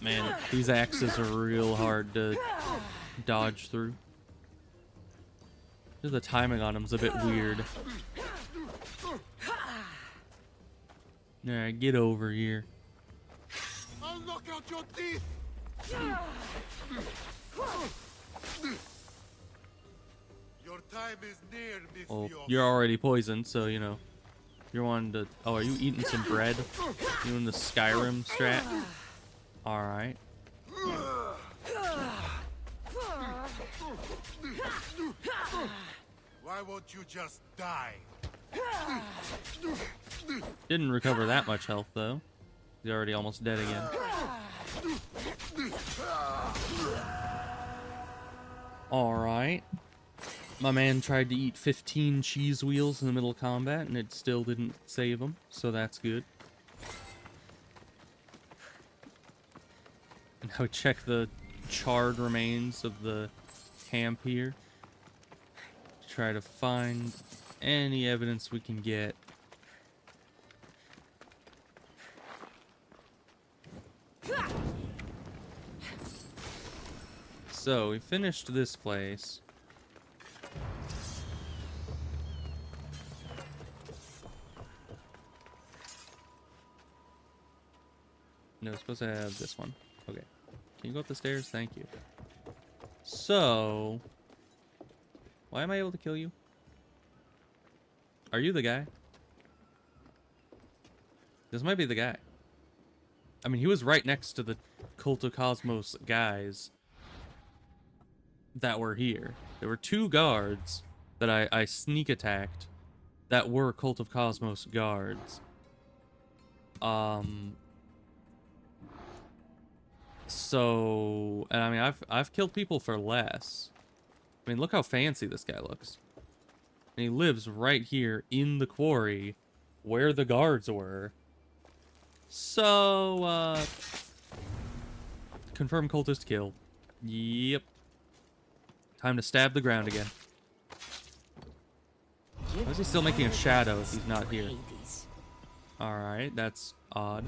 Man, these axes are real hard to dodge through. The timing on them's a bit weird. Alright, get over here. I'll knock out your teeth! Your Your time is near, Miss Well, Vioff. you're already poisoned, so you know. You're wanting to. Oh, are you eating some bread? You doing the Skyrim strat? Alright. Why won't you just die? Didn't recover that much health, though. He's already almost dead again. Alright. My man tried to eat 15 cheese wheels in the middle of combat, and it still didn't save him, so that's good. And now we check the charred remains of the camp here. To try to find any evidence we can get. So, we finished this place. No, it's supposed to have this one. Okay. Can you go up the stairs? Thank you. So... why am I able to kill you? Are you the guy? This might be the guy. I mean, he was right next to the Cult of Cosmos guys that were here. There were 2 guards that I sneak attacked that were Cult of Cosmos guards. So, and I mean, I've killed people for less. I mean, look how fancy this guy looks. And he lives right here in the quarry where the guards were. So, confirm cultist kill. Yep. Time to stab the ground again. Why is he still making a shadow if he's not here? Alright, that's odd.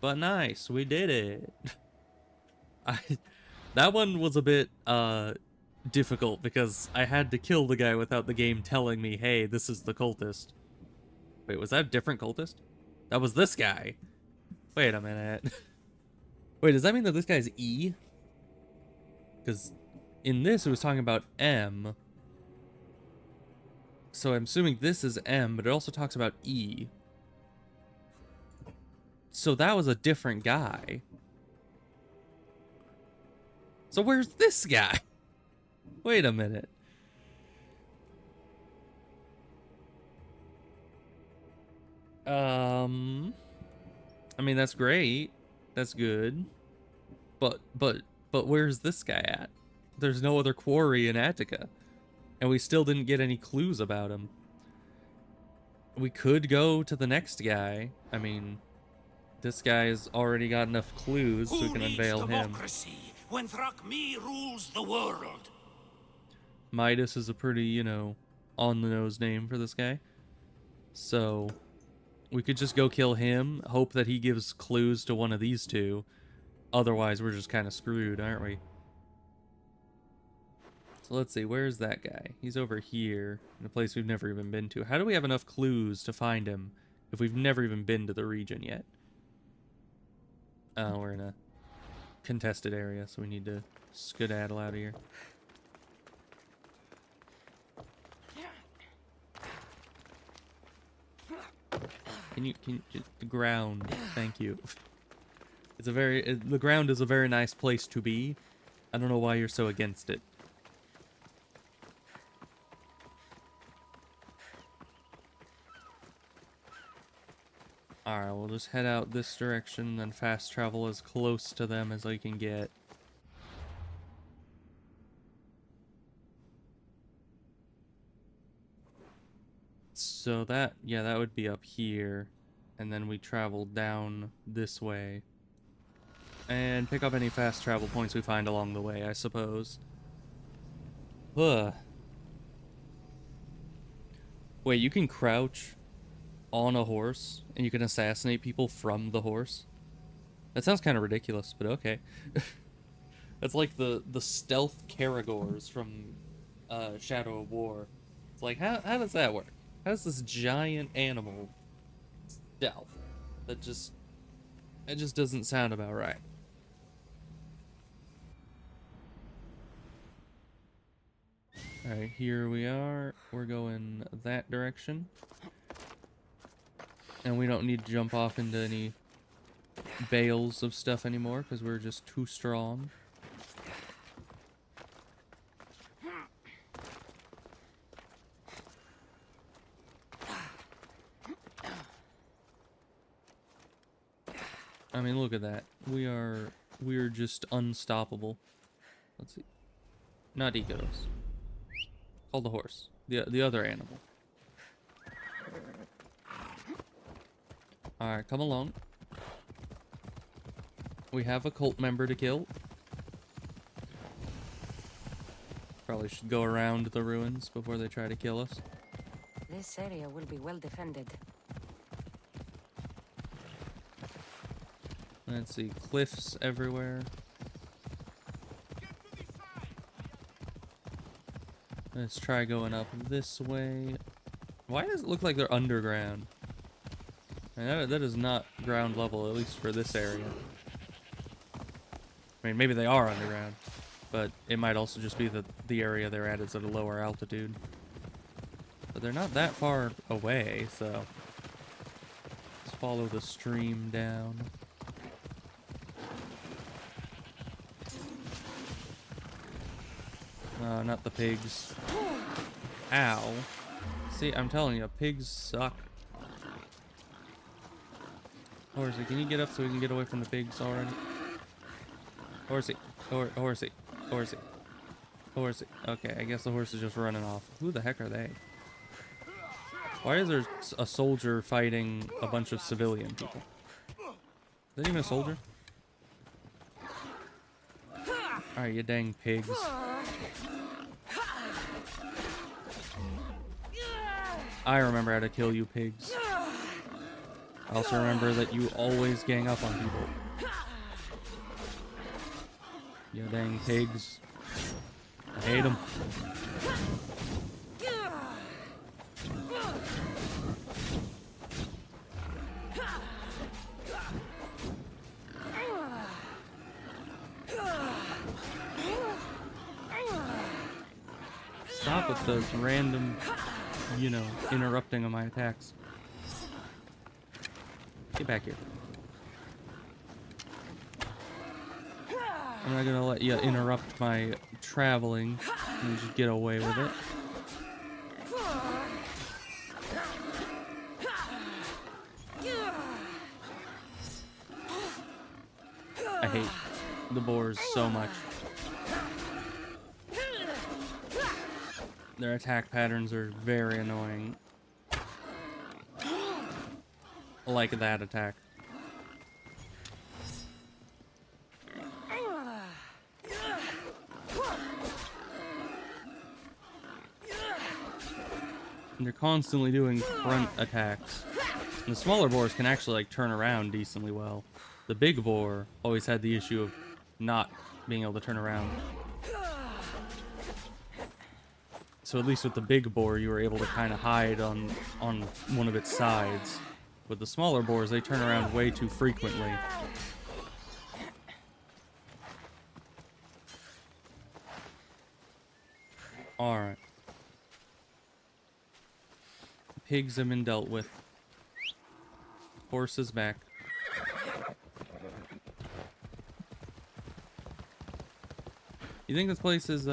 But nice, we did it. That one was a bit difficult because I had to kill the guy without the game telling me, hey, this is the cultist. Wait, was that a different cultist? That was this guy. Wait a minute. Wait, does that mean that this guy's E? Because in this it was talking about M. So I'm assuming this is M, but it also talks about E. So that was a different guy. So where's this guy? Wait a minute. I mean, that's great. That's good. But where's this guy at? There's no other quarry in Attica. And we still didn't get any clues about him. We could go to the next guy. I mean, this guy's already got enough clues so we can unveil him. When Thrakmi rules the world. Midas is a pretty, you know, on-the-nose name for this guy. So, we could just go kill him, hope that he gives clues to one of these 2. Otherwise, we're just kind of screwed, aren't we? So let's see, where's that guy? He's over here, in a place we've never even been to. How do we have enough clues to find him if we've never even been to the region yet? Oh, we're in a contested area, so we need to skedaddle out of here. Can you the ground? Thank you. It's a the ground is a very nice place to be. I don't know why you're so against it. Alright, we'll just head out this direction, then fast travel as close to them as I can get. So that, yeah, that would be up here. And then we travel down this way. And pick up any fast travel points we find along the way, I suppose. Ugh. Wait, you can crouch on a horse and you can assassinate people from the horse? That sounds kind of ridiculous, but okay. That's like the stealth Caragors from Shadow of War. It's like, how does that work? How does this giant animal stealth? It just doesn't sound about right. Alright, here we are. We're going that direction. And we don't need to jump off into any bales of stuff anymore because we're just too strong. I mean, look at that. We're just unstoppable. Let's see. Not Ecos. Called the horse. The other animal. Alright, come along. We have a cult member to kill. Probably should go around the ruins before they try to kill us. This area will be well defended. Let's see, cliffs everywhere. Let's try going up this way. Why does it look like they're underground? And that is not ground level, at least for this area. I mean, maybe they are underground, but it might also just be that the area they're at is at a lower altitude. But they're not that far away, so let's follow the stream down. Not the pigs. Ow. See, I'm telling you, pigs suck. Horsey, can you get up so we can get away from the pigs already? Horsey. Horsey. Horsey. Horsey. Okay, I guess the horse is just running off. Who the heck are they? Why is there a soldier fighting a bunch of civilian people? Is that even a soldier? Alright, you dang pigs. I remember how to kill you pigs. I also remember that you always gang up on people. You dang pigs. I hate them. Stop with those random, you know, interrupting of my attacks. Get back here. I'm not gonna let you interrupt my traveling. You just get away with it. I hate the boars so much. Their attack patterns are very annoying. Like that attack. And they're constantly doing front attacks. And the smaller boars can actually like turn around decently well. The big boar always had the issue of not being able to turn around. So at least with the big boar, you were able to kind of hide on one of its sides. With the smaller boars, they turn around way too frequently. Alright. Pigs have been dealt with. Horse is back. You think this place is,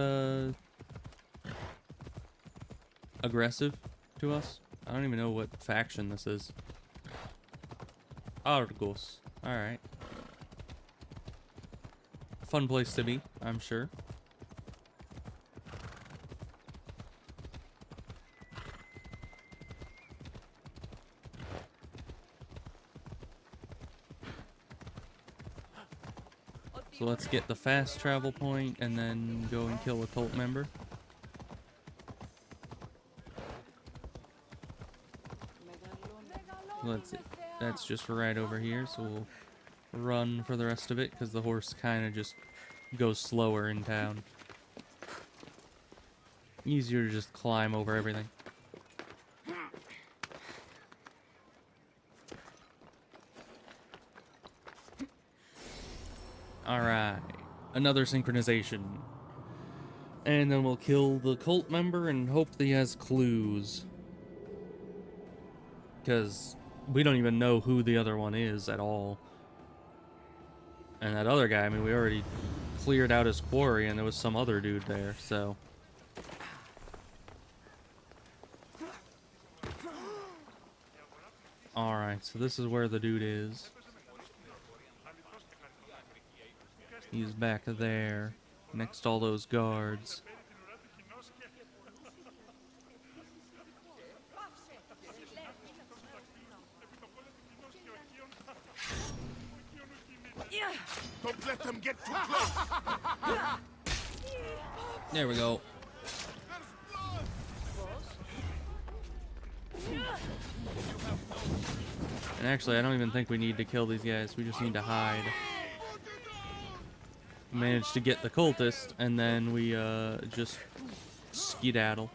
aggressive to us? I don't even know what faction this is. Argos. Alright. Fun place to be, I'm sure. So let's get the fast travel point and then go and kill a cult member. Let's see. That's just right over here, so we'll run for the rest of it because the horse kind of just goes slower in town. Easier to just climb over everything. Alright. Another synchronization. And then we'll kill the cult member and hope that he has clues. Because we don't even know who the other one is at all. And that other guy, I mean, we already cleared out his quarry and there was some other dude there, so. Alright, so this is where the dude is. He's back there, next to all those guards. Don't let them get too close. There we go. And actually, I don't even think we need to kill these guys. We just need to hide. Manage to get the cultist, and then we just skedaddle.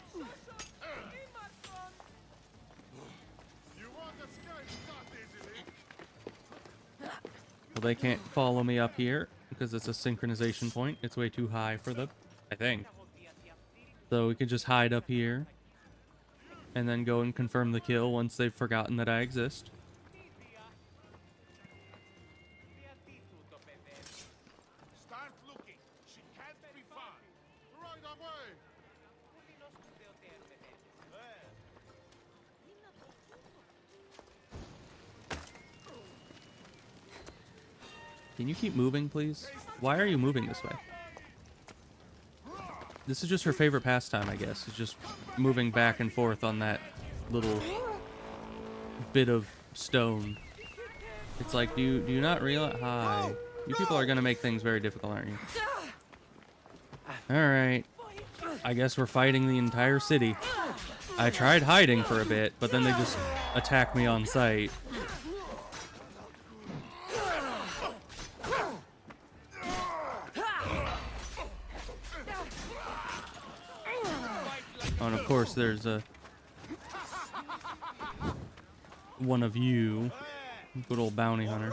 Well, they can't follow me up here because it's a synchronization point. It's way too high for them, I think. So we can just hide up here and then go and confirm the kill once they've forgotten that I exist. Start looking. She can't be far. Right away. Can you keep moving, please? Why are you moving this way? This is just her favorite pastime, I guess. It's just moving back and forth on that little bit of stone. It's like, do you not realize? Hi. You people are gonna make things very difficult, aren't you? Alright. I guess we're fighting the entire city. I tried hiding for a bit, but then they just attack me on sight. Oh, and of course there's one of you, good old bounty hunter.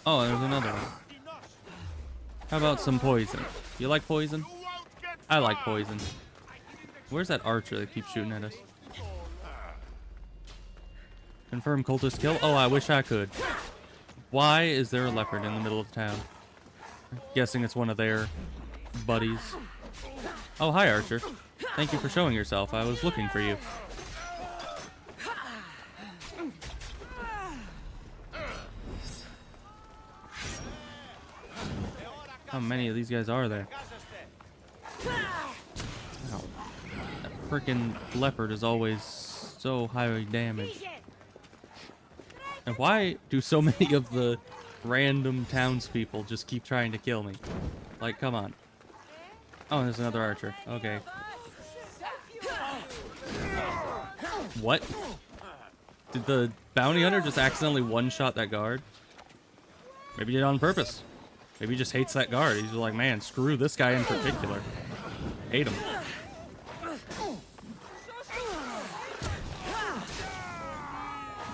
Oh, there's another one. How about some poison? You like poison? I like poison. Where's that archer that keeps shooting at us? Confirm cultist kill? Oh, I wish I could. Why is there a leopard in the middle of town? Guessing it's one of their buddies. Oh, hi, Archer. Thank you for showing yourself. I was looking for you. How many of these guys are there? Wow. That freaking leopard is always so highly damaged. And why do so many of the random townspeople just keep trying to kill me? Like, come on. Oh, there's another archer. Okay. What? Did the bounty hunter just accidentally one-shot that guard? Maybe he did it on purpose. Maybe he just hates that guard. He's like, man, screw this guy in particular. Hate him.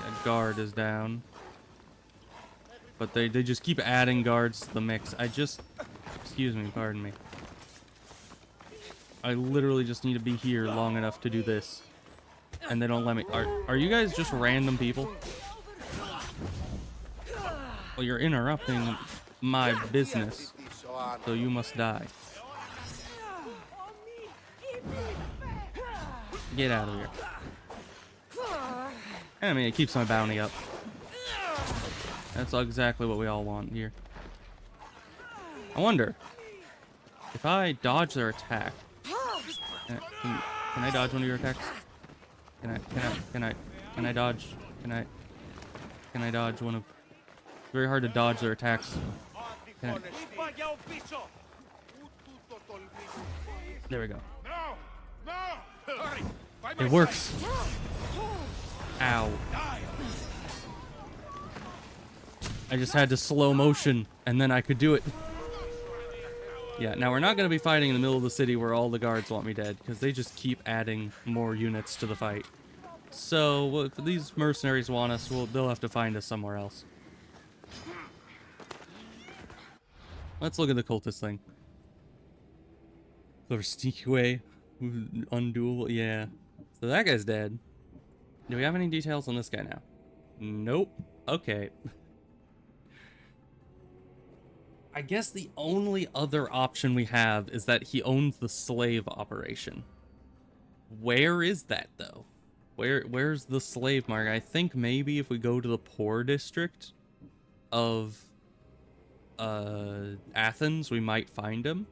That guard is down. But they just keep adding guards to the mix. Excuse me, pardon me. I literally just need to be here long enough to do this. And they don't let me. Are you guys just random people? Well, you're interrupting my business, so you must die. Get out of here. I mean, it keeps my bounty up. That's exactly what we all want here. I wonder if I dodge their attack. Can I dodge one of your attacks? Can I dodge? Can I dodge one of? It's very hard to dodge their attacks. There we go. No! No! Hurry! By my It works. side. Ow. I just had to slow motion, and then I could do it. Yeah, now we're not going to be fighting in the middle of the city where all the guards want me dead, because they just keep adding more units to the fight. So, if these mercenaries want us, they'll have to find us somewhere else. Let's look at the cultist thing. Clever sneaky way. Undoable, yeah. So that guy's dead. Do we have any details on this guy now? Nope. Okay. I guess the only other option we have is that he owns the slave operation. Where is that, though? Where's the slave market? I think maybe if we go to the poor district of Athens, we might find him.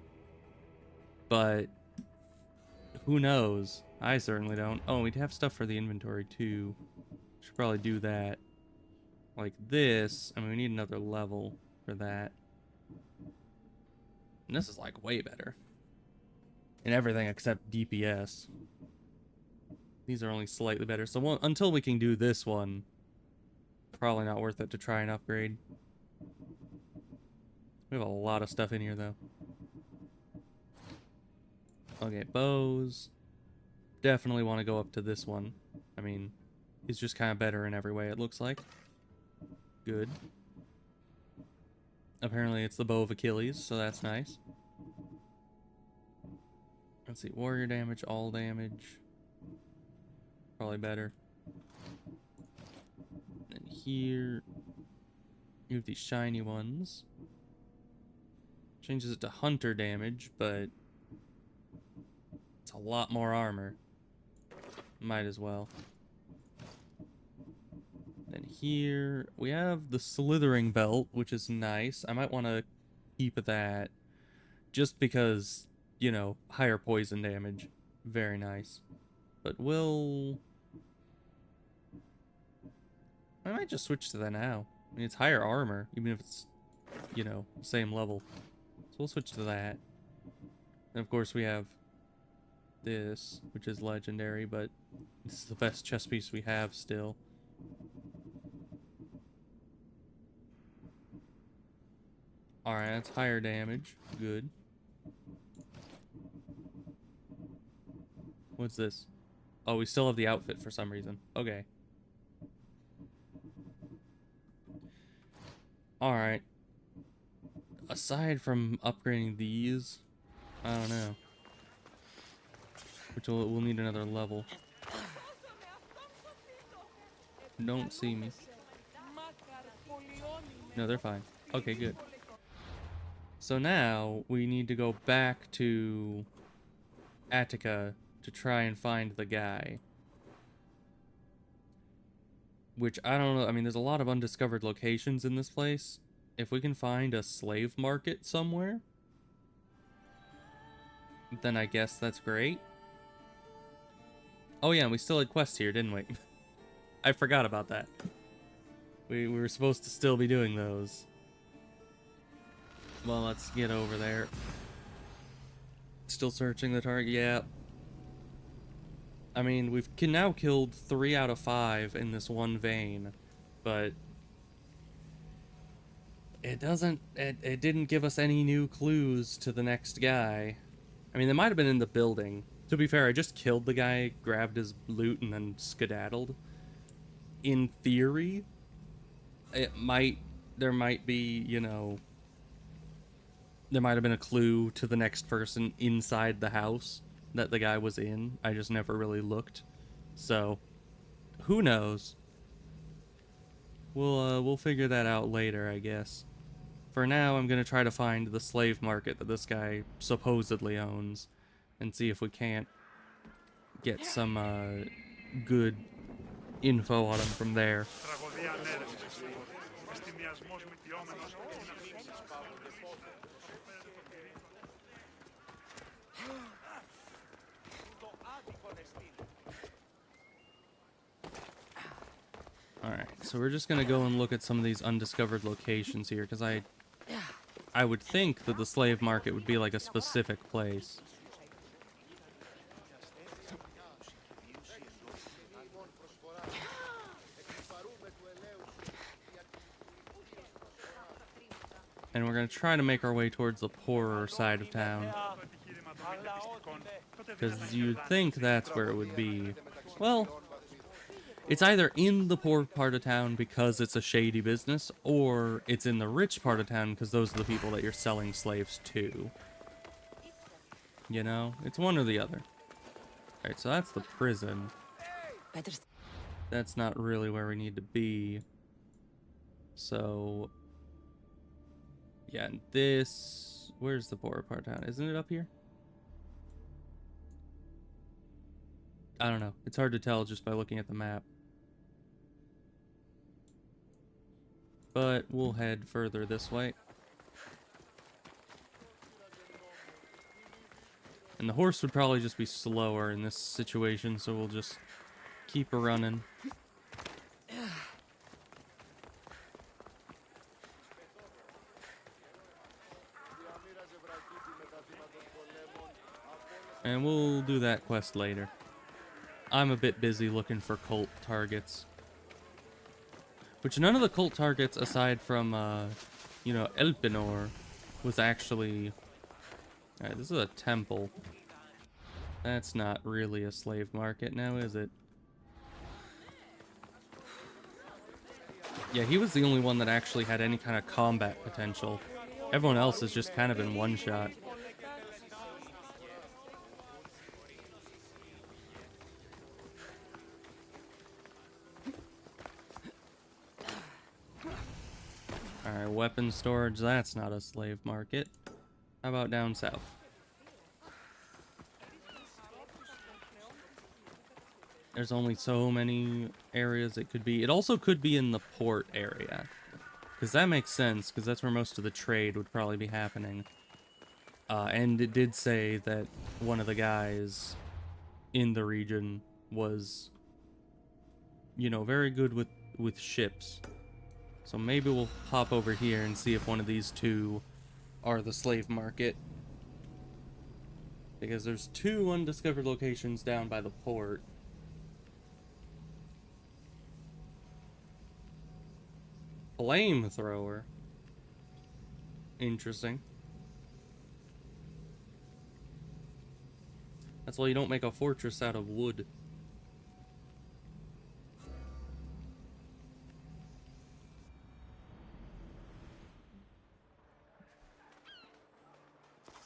But who knows? I certainly don't. Oh, we'd have stuff for the inventory, too. Should probably do that. Like this. I mean, we need another level for that. And this is like way better. In everything except DPS. These are only slightly better. So until we can do this one, probably not worth it to try and upgrade. We have a lot of stuff in here though. Okay, bows. Definitely want to go up to this one. I mean, it's just kind of better in every way, it looks like. Good. Apparently it's the bow of Achilles, so that's nice. Let's see, warrior damage, all damage. Probably better. And here, you have these shiny ones. Changes it to hunter damage, but it's a lot more armor. Might as well. Then here, we have the slithering belt, which is nice. I might want to keep that just because, you know, higher poison damage. Very nice. But I might just switch to that now. I mean, it's higher armor, even if it's, you know, same level. So we'll switch to that. And of course we have this, which is legendary, but this is the best chest piece we have still. Alright, that's higher damage. Good. What's this? Oh, we still have the outfit for some reason. Okay. Alright. Aside from upgrading these, I don't know. Which we'll need another level. Don't see me. No, they're fine. Okay, good. So now we need to go back to Attica to try and find the guy. Which, I don't know, I mean, there's a lot of undiscovered locations in this place. If we can find a slave market somewhere, then I guess that's great. Oh yeah, and we still had quests here, didn't we? I forgot about that. We were supposed to still be doing those. Well, let's get over there. Still searching the target, yeah. I mean, we've now killed 3 out of 5 in this one vein, but it didn't give us any new clues to the next guy. I mean, they might have been in the building. To be fair, I just killed the guy, grabbed his loot, and then skedaddled. In theory, there might be, you know, there might have been a clue to the next person inside the house that the guy was in. I just never really looked. So, who knows? We'll figure that out later, I guess. For now, I'm gonna try to find the slave market that this guy supposedly owns and see if we can't get some good info on him from there. Alright, so we're just gonna go and look at some of these undiscovered locations here, because I would think that the slave market would be like a specific place. And we're gonna try to make our way towards the poorer side of town. Because you'd think that's where it would be. Well, it's either in the poor part of town because it's a shady business, or it's in the rich part of town because those are the people that you're selling slaves to. You know? It's one or the other. Alright, so that's the prison. That's not really where we need to be. So... yeah, this... where's the poorer part of town? Isn't it up here? I don't know. It's hard to tell just by looking at the map. But we'll head further this way. And the horse would probably just be slower in this situation, so we'll just keep her running. And we'll do that quest later. I'm a bit busy looking for cult targets. Which none of the cult targets, aside from, you know, Elpenor, was actually... Alright, this is a temple. That's not really a slave market now, is it? Yeah, he was the only one that actually had any kind of combat potential. Everyone else is just kind of in one shot. Alright, weapon storage, that's not a slave market. How about down south? There's only so many areas it could be. It also could be in the port area. Because that makes sense, because that's where most of the trade would probably be happening. And it did say that one of the guys in the region was, you know, very good with ships. So maybe we'll pop over here and see if one of these two are the slave market. Because there's 2 undiscovered locations down by the port. Flamethrower. Interesting. That's why you don't make a fortress out of wood.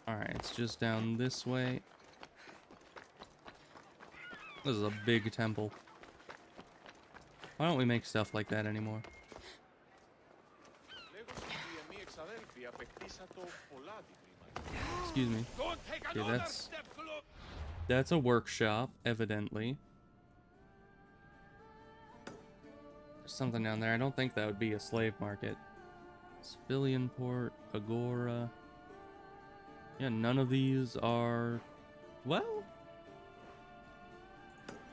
Alright, it's just down this way. This is a big temple. Why don't we make stuff like that anymore? Excuse me. Okay, that's a workshop, evidently. There's something down there. I don't think that would be a slave market. Civilian port, agora. Yeah, none of these are... well...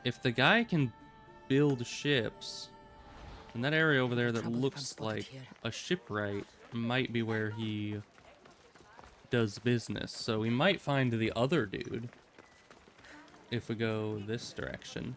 if the guy can build ships, then that area over there that looks like a shipwright might be where he does business. So we might find the other dude if we go this direction.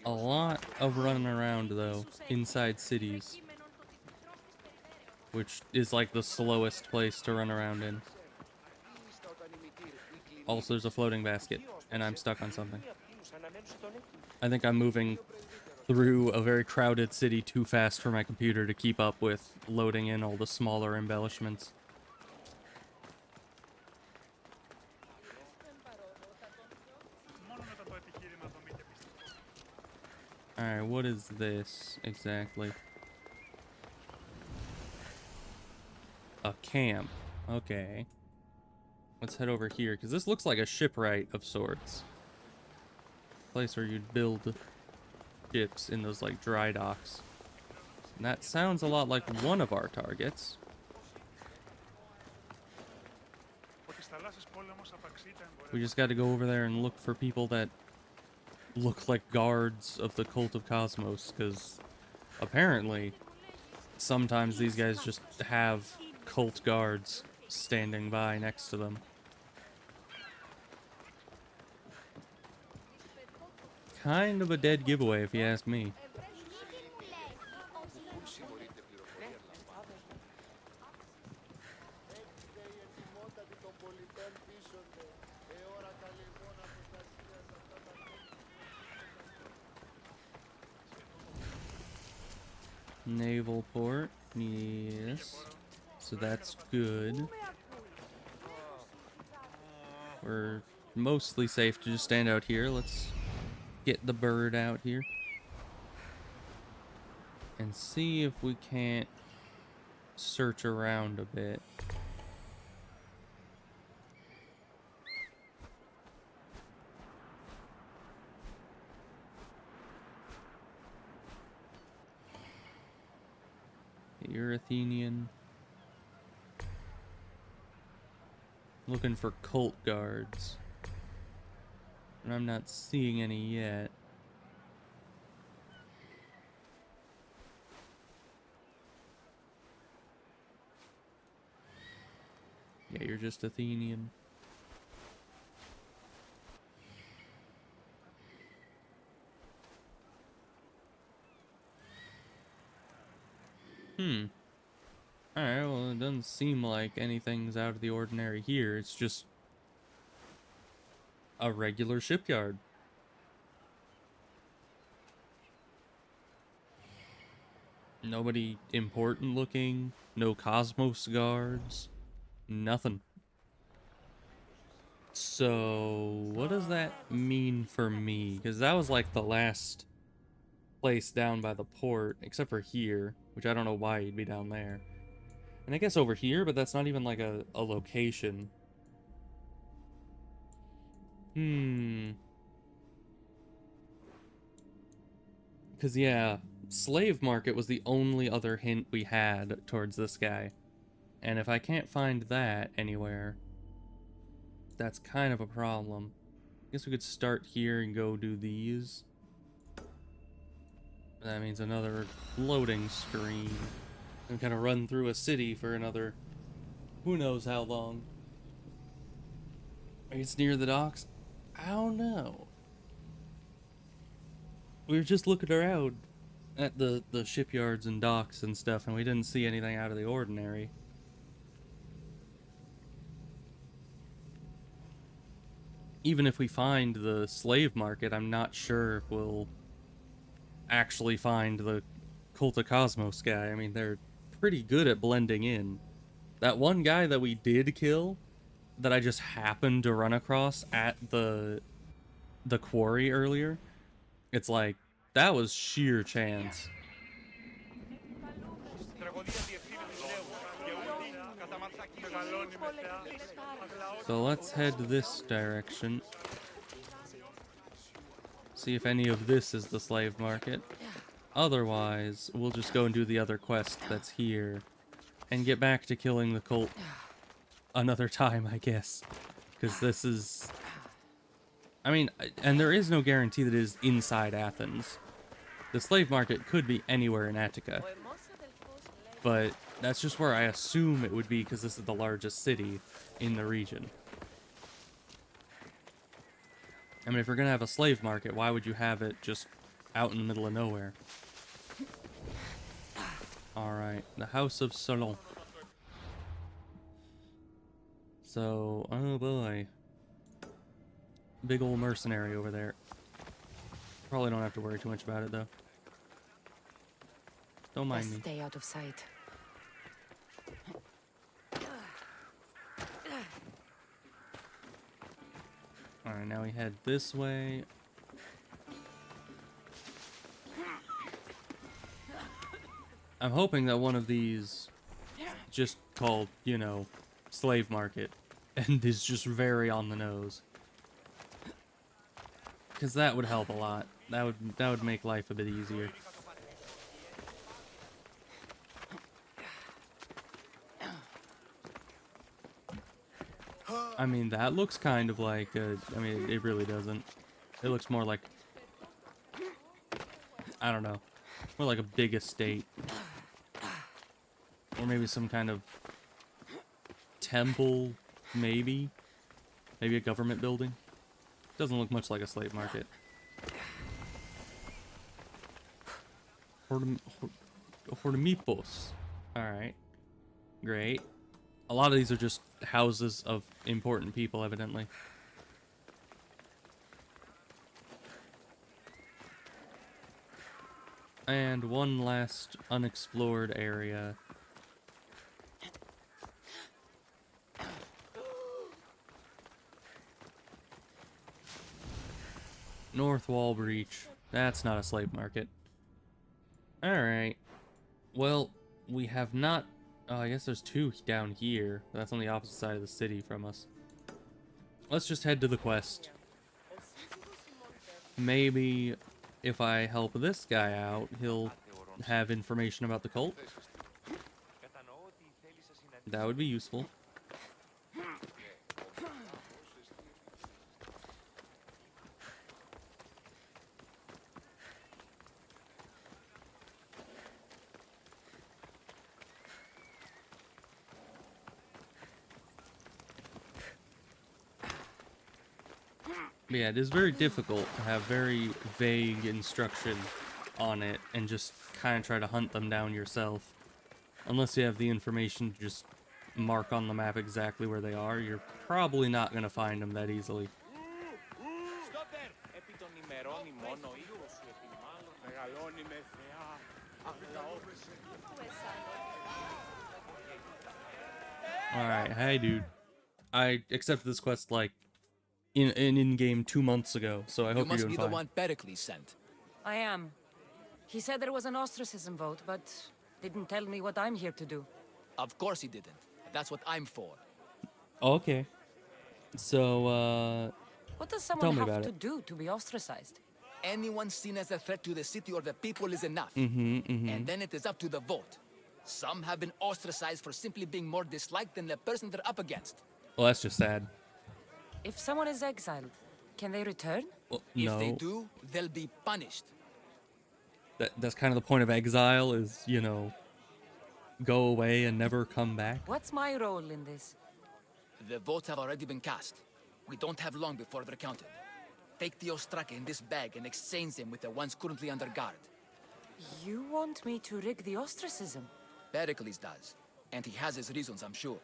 A lot of running around, though, inside cities. Which is like the slowest place to run around in. Also, there's a floating basket, and I'm stuck on something. I think I'm moving through a very crowded city too fast for my computer to keep up with loading in all the smaller embellishments. Alright, what is this exactly? A camp. Okay. Let's head over here, because this looks like a shipwright of sorts. Place where you'd build ships in those, like, dry docks. And that sounds a lot like one of our targets. We just got to go over there and look for people that look like guards of the Cult of Cosmos, because apparently, sometimes these guys just have cult guards standing by next to them. Kind of a dead giveaway, if you ask me. Naval port, yes. So that's good. We're mostly safe to just stand out here. Let's get the bird out here and see if we can't search around a bit. You're Athenian. Looking for cult guards. And I'm not seeing any yet. Yeah, you're just Athenian. Alright, well, it doesn't seem like anything's out of the ordinary here. It's just a regular shipyard. Nobody important looking, no Cosmos guards, nothing. So, what does that mean for me? Because that was like the last place down by the port, except for here, which I don't know why you'd be down there. And I guess over here, but that's not even like a location. Because, yeah, slave market was the only other hint we had towards this guy. And if I can't find that anywhere, that's kind of a problem. I guess we could start here and go do these. That means another loading screen. And kind of run through a city for another who knows how long. It's near the docks? I don't know. We were just looking around at the shipyards and docks and stuff, and we didn't see anything out of the ordinary. Even if we find the slave market, I'm not sure if we'll actually find the Cult of Cosmos guy. I mean, they're pretty good at blending in. That one guy that we did kill, that I just happened to run across at the quarry earlier, it's like, that was sheer chance. So let's head this direction. See if any of this is the slave market. Otherwise, we'll just go and do the other quest that's here. And get back to killing the cult another time, I guess. Because this is... I mean, and there is no guarantee that it is inside Athens. The slave market could be anywhere in Attica. But that's just where I assume it would be, because this is the largest city in the region. I mean, if you're going to have a slave market, why would you have it just out in the middle of nowhere? Alright, the House of Solon. So, oh boy. Big old mercenary over there. Probably don't have to worry too much about it, though. Don't mind me. Stay out of sight. Alright, now we head this way. I'm hoping that one of these just called, you know, slave market and is just very on the nose. Because that would help a lot. That would make life a bit easier. I mean, that looks kind of like a... I mean, it really doesn't. It looks more like... I don't know. Or like a big estate. Or maybe some kind of temple, maybe. Maybe a government building. Doesn't look much like a slave market. Hortimipos. Alright. Great. A lot of these are just houses of important people, evidently. And one last unexplored area. North Wall Breach. That's not a slave market. Alright. Well, we have not... Oh, I guess there's two down here. That's on the opposite side of the city from us. Let's just head to the quest. Maybe if I help this guy out, he'll have information about the cult. That would be useful. But yeah, it is very difficult to have very vague instruction on it and just kind of try to hunt them down yourself. Unless you have the information to just mark on the map exactly where they are, you're probably not going to find them that easily. Alright, hey dude. I accepted this quest like in-game 2 months ago, so I hope you're doing fine. You must be the one Pericles sent. I am. He said there was an ostracism vote, but didn't tell me what I'm here to do. Of course he didn't. That's what I'm for. Okay. So, what does someone have to do to be ostracized? Anyone seen as a threat to the city or the people is enough. And then it is up to the vote. Some have been ostracized for simply being more disliked than the person they're up against. Well, that's just sad. If someone is exiled, can they return? Well, no. If they do, they'll be punished. That's kind of the point of exile is, you know, go away and never come back. What's my role in this? The votes have already been cast. We don't have long before they're counted. Take the Ostraka in this bag and exchange them with the ones currently under guard. You want me to rig the ostracism? Pericles does. And he has his reasons, I'm sure.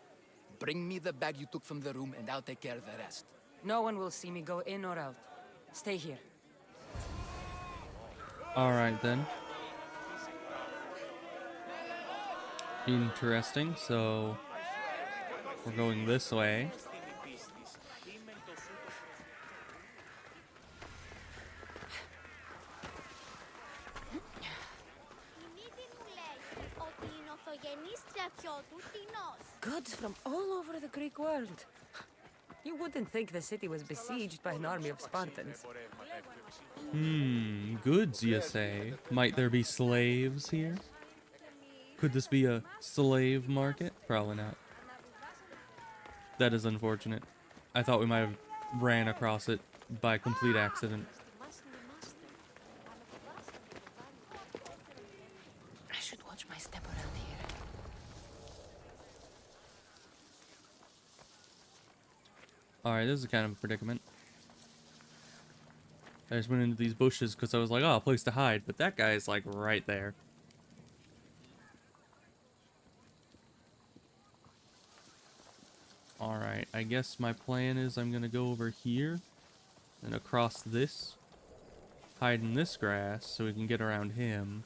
Bring me the bag you took from the room and I'll take care of the rest. No one will see me go in or out. Stay here. Alright then. Interesting, so we're going this way. Goods from all over the Greek world. You wouldn't think the city was besieged by an army of Spartans. Goods, you say? Might there be slaves here? Could this be a slave market? Probably not. That is unfortunate. I thought we might have ran across it by complete accident. I should watch my step around here. Alright, this is kind of a predicament. I just went into these bushes because I was like, oh, a place to hide. But that guy is like right there. Alright, I guess my plan is I'm going to go over here and across this. Hide in this grass so we can get around him.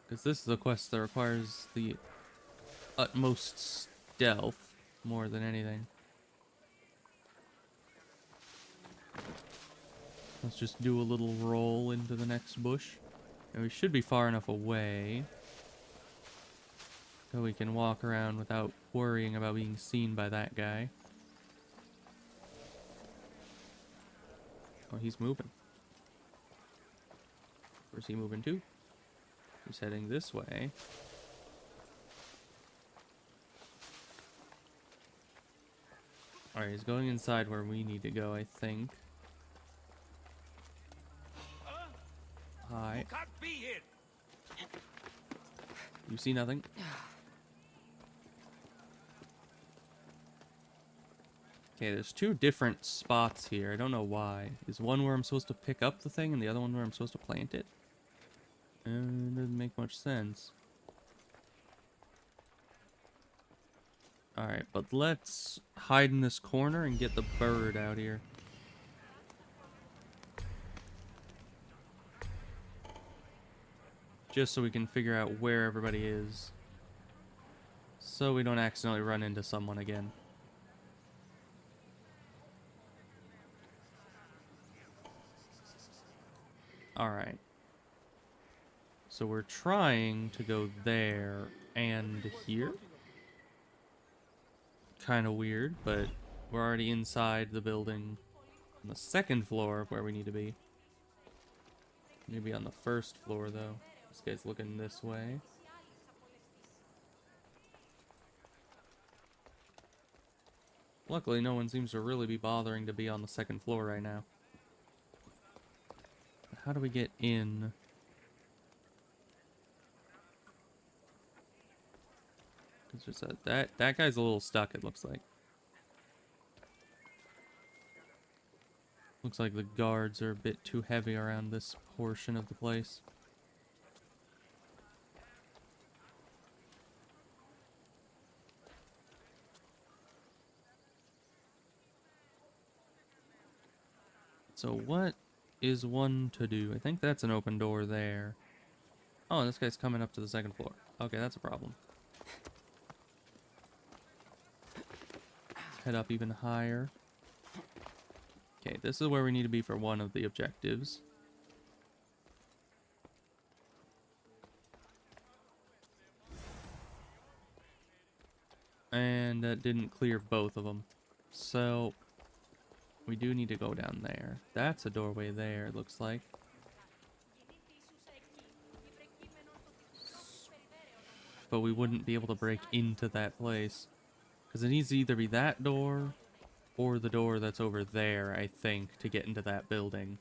Because this is a quest that requires the utmost stealth more than anything. Let's just do a little roll into the next bush. And we should be far enough away so we can walk around without worrying about being seen by that guy. Oh, he's moving. Where's he moving to? He's heading this way. Alright, he's going inside where we need to go, I think. Hi. Can't be here. You see nothing? Okay, there's two different spots here. I don't know why. Is one where I'm supposed to pick up the thing and the other one where I'm supposed to plant it? It doesn't make much sense. Alright, but let's hide in this corner and get the bird out here. Just so we can figure out where everybody is. So we don't accidentally run into someone again. Alright. So we're trying to go there and here. Kind of weird, but we're already inside the building on the second floor where we need to be. Maybe on the first floor, though. This guy's looking this way. Luckily, no one seems to really be bothering to be on the second floor right now. How do we get in? It's just that guy's a little stuck, it looks like. Looks like the guards are a bit too heavy around this portion of the place. So what is one to do? I think that's an open door there. Oh, this guy's coming up to the second floor. Okay, that's a problem. Let's head up even higher. Okay, this is where we need to be for one of the objectives. And that didn't clear both of them. So we do need to go down there. That's a doorway there, it looks like. But we wouldn't be able to break into that place. Because it needs to either be that door or the door that's over there, I think, to get into that building.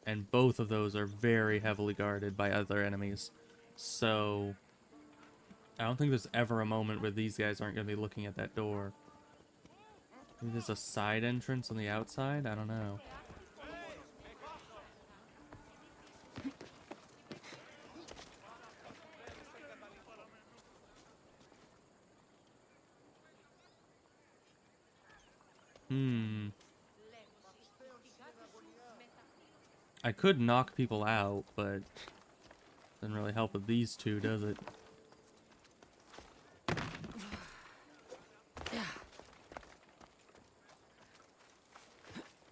And both of those are very heavily guarded by other enemies. So I don't think there's ever a moment where these guys aren't going to be looking at that door. Maybe there's a side entrance on the outside? I don't know. I could knock people out, but doesn't really help with these two, does it?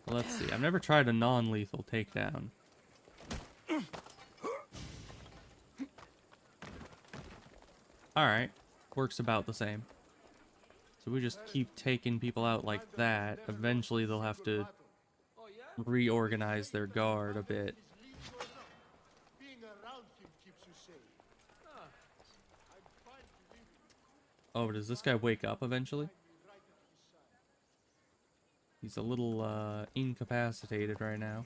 Let's see. I've never tried a non-lethal takedown. Alright. Works about the same. So we just keep taking people out like that. Eventually they'll have to reorganize their guard a bit. Oh, does this guy wake up eventually? He's a little incapacitated right now.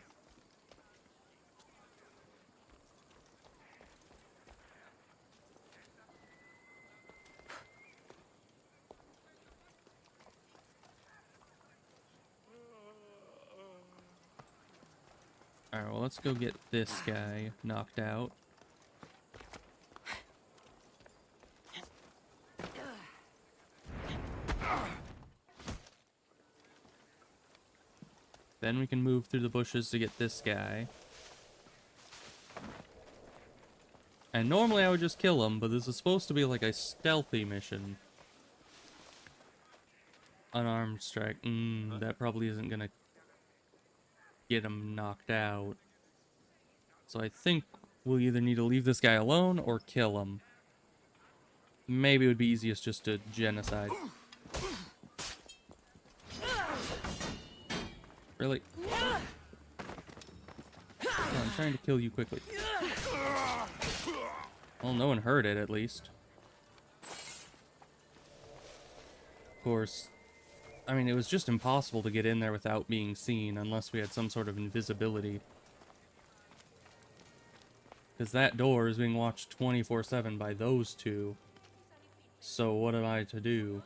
Alright, well, let's go get this guy knocked out. Then we can move through the bushes to get this guy. And normally I would just kill him, but this is supposed to be like a stealthy mission. Unarmed strike. That probably isn't gonna get him knocked out. So I think we'll either need to leave this guy alone or kill him. Maybe it would be easiest just to genocide. Really? Oh, I'm trying to kill you quickly. Well, no one heard it, at least. Of course, I mean, it was just impossible to get in there without being seen unless we had some sort of invisibility. Because that door is being watched 24/7 by those two. So what am I to do?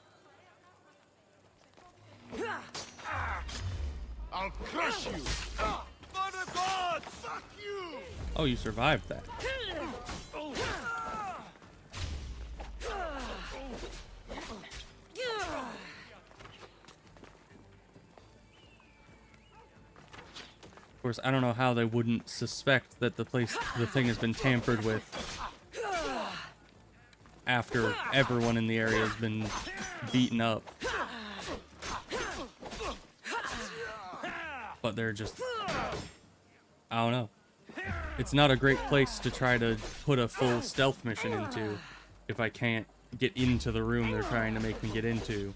I'll crush you! For the gods! Fuck you! Oh, you survived that. Of course, I don't know how they wouldn't suspect that the thing has been tampered with after everyone in the area has been beaten up. But they're just, I don't know. It's not a great place to try to put a full stealth mission into if I can't get into the room they're trying to make me get into.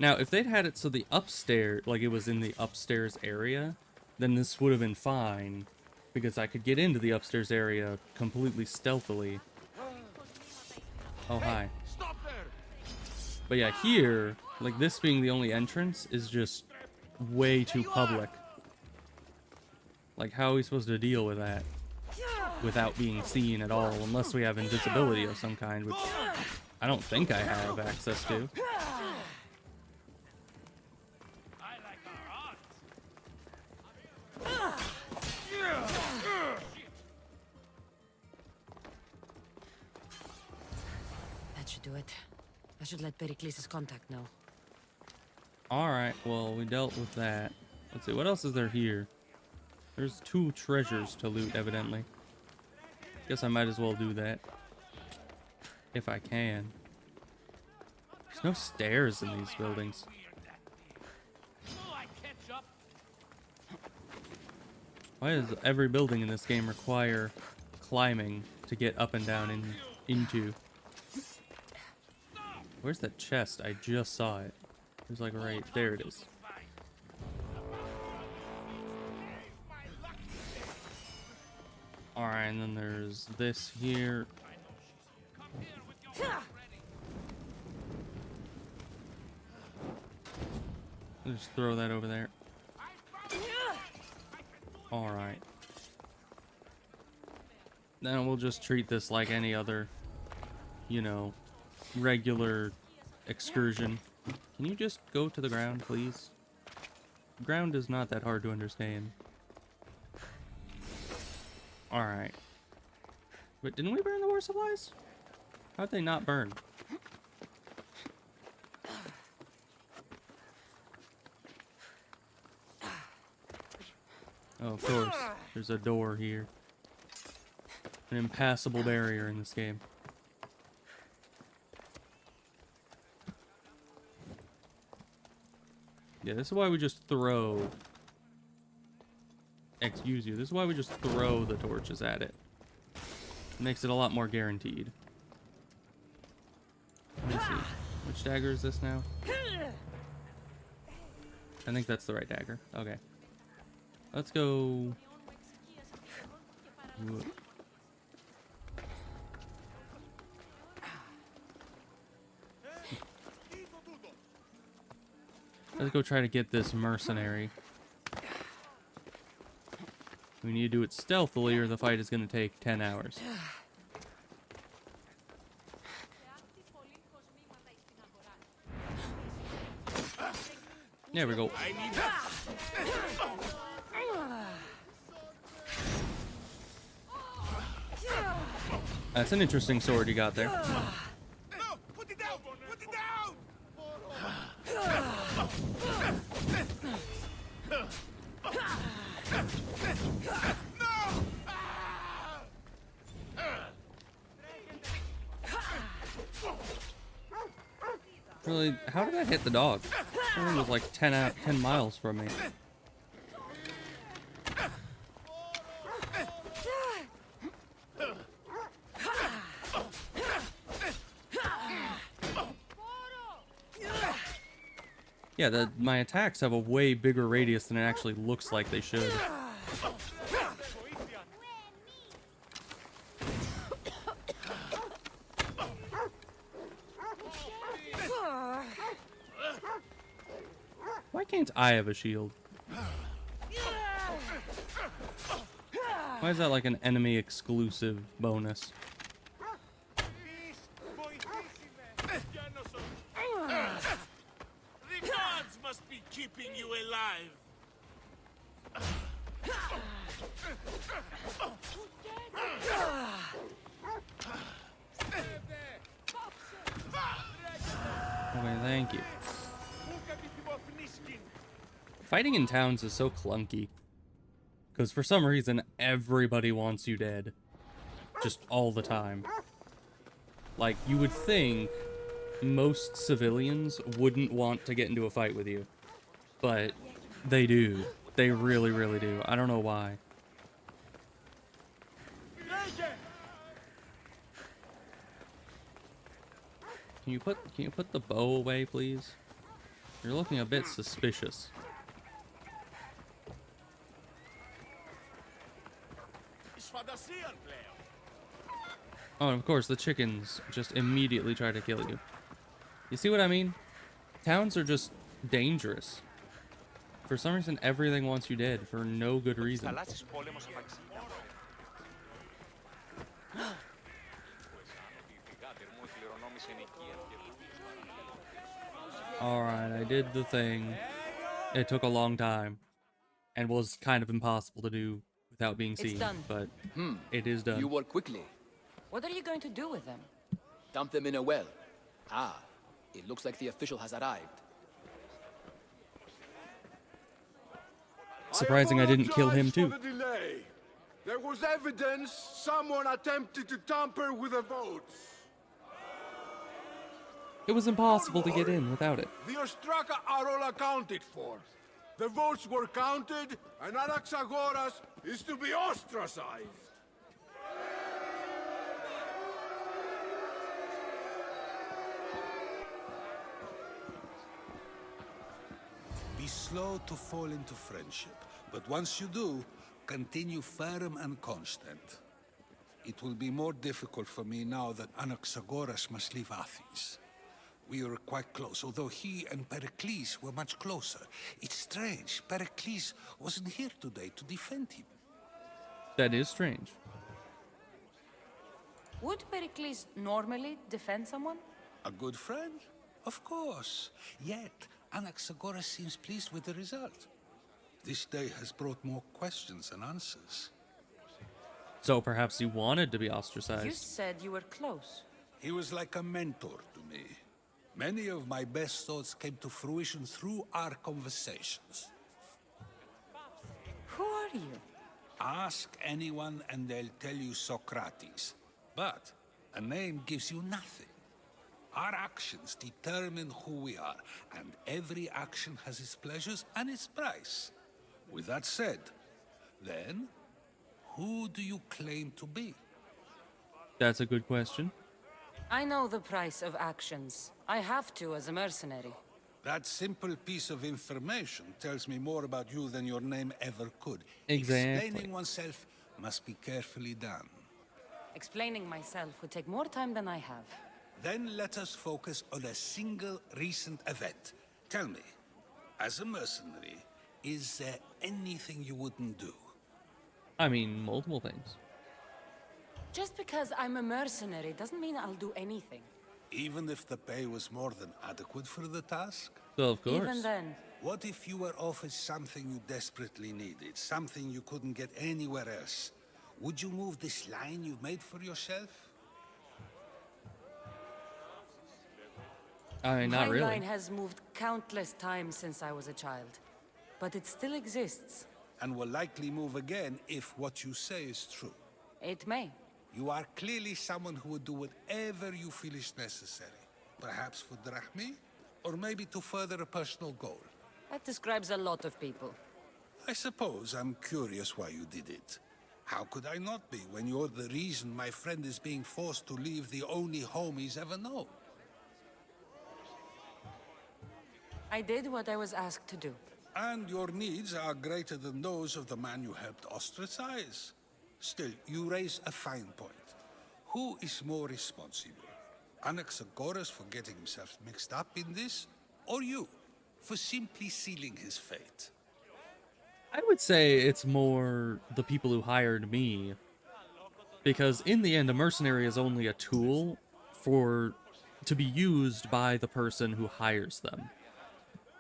Now, if they'd had it so the upstairs, like it was in the upstairs area, then this would have been fine, because I could get into the upstairs area completely stealthily. Oh, hi. Stop there! But yeah, here, like this being the only entrance is just way too public. Like, how are we supposed to deal with that without being seen at all, unless we have invisibility of some kind, which I don't think I have access to. That should do it. I should let Pericles' contact know. Alright, well, we dealt with that. Let's see, what else is there here? There's 2 treasures to loot, evidently. Guess I might as well do that. If I can. There's no stairs in these buildings. Why does every building in this game require climbing to get up and down into? Where's that chest? I just saw it. It was like right there. It is. Alright, and then there's this here. I'll just throw that over there. Alright. Then we'll just treat this like any other, you know, regular excursion. Can you just go to the ground, please? Ground is not that hard to understand. Alright. But didn't we burn the war supplies? How'd they not burn? Oh, of course. There's a door here. An impassable barrier in this game. Yeah, this is why we just throw... Excuse you. This is why we just throw the torches at it. It makes it a lot more guaranteed. Let me see. Which dagger is this now? I think that's the right dagger. Okay. Let's go... Let's go try to get this mercenary. We need to do it stealthily or the fight is going to take 10 hours. There we go. That's an interesting sword you got there. No! Put it down! Put it down! No! Really, how did I hit the dog? That one was like 10 miles from me. Yeah, my attacks have a way bigger radius than it actually looks like they should. Why can't I have a shield? Why is that like an enemy exclusive bonus? The gods must be keeping you alive. Okay, thank you. Fighting in towns is so clunky. Because for some reason, everybody wants you dead. Just all the time. Like, you would think most civilians wouldn't want to get into a fight with you. But they do. They really, really do. I don't know why. Can you put the bow away, please? You're looking a bit suspicious. Oh, and of course, the chickens just immediately try to kill you. You see what I mean? Towns are just dangerous. For some reason, everything wants you dead for no good reason. Alright, I did the thing. It took a long time. And was kind of impossible to do without being seen. It's done. But it is done. You work quickly. What are you going to do with them? Dump them in a well. Ah, it looks like the official has arrived. Surprising I didn't kill him too. For the delay. There was evidence someone attempted to tamper with the votes. It was impossible to get in without it. The Ostraka are all accounted for. The votes were counted, and Anaxagoras is to be ostracized. Be slow to fall into friendship, but once you do, continue firm and constant. It will be more difficult for me now that Anaxagoras must leave Athens. We were quite close, although he and Pericles were much closer. It's strange, Pericles wasn't here today to defend him. That is strange. Would Pericles normally defend someone? A good friend? Of course. Yet, Anaxagoras seems pleased with the result. This day has brought more questions than answers. So perhaps he wanted to be ostracized. You said you were close. He was like a mentor to me. Many of my best thoughts came to fruition through our conversations. Who are you? Ask anyone and they'll tell you Socrates. But a name gives you nothing. Our actions determine who we are, and every action has its pleasures and its price. With that said, then, who do you claim to be? That's a good question. I know the price of actions. I have to as a mercenary. That simple piece of information tells me more about you than your name ever could. Exactly. Explaining oneself must be carefully done. Explaining myself would take more time than I have. Then let us focus on a single recent event. Tell me, as a mercenary, is there anything you wouldn't do? I mean, multiple things. Just because I'm a mercenary doesn't mean I'll do anything. Even if the pay was more than adequate for the task? Well, of course. Even then, What if you were offered something you desperately needed, something you couldn't get anywhere else? Would you move this line you've made for yourself? I mean, not my really. line has moved countless times since I was a child. But it still exists. And will likely move again if what you say is true. It may. You are clearly someone who would do whatever you feel is necessary. Perhaps for drachmi, or maybe to further a personal goal. That describes a lot of people. I suppose I'm curious why you did it. How could I not be when you're the reason my friend is being forced to leave the only home he's ever known? I did what I was asked to do. And your needs are greater than those of the man you helped ostracize. Still, you raise a fine point. Who is more responsible? Anaxagoras for getting himself mixed up in this, or you? for simply sealing his fate? I would say it's more the people who hired me. Because in the end, a mercenary is only a tool to be used by the person who hires them.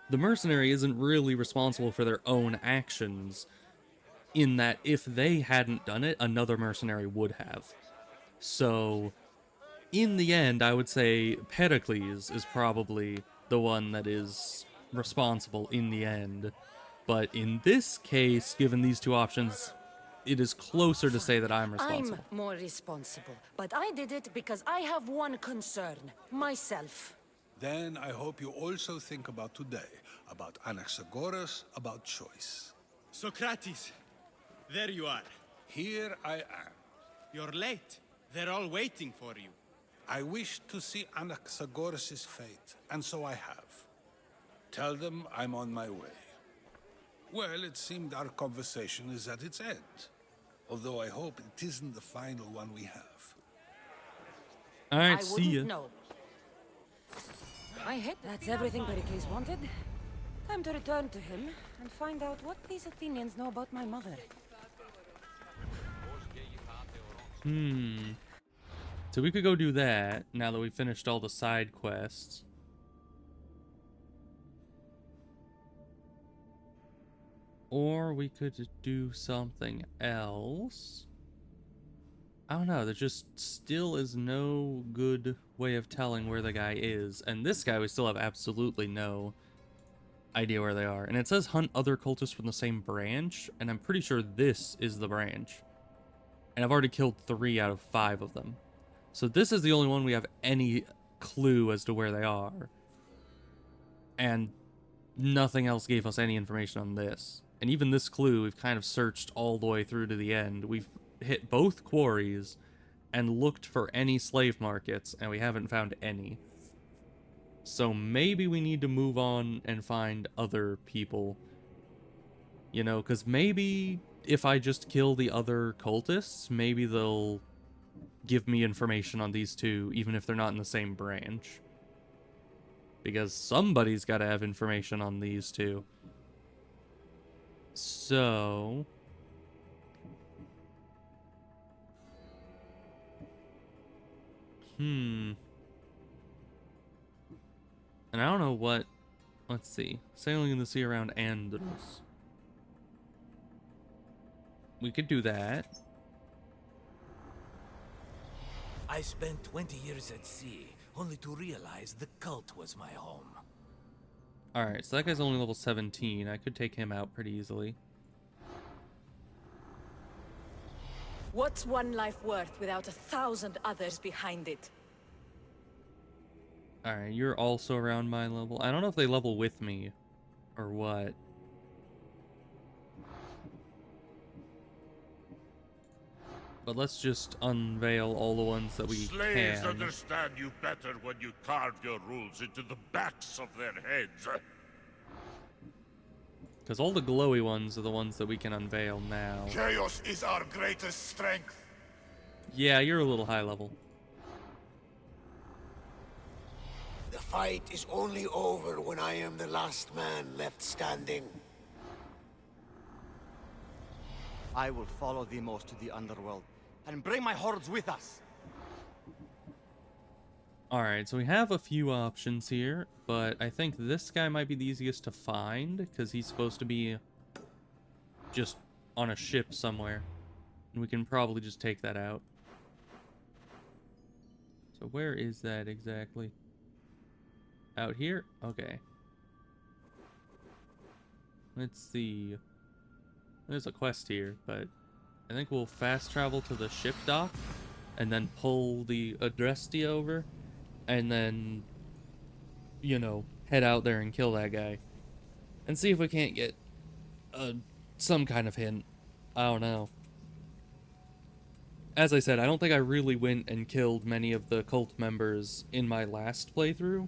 The mercenary isn't really responsible for their own actions, in that if they hadn't done it, another mercenary would have. So, in the end, I would say Pericles is probably the one that is responsible in the end. But in this case, given these two options, it is closer to say that I'm responsible. I'm more responsible, but I did it because I have one concern, myself. Then I hope you also think about today, about Anaxagoras, about choice. Socrates, there you are. Here I am. You're late. They're all waiting for you. I wish to see Anaxagoras' fate, and so I have. Tell them I'm on my way. Well, it seemed our conversation is at its end. Although I hope it isn't the final one we have. Alright, see ya. No. I hit. That's everything Pericles wanted. Time to return to him and find out what these Athenians know about my mother. So we could go do that now that we finished all the side quests. Or we could do something else. I don't know, there just still is no good way of telling where the guy is. And this guy, we still have absolutely no idea where they are. And it says hunt other cultists from the same branch, and I'm pretty sure this is the branch. And I've already killed 3 out of 5 of them. So this is the only one we have any clue as to where they are. And nothing else gave us any information on this. And even this clue, we've kind of searched all the way through to the end. We've hit both quarries and looked for any slave markets, and we haven't found any. So maybe we need to move on and find other people. You know, because maybe if I just kill the other cultists, maybe they'll give me information on these two, even if they're not in the same branch. Because somebody's got to have information on these two. So... And I don't know what... Let's see. Sailing in the sea around Andros. We could do that. I spent 20 years at sea, only to realize the cult was my home. Alright, so that guy's only level 17. I could take him out pretty easily. What's one life worth without 1,000 others behind it? Alright, you're also around my level. I don't know if they level with me or what. But let's just unveil all the ones that we Slaves can. understand you better when you carve your rules into the backs of their heads. Because all the glowy ones are the ones that we can unveil now. Chaos is our greatest strength. Yeah, you're a little high level. The fight is only over when I am the last man left standing. I will follow Demos to the underworld and bring my hordes with us. Alright, so we have a few options here, but I think this guy might be the easiest to find, because he's supposed to be just on a ship somewhere. And we can probably just take that out. So where is that exactly? Out here? Okay. Let's see. There's a quest here, but I think we'll fast travel to the ship dock and then pull the Odyssey over and then, you know, head out there and kill that guy and see if we can't get some kind of hint. I don't know. As I said, I don't think I really went and killed many of the cult members in my last playthrough.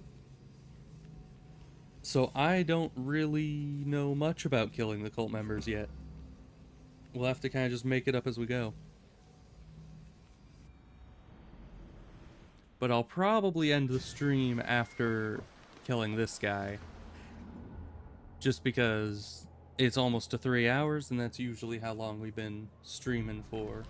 So I don't really know much about killing the cult members yet. We'll have to kind of just make it up as we go. But I'll probably end the stream after killing this guy. just because it's almost to 3 hours, and that's usually how long we've been streaming for.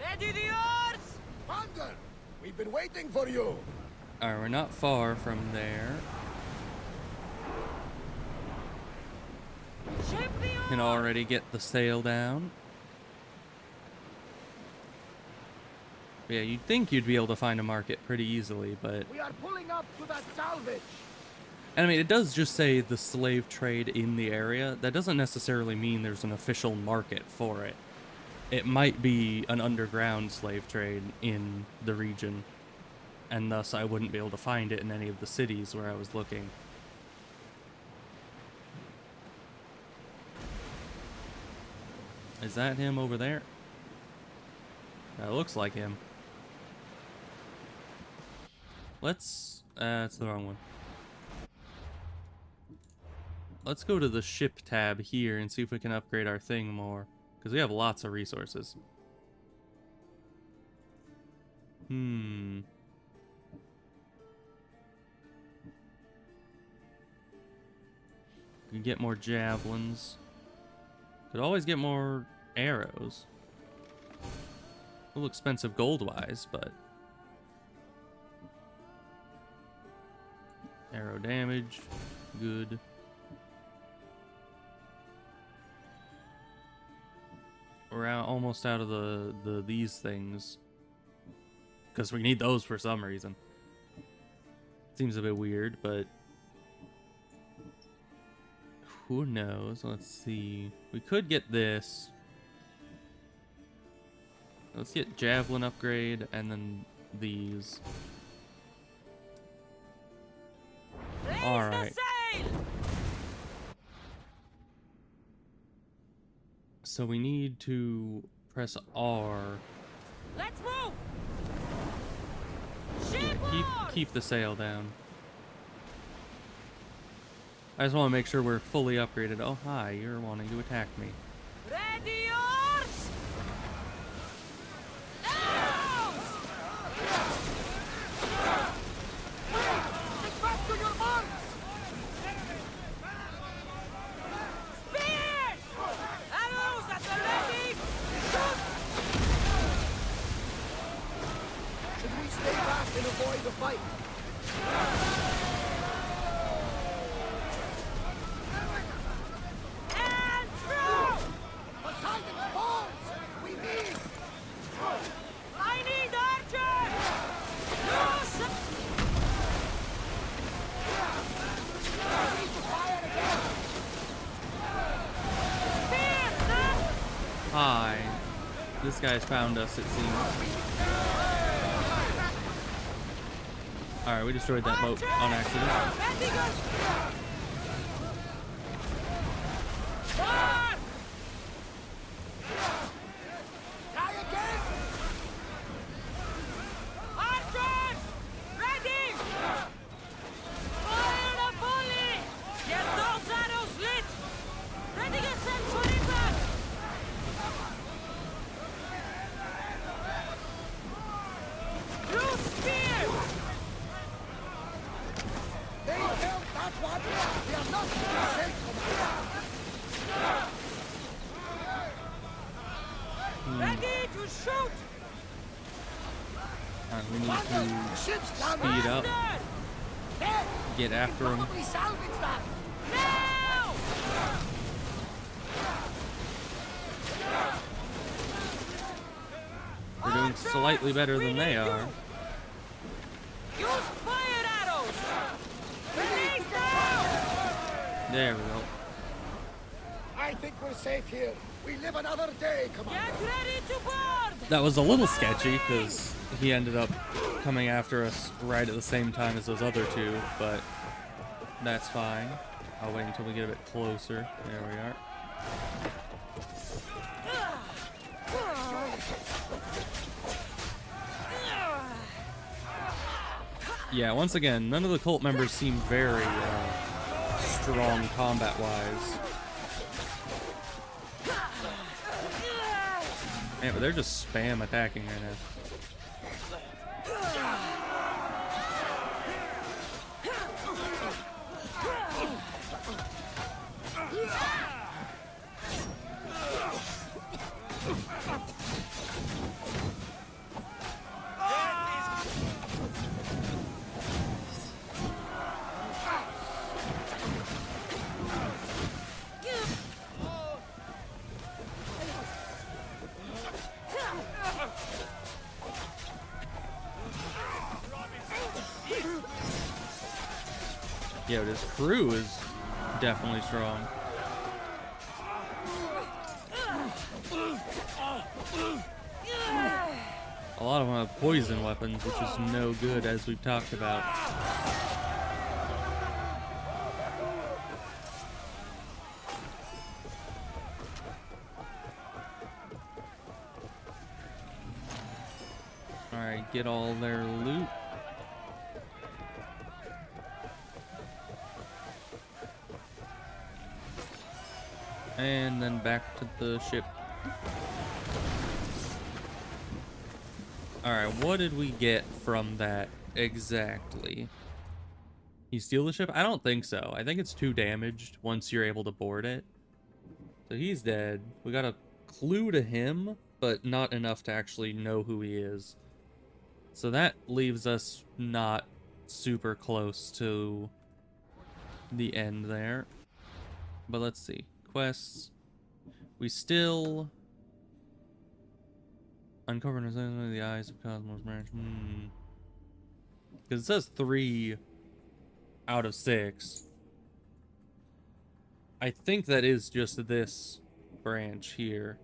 Ready the oars! Commander, we've been waiting for you. Alright, we're not far from there. Can already get the sail down. Yeah, you'd think you'd be able to find a market pretty easily, but... We are pulling up to that salvage. And I mean, it does just say the slave trade in the area. That doesn't necessarily mean there's an official market for it. It might be an underground slave trade in the region, and thus I wouldn't be able to find it in any of the cities where I was looking. Is that him over there? That looks like him. Let's... that's the wrong one. Let's go to the ship tab here and see if we can upgrade our thing more. Because we have lots of resources. We can get more javelins. Could always get more arrows. A little expensive gold-wise, but... Arrow damage. Good. We're almost out of these things. Because we need those for some reason. Seems a bit weird, but... Who knows? Let's see. We could get this. Let's get javelin upgrade and then these. Alright. So we need to press R. Let's move. Keep the sail down. I just want to make sure we're fully upgraded. Oh, hi, you're wanting to attack me. Ready yours! Get back to your marks! Spears! Arrows at the ready! Shoot! Should we stay back and avoid the fight? Hi. This guy's found us, it seems. Alright, we destroyed that boat on accident. Archers! Ready! Fire the volley! Get those arrows lit! Ready to send for impact! Use spear! They killed that one! We are not safe, Commander! Ready to shoot! Alright, we need to speed up. Get after him. Probably salvage that! Now! We're doing slightly better than they are. Use fire arrows! Release now! There we go. I think we're safe here. We live another day, Commander. Get ready to board! That was a little sketchy because he ended up coming after us right at the same time as those other two, but that's fine. I'll wait until we get a bit closer. There we are. Yeah, once again, none of the cult members seem very strong combat-wise. Yeah, but they're just spam attacking right now. Yeah, this crew is definitely strong. A lot of them have poison weapons, which is no good, as we've talked about. Alright, get all their loot. And then back to the ship. Alright, what did we get from that exactly? You steal the ship? I don't think so. I think it's too damaged once you're able to board it. So he's dead. We got a clue to him, but not enough to actually know who he is. So that leaves us not super close to the end there. But let's see. Quests. We still uncover the eyes of Cosmos Branch. Because it says 3 out of 6. I think that is just this branch here.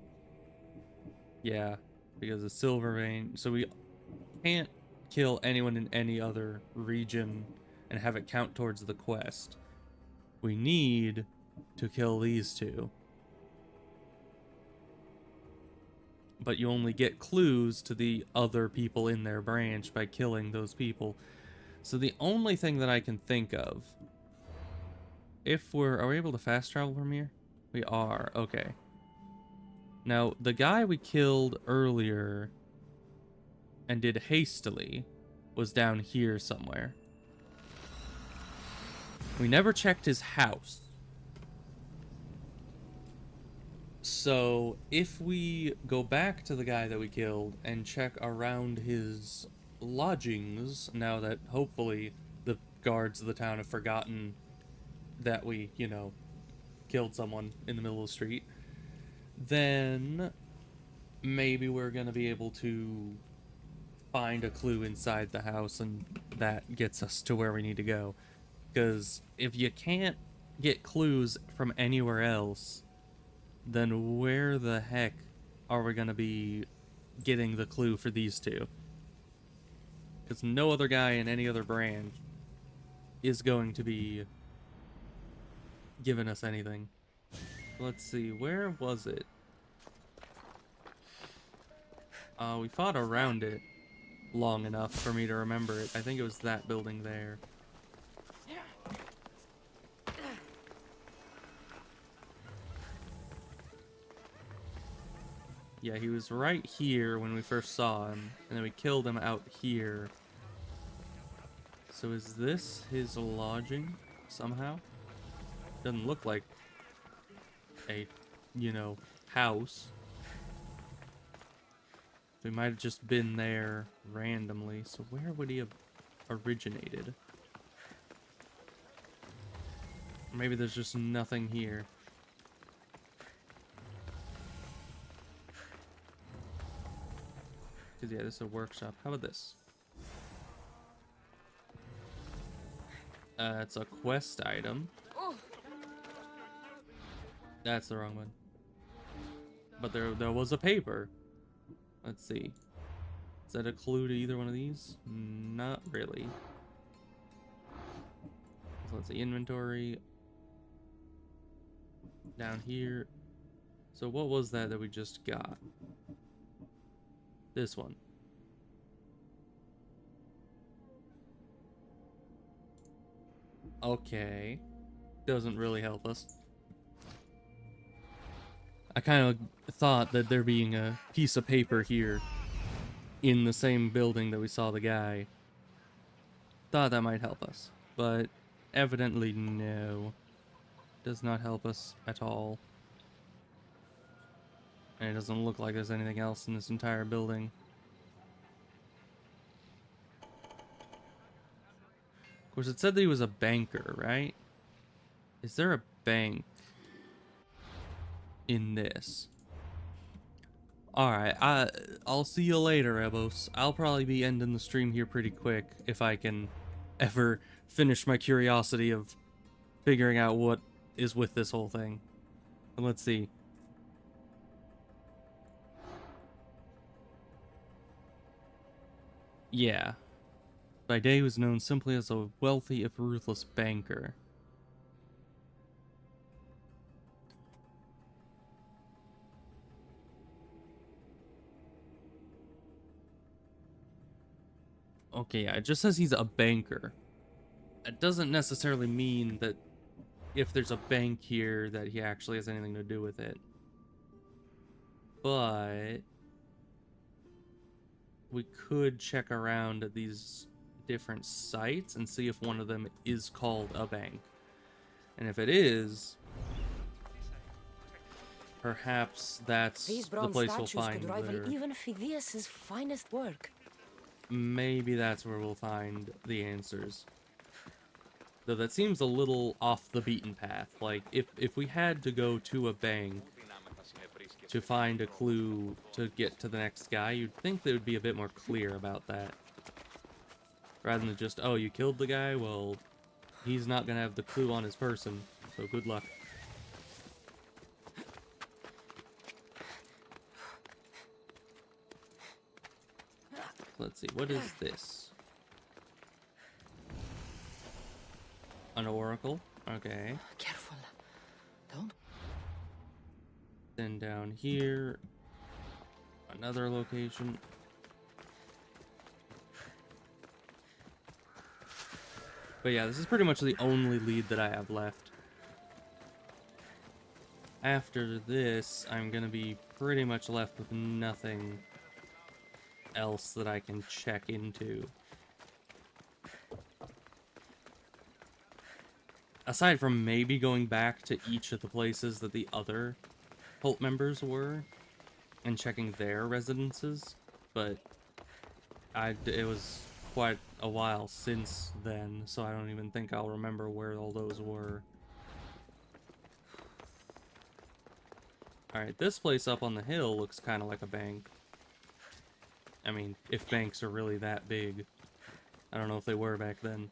Yeah, because of Silver Vein. So we can't kill anyone in any other region and have it count towards the quest. We need to kill these 2. But you only get clues to the other people in their branch by killing those people. So the only thing that I can think of, are we able to fast travel from here? We are, okay. Now, the guy we killed earlier and did hastily was down here somewhere. We never checked his house. So, if we go back to the guy that we killed and check around his lodgings, now that hopefully the guards of the town have forgotten that we, you know, killed someone in the middle of the street, then maybe we're going to be able to find a clue inside the house, and that gets us to where we need to go. Because if you can't get clues from anywhere else, then where the heck are we going to be getting the clue for these 2? Because no other guy in any other branch is going to be giving us anything. Let's see, where was it? We fought around it long enough for me to remember it. I think it was that building there. Yeah, he was right here when we first saw him, and then we killed him out here. So is this his lodging somehow? Doesn't look like a, you know, house. We might have just been there randomly. So where would he have originated? Maybe there's just nothing here. Because, yeah, this is a workshop. How about this? It's a quest item. That's the wrong one. But there was a paper. Let's see. Is that a clue to either one of these? Not really. So let's see. Inventory. Down here. So what was that we just got? This one. Okay. Doesn't really help us. I kind of thought that there being a piece of paper here in the same building that we saw the guy, thought that might help us, but evidently no. Does not help us at all. And it doesn't look like there's anything else in this entire building. Of course, it said that he was a banker, right? Is there a bank in this? Alright, I'll see you later, Ebos. I'll probably be ending the stream here pretty quick if I can ever finish my curiosity of figuring out what is with this whole thing. But let's see. Yeah. By day he was known simply as a wealthy if ruthless banker. Okay, yeah, it just says he's a banker. It doesn't necessarily mean that if there's a bank here that he actually has anything to do with it. But we could check around at these different sites and see if one of them is called a bank. And if it is, perhaps that's These the bronze place we'll statues find could rival there. even Phidias's finest work. Maybe that's where we'll find the answers. Though that seems a little off the beaten path. Like, if we had to go to a bank to find a clue to get to the next guy, you'd think they would be a bit more clear about that. Rather than just, oh, you killed the guy? Well, he's not gonna have the clue on his person, so good luck. Let's see, what is this? An oracle? Okay. Careful. Don't. Then down here, another location. But yeah, this is pretty much the only lead that I have left. After this, I'm gonna be pretty much left with nothing else that I can check into. Aside from maybe going back to each of the places that the other cult members were and checking their residences, but it was quite a while since then, so I don't even think I'll remember where all those were. Alright, this place up on the hill looks kind of like a bank. I mean, if banks are really that big. I don't know if they were back then.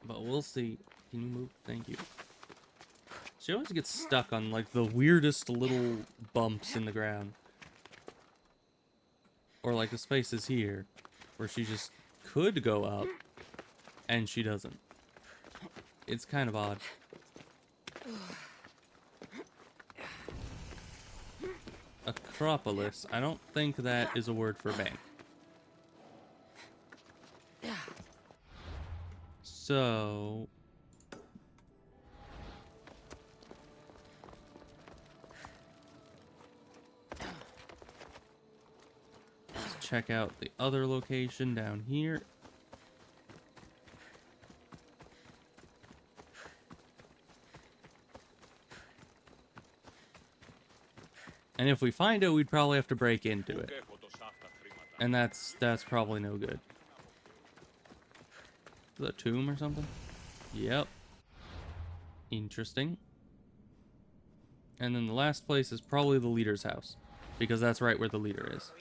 But we'll see. Can you move? Thank you. She always gets stuck on, like, the weirdest little bumps in the ground. Or, like, the spaces here, where she just could go up, and she doesn't. It's kind of odd. Acropolis. I don't think that is a word for bank. So... let's check out the other location down here. And if we find it, we'd probably have to break into it. And that's probably no good. Is that a tomb or something? Yep. Interesting. And then the last place is probably the leader's house, because that's right where the leader is.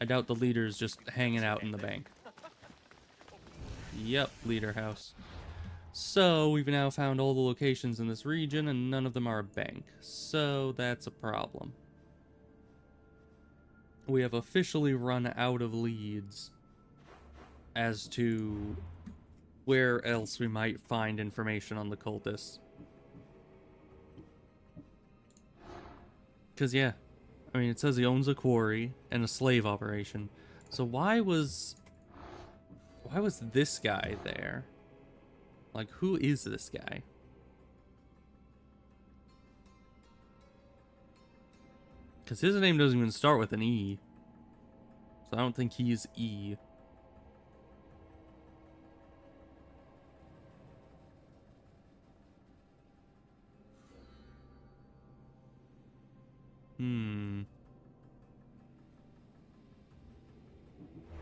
I doubt the leader's just hanging out in the bank. Yep, leader house. So, we've now found all the locations in this region, and none of them are a bank. So, that's a problem. We have officially run out of leads as to where else we might find information on the cultists. Because, yeah, I mean, it says he owns a quarry and a slave operation. So why was this guy there? Like, who is this guy? Because his name doesn't even start with an E. So I don't think he's E.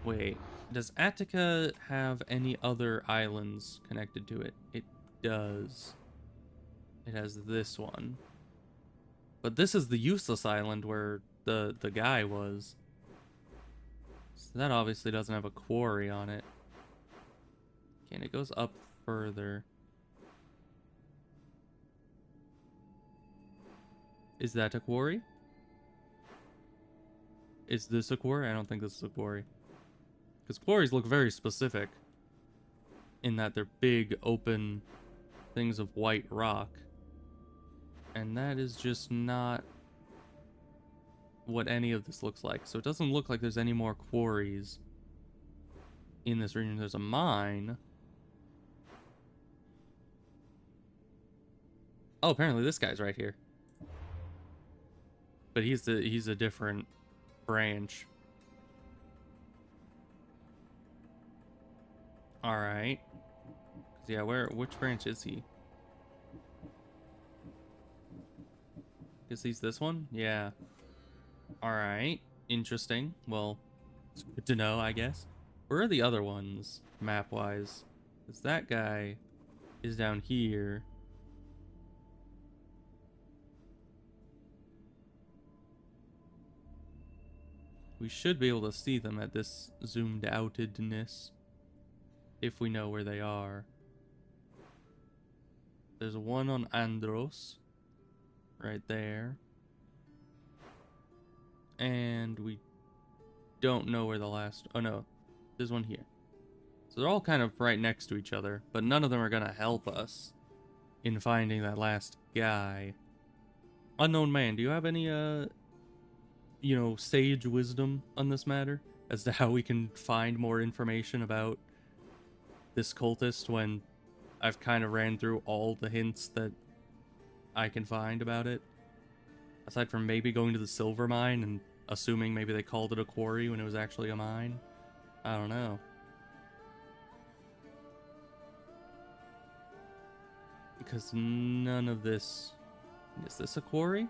Wait, does Attica have any other islands connected to it? It does. It has this one. But this is the useless island where the guy was. So that obviously doesn't have a quarry on it. Okay, and it goes up further. Is that a quarry? Is this a quarry? I don't think this is a quarry. Because quarries look very specific. In that they're big, open things of white rock. And that is just not what any of this looks like. So it doesn't look like there's any more quarries in this region. There's a mine. Oh, apparently this guy's right here. But he's a different branch. Alright. Yeah, which branch is he? Guess he's this one? Yeah. Alright. Interesting. Well, it's good to know, I guess. Where are the other ones, map-wise? Because that guy is down here. We should be able to see them at this zoomed outedness. If we know where they are. There's one on Andros. Right there. And we don't know where the last... Oh no, there's one here. So they're all kind of right next to each other, but none of them are gonna help us in finding that last guy. Unknown man, do you have any, you know, sage wisdom on this matter? As to how we can find more information about this cultist when I've kind of ran through all the hints that I can find about it? Aside from maybe going to the silver mine and assuming maybe they called it a quarry when it was actually a mine. I don't know. Because none of this... Is this a quarry?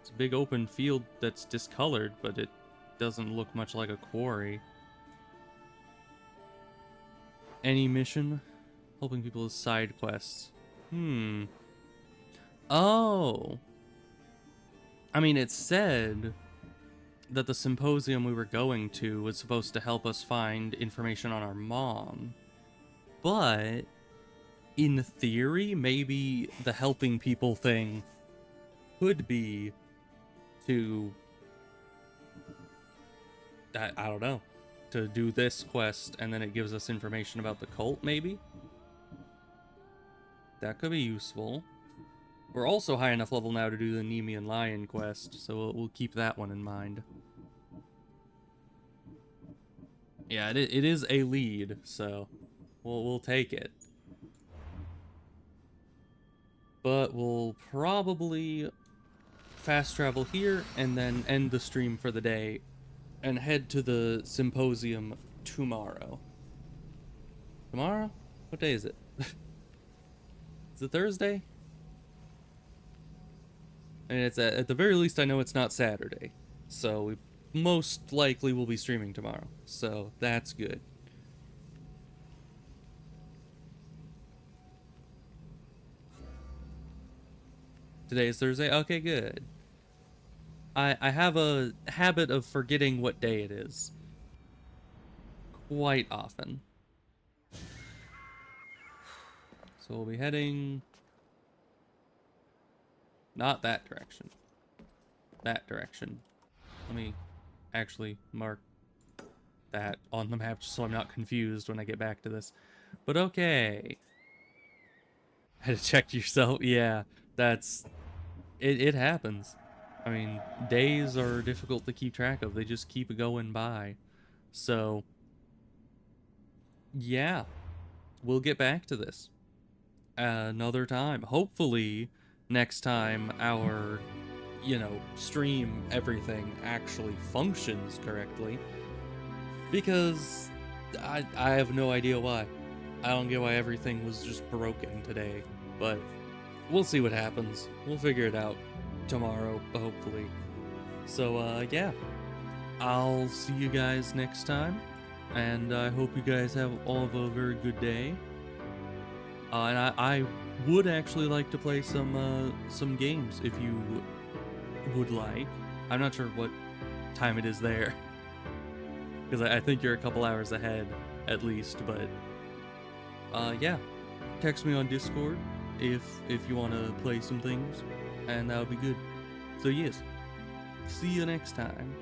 It's a big open field that's discolored, but it doesn't look much like a quarry. Any mission? Helping people with side quests. Oh! I mean, it said that the symposium we were going to was supposed to help us find information on our mom. But, in theory, maybe the helping people thing could be to... I don't know. To do this quest, and then it gives us information about the cult, maybe? That could be useful. We're also high enough level now to do the Nemean Lion quest, so we'll keep that one in mind. Yeah, it is a lead, so we'll take it. But we'll probably fast travel here and then end the stream for the day and head to the symposium tomorrow. Tomorrow? What day is it? Is it Thursday? And it's at the very least I know it's not Saturday. So we most likely will be streaming tomorrow. So that's good. Today is Thursday? Okay, good. I have a habit of forgetting what day it is. Quite often. So we'll be heading... Not that direction. That direction. Let me actually mark that on the map just so I'm not confused when I get back to this. But okay. Had to check yourself. Yeah, that's... It happens. I mean, days are difficult to keep track of. They just keep going by. So, yeah. We'll get back to this another time. Hopefully, next time our stream everything actually functions correctly. Because I have no idea why. I don't get why everything was just broken today, but we'll see what happens. We'll figure it out tomorrow, hopefully. So, yeah. I'll see you guys next time, and I hope you guys have all of a very good day. And I would actually like to play some games if you would like. I'm not sure what time it is there, because I think you're a couple hours ahead at least. But yeah, text me on Discord if you want to play some things, and that would be good. So yes, see you next time.